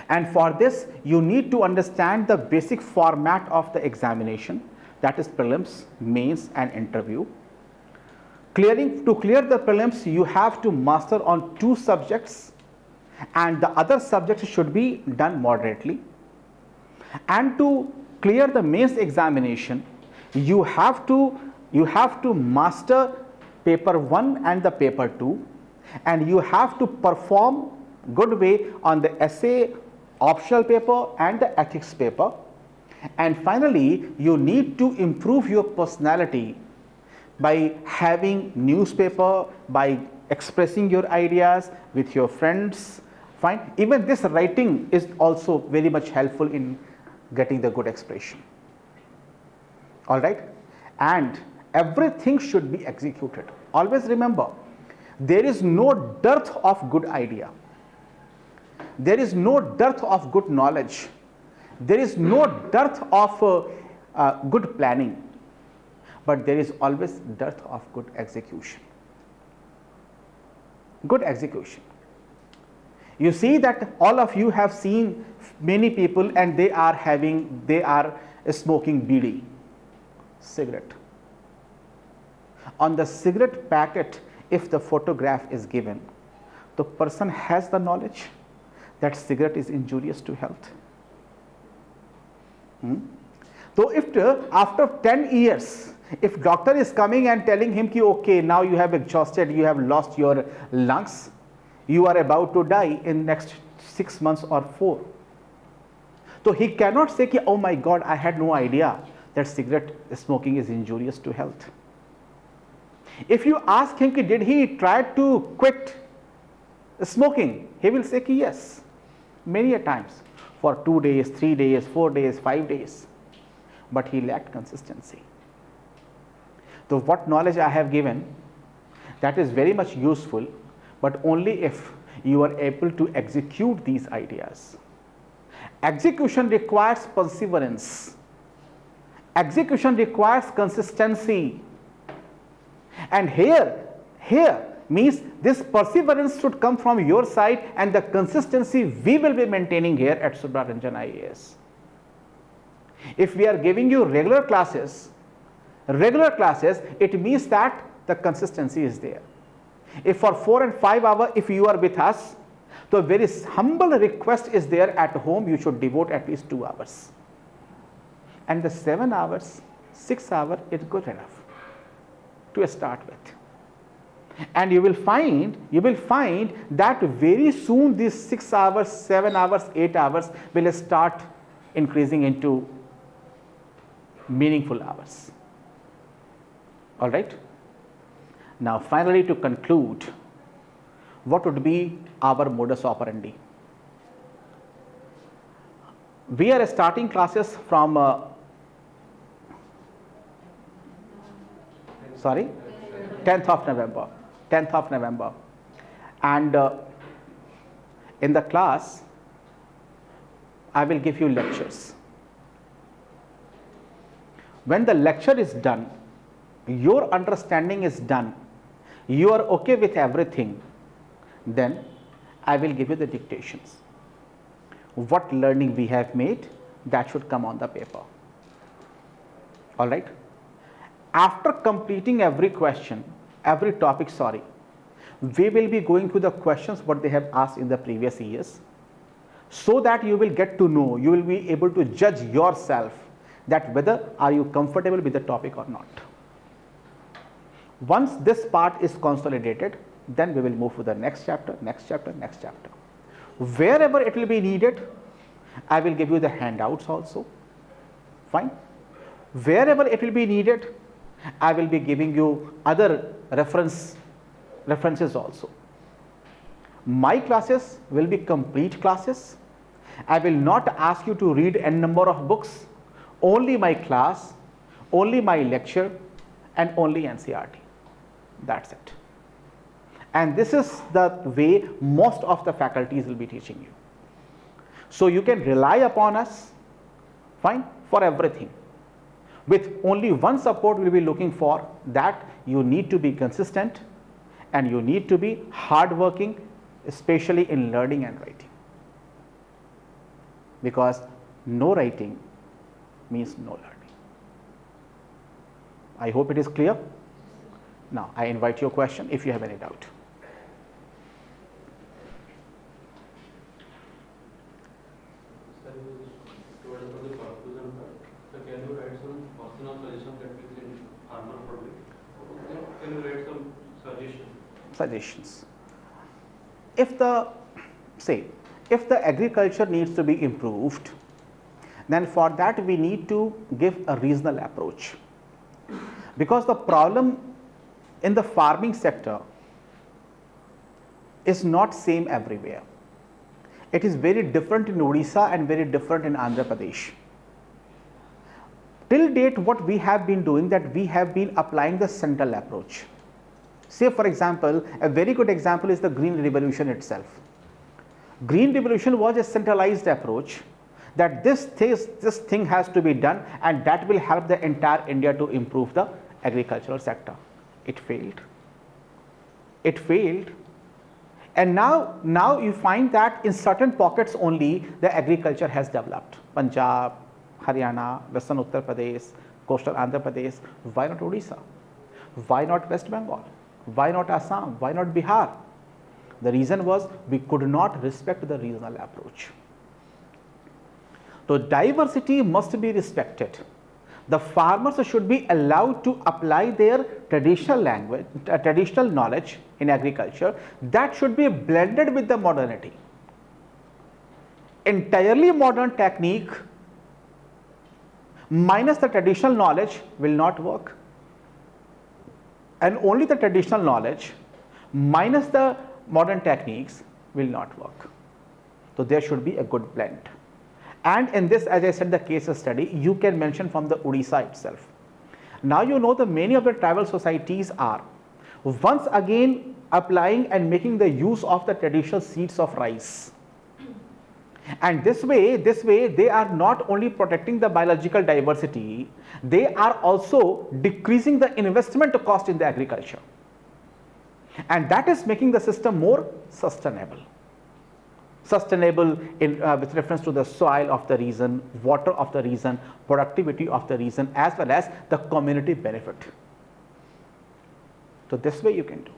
And for this, you need to understand the basic format of the examination, that is prelims, mains, and interview. To clear the prelims, you have to master on 2 subjects, and the other subjects should be done moderately. And to clear the mains examination, you have to master paper 1 and the paper 2, and you have to perform good way on the essay optional paper and the ethics paper. And finally, you need to improve your personality by having newspaper, by expressing your ideas with your friends. Fine. Even this writing is also very much helpful in getting the good expression. All right. And everything should be executed. Always remember, there is no dearth of good idea. There is no dearth of good knowledge. There is no dearth of good planning. But there is always dearth of good execution. Good execution. You see that all of you have seen many people and they are smoking bidi, cigarette. On the cigarette packet, if the photograph is given, the person has the knowledge that cigarette is injurious to health. So if after 10 years, if doctor is coming and telling him, ki, okay, now you have exhausted, you have lost your lungs, you are about to die in next 6 months or 4. So he cannot say, ki, oh my God, I had no idea that cigarette smoking is injurious to health. If you ask him, ki, did he try to quit smoking, he will say, ki, yes, many a times, for 2 days, 3 days, 4 days, 5 days, but he lacked consistency. So what knowledge I have given, that is very much useful, but only if you are able to execute these ideas. Execution requires perseverance. Execution requires consistency. And here means this perseverance should come from your side, and the consistency we will be maintaining here at Subraranjan IAS. If we are giving you regular classes, it means that the consistency is there. If for 4 and 5 hours, if you are with us, the very humble request is there, at home you should devote at least 2 hours. And the 7 hours, 6 hours is good enough to start with. And you will find that very soon these 6 hours, 7 hours, 8 hours will start increasing into meaningful hours. All right. Now finally, to conclude, what would be our modus operandi? We are starting classes from 10th of November, and in the class I will give you lectures. When the lecture is done, your understanding is done, you are okay with everything, then I will give you the dictations. What learning we have made, that should come on the paper. All right. After completing every question, every topic, we will be going to the questions what they have asked in the previous years, so that you will get to know, you will be able to judge yourself that whether are you comfortable with the topic or not. Once this part is consolidated, then we will move to the next chapter. Wherever it will be needed, I will give you the handouts also. Fine. Wherever it will be needed, I will be giving you other references also. My classes will be complete classes. I will not ask you to read n number of books. Only my class, only my lecture, and only NCERT. That's it. And this is the way most of the faculties will be teaching you. So you can rely upon us, fine, for everything. With only one support we will be looking for, that you need to be consistent and you need to be hardworking, especially in learning and writing. Because no writing means no learning. I hope it is clear. Now I invite your question if you have any doubt. Sir, towards the conclusion part, so can you write some personal suggestions that we can farmer public? Can you write some Suggestions. If the agriculture needs to be improved, then for that we need to give a regional approach, because the problem in the farming sector is not same everywhere. It is very different in Odisha and very different in Andhra Pradesh. Till date, what we have been doing, that we have been applying the central approach. Say for example, a very good example is the Green Revolution itself. Green Revolution was a centralized approach, that this thing has to be done, and that will help the entire India to improve the agricultural sector. It failed. It failed. And now you find that in certain pockets only the agriculture has developed. Punjab, Haryana, Western Uttar Pradesh, coastal Andhra Pradesh. Why not Odisha? Why not West Bengal? Why not Assam? Why not Bihar? The reason was we could not respect the regional approach. So diversity must be respected. The farmers should be allowed to apply their traditional language, traditional knowledge in agriculture, that should be blended with the modernity. Entirely modern technique minus the traditional knowledge will not work, and only the traditional knowledge minus the modern techniques will not work. So there should be a good blend. And in this, as I said, the case study, you can mention from the Odisha itself. Now you know the many of the tribal societies are once again applying and making the use of the traditional seeds of rice. And this way they are not only protecting the biological diversity, they are also decreasing the investment cost in the agriculture. And that is making the system more sustainable. Sustainable in, with reference to the soil of the region, water of the region, productivity of the region, as well as the community benefit. So this way you can do.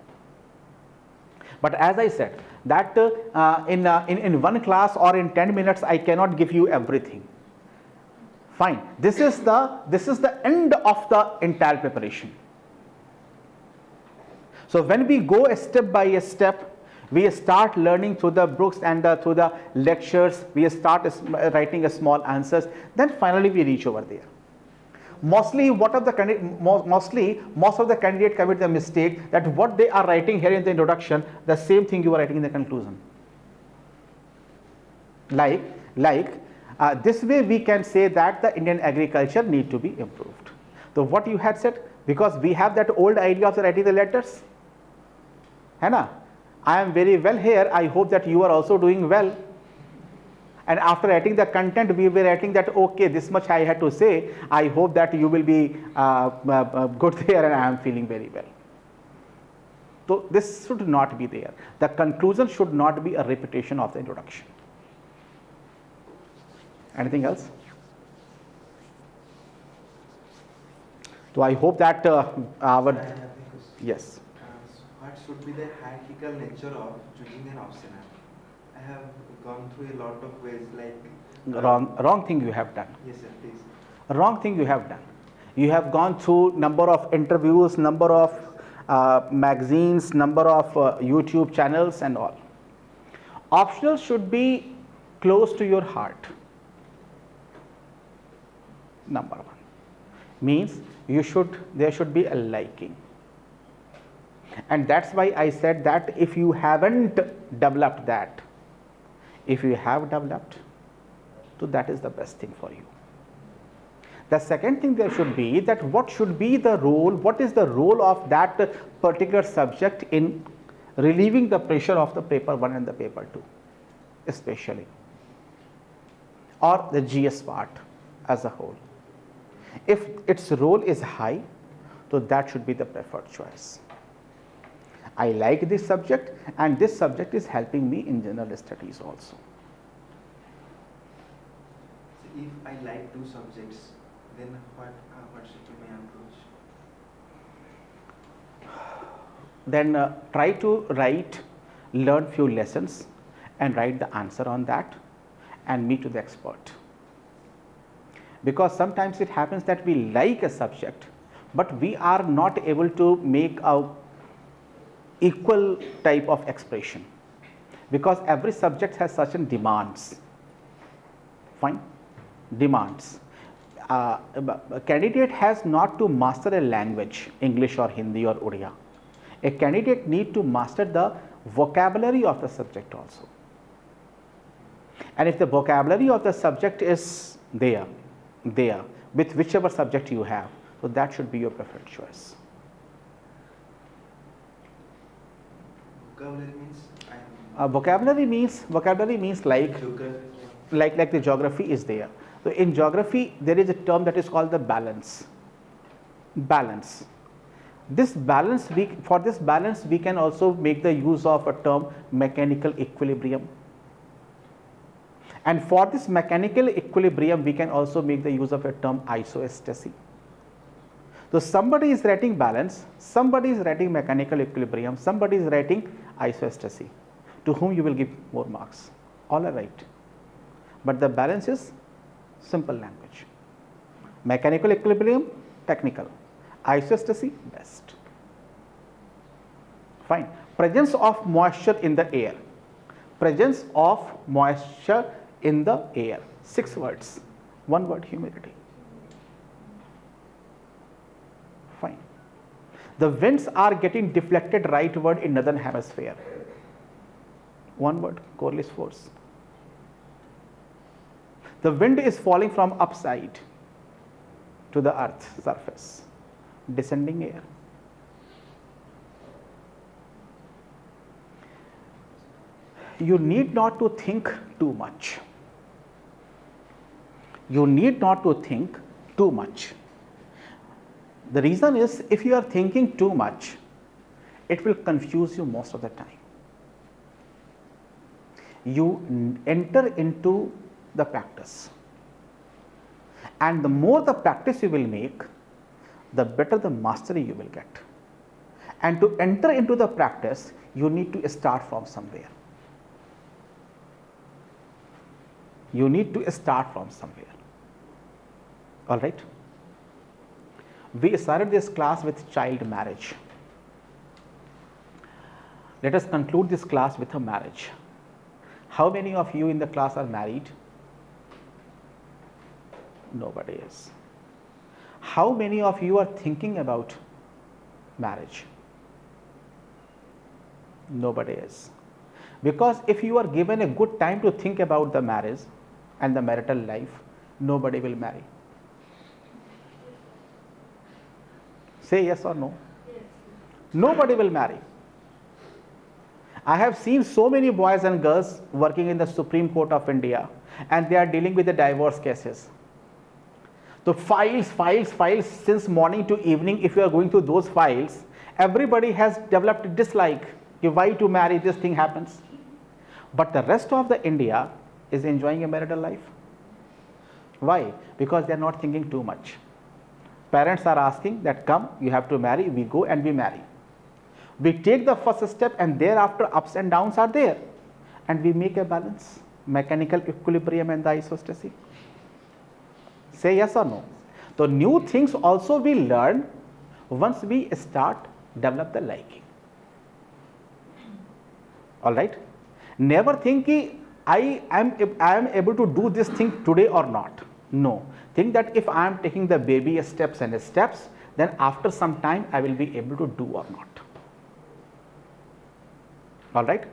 But as I said that in one class or in 10 minutes I cannot give you everything. Fine. This is the end of the entire preparation. So when we go a step by a step, we start learning through the books and through the lectures, we start writing a small answers, then finally we reach over there. Mostly most of the candidate commit the mistake that what they are writing here in the introduction, the same thing you are writing in the conclusion. This way we can say that the Indian agriculture need to be improved. So what you had said, because we have that old idea of writing the letters, है ना? I am very well here, I hope that you are also doing well. And after writing the content, we were writing that okay, this much I had to say, I hope that you will be good there, and I am feeling very well. So this should not be there. The conclusion should not be a repetition of the introduction. Anything else? So I hope that our yes. What should be the hierarchical nature of choosing an option? I have gone through a lot of ways, like wrong thing you have done. Yes, sir, please. Wrong thing you have done. You have gone through number of interviews, number of magazines, number of YouTube channels and all. Optional should be close to your heart. Number one means there should be a liking. And that's why I said that if you haven't developed that, if you have developed, so that is the best thing for you. The second thing there should be that what should be the role, what is the role of that particular subject in relieving the pressure of the paper 1 and the paper 2 especially, or the GS part as a whole. If its role is high, so that should be the preferred choice. I like this subject, and this subject is helping me in general studies also. So if I like 2 subjects, then what should be my approach? Then try to learn few lessons and write the answer on that and meet with the expert. Because sometimes it happens that we like a subject, but we are not able to make a equal type of expression, because every subject has certain demands. Fine, demands. A candidate has not to master a language, English or Hindi or Odia. A candidate need to master the vocabulary of the subject also. And if the vocabulary of the subject is there with whichever subject you have, so that should be your preferred choice. Vocabulary means Vocabulary means like the geography is there. So in geography there is a term that is called the balance. This balance, for this balance we can also make the use of a term mechanical equilibrium. And for this mechanical equilibrium we can also make the use of a term isostasy. So somebody is writing balance, somebody is writing mechanical equilibrium, somebody is writing isostasy. To whom you will give more marks? All are right. But the balance is simple language. Mechanical equilibrium, technical. Isostasy, best. Fine. Presence of moisture in the air. Presence of moisture in the air. 6 words. 1 word, humidity. Fine. The winds are getting deflected rightward in northern hemisphere. 1 word, Corliss force. The wind is falling from upside to the earth's surface. Descending air. You need not to think too much. You need not to think too much. The reason is, if you are thinking too much, it will confuse you most of the time. You enter into the practice, and the more the practice you will make, the better the mastery you will get. And to enter into the practice, you need to start from somewhere. You need to start from somewhere. All right. We started this class with child marriage. Let us conclude this class with a marriage. How many of you in the class are married? Nobody is. How many of you are thinking about marriage? Nobody is. Because if you are given a good time to think about the marriage and the marital life, nobody will marry. Say yes or no? Yes. Nobody will marry. I have seen so many boys and girls working in the Supreme Court of India, and they are dealing with the divorce cases. So files since morning to evening. If you are going through those files, everybody has developed a dislike. Why to marry, this thing happens. But the rest of the India is enjoying a marital life. Why? Because they are not thinking too much. Parents are asking that, come, you have to marry, we go and we marry. We take the first step, and thereafter ups and downs are there, and we make a balance, mechanical equilibrium and the isostasy. Say yes or no? So new things also we learn once we start develop the liking. All right. Never think I am able to do this thing today or not. No. Think that if I am taking the baby steps, then after some time I will be able to do or not. All right.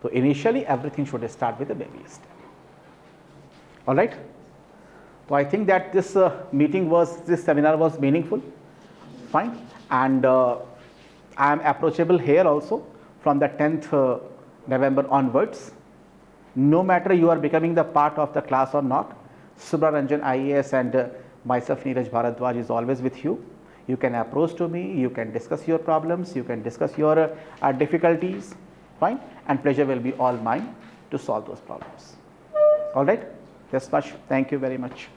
So initially everything should start with a baby step. All right. So I think that this seminar was meaningful. Fine. And I am approachable here also from the 10th November onwards. No matter you are becoming the part of the class or not, Subra Ranjan IAS and myself Neeraj Bharadwaj is always with you. You can approach to me, you can discuss your problems, you can discuss your difficulties, fine, and pleasure will be all mine to solve those problems. All right, this much. Thank you very much.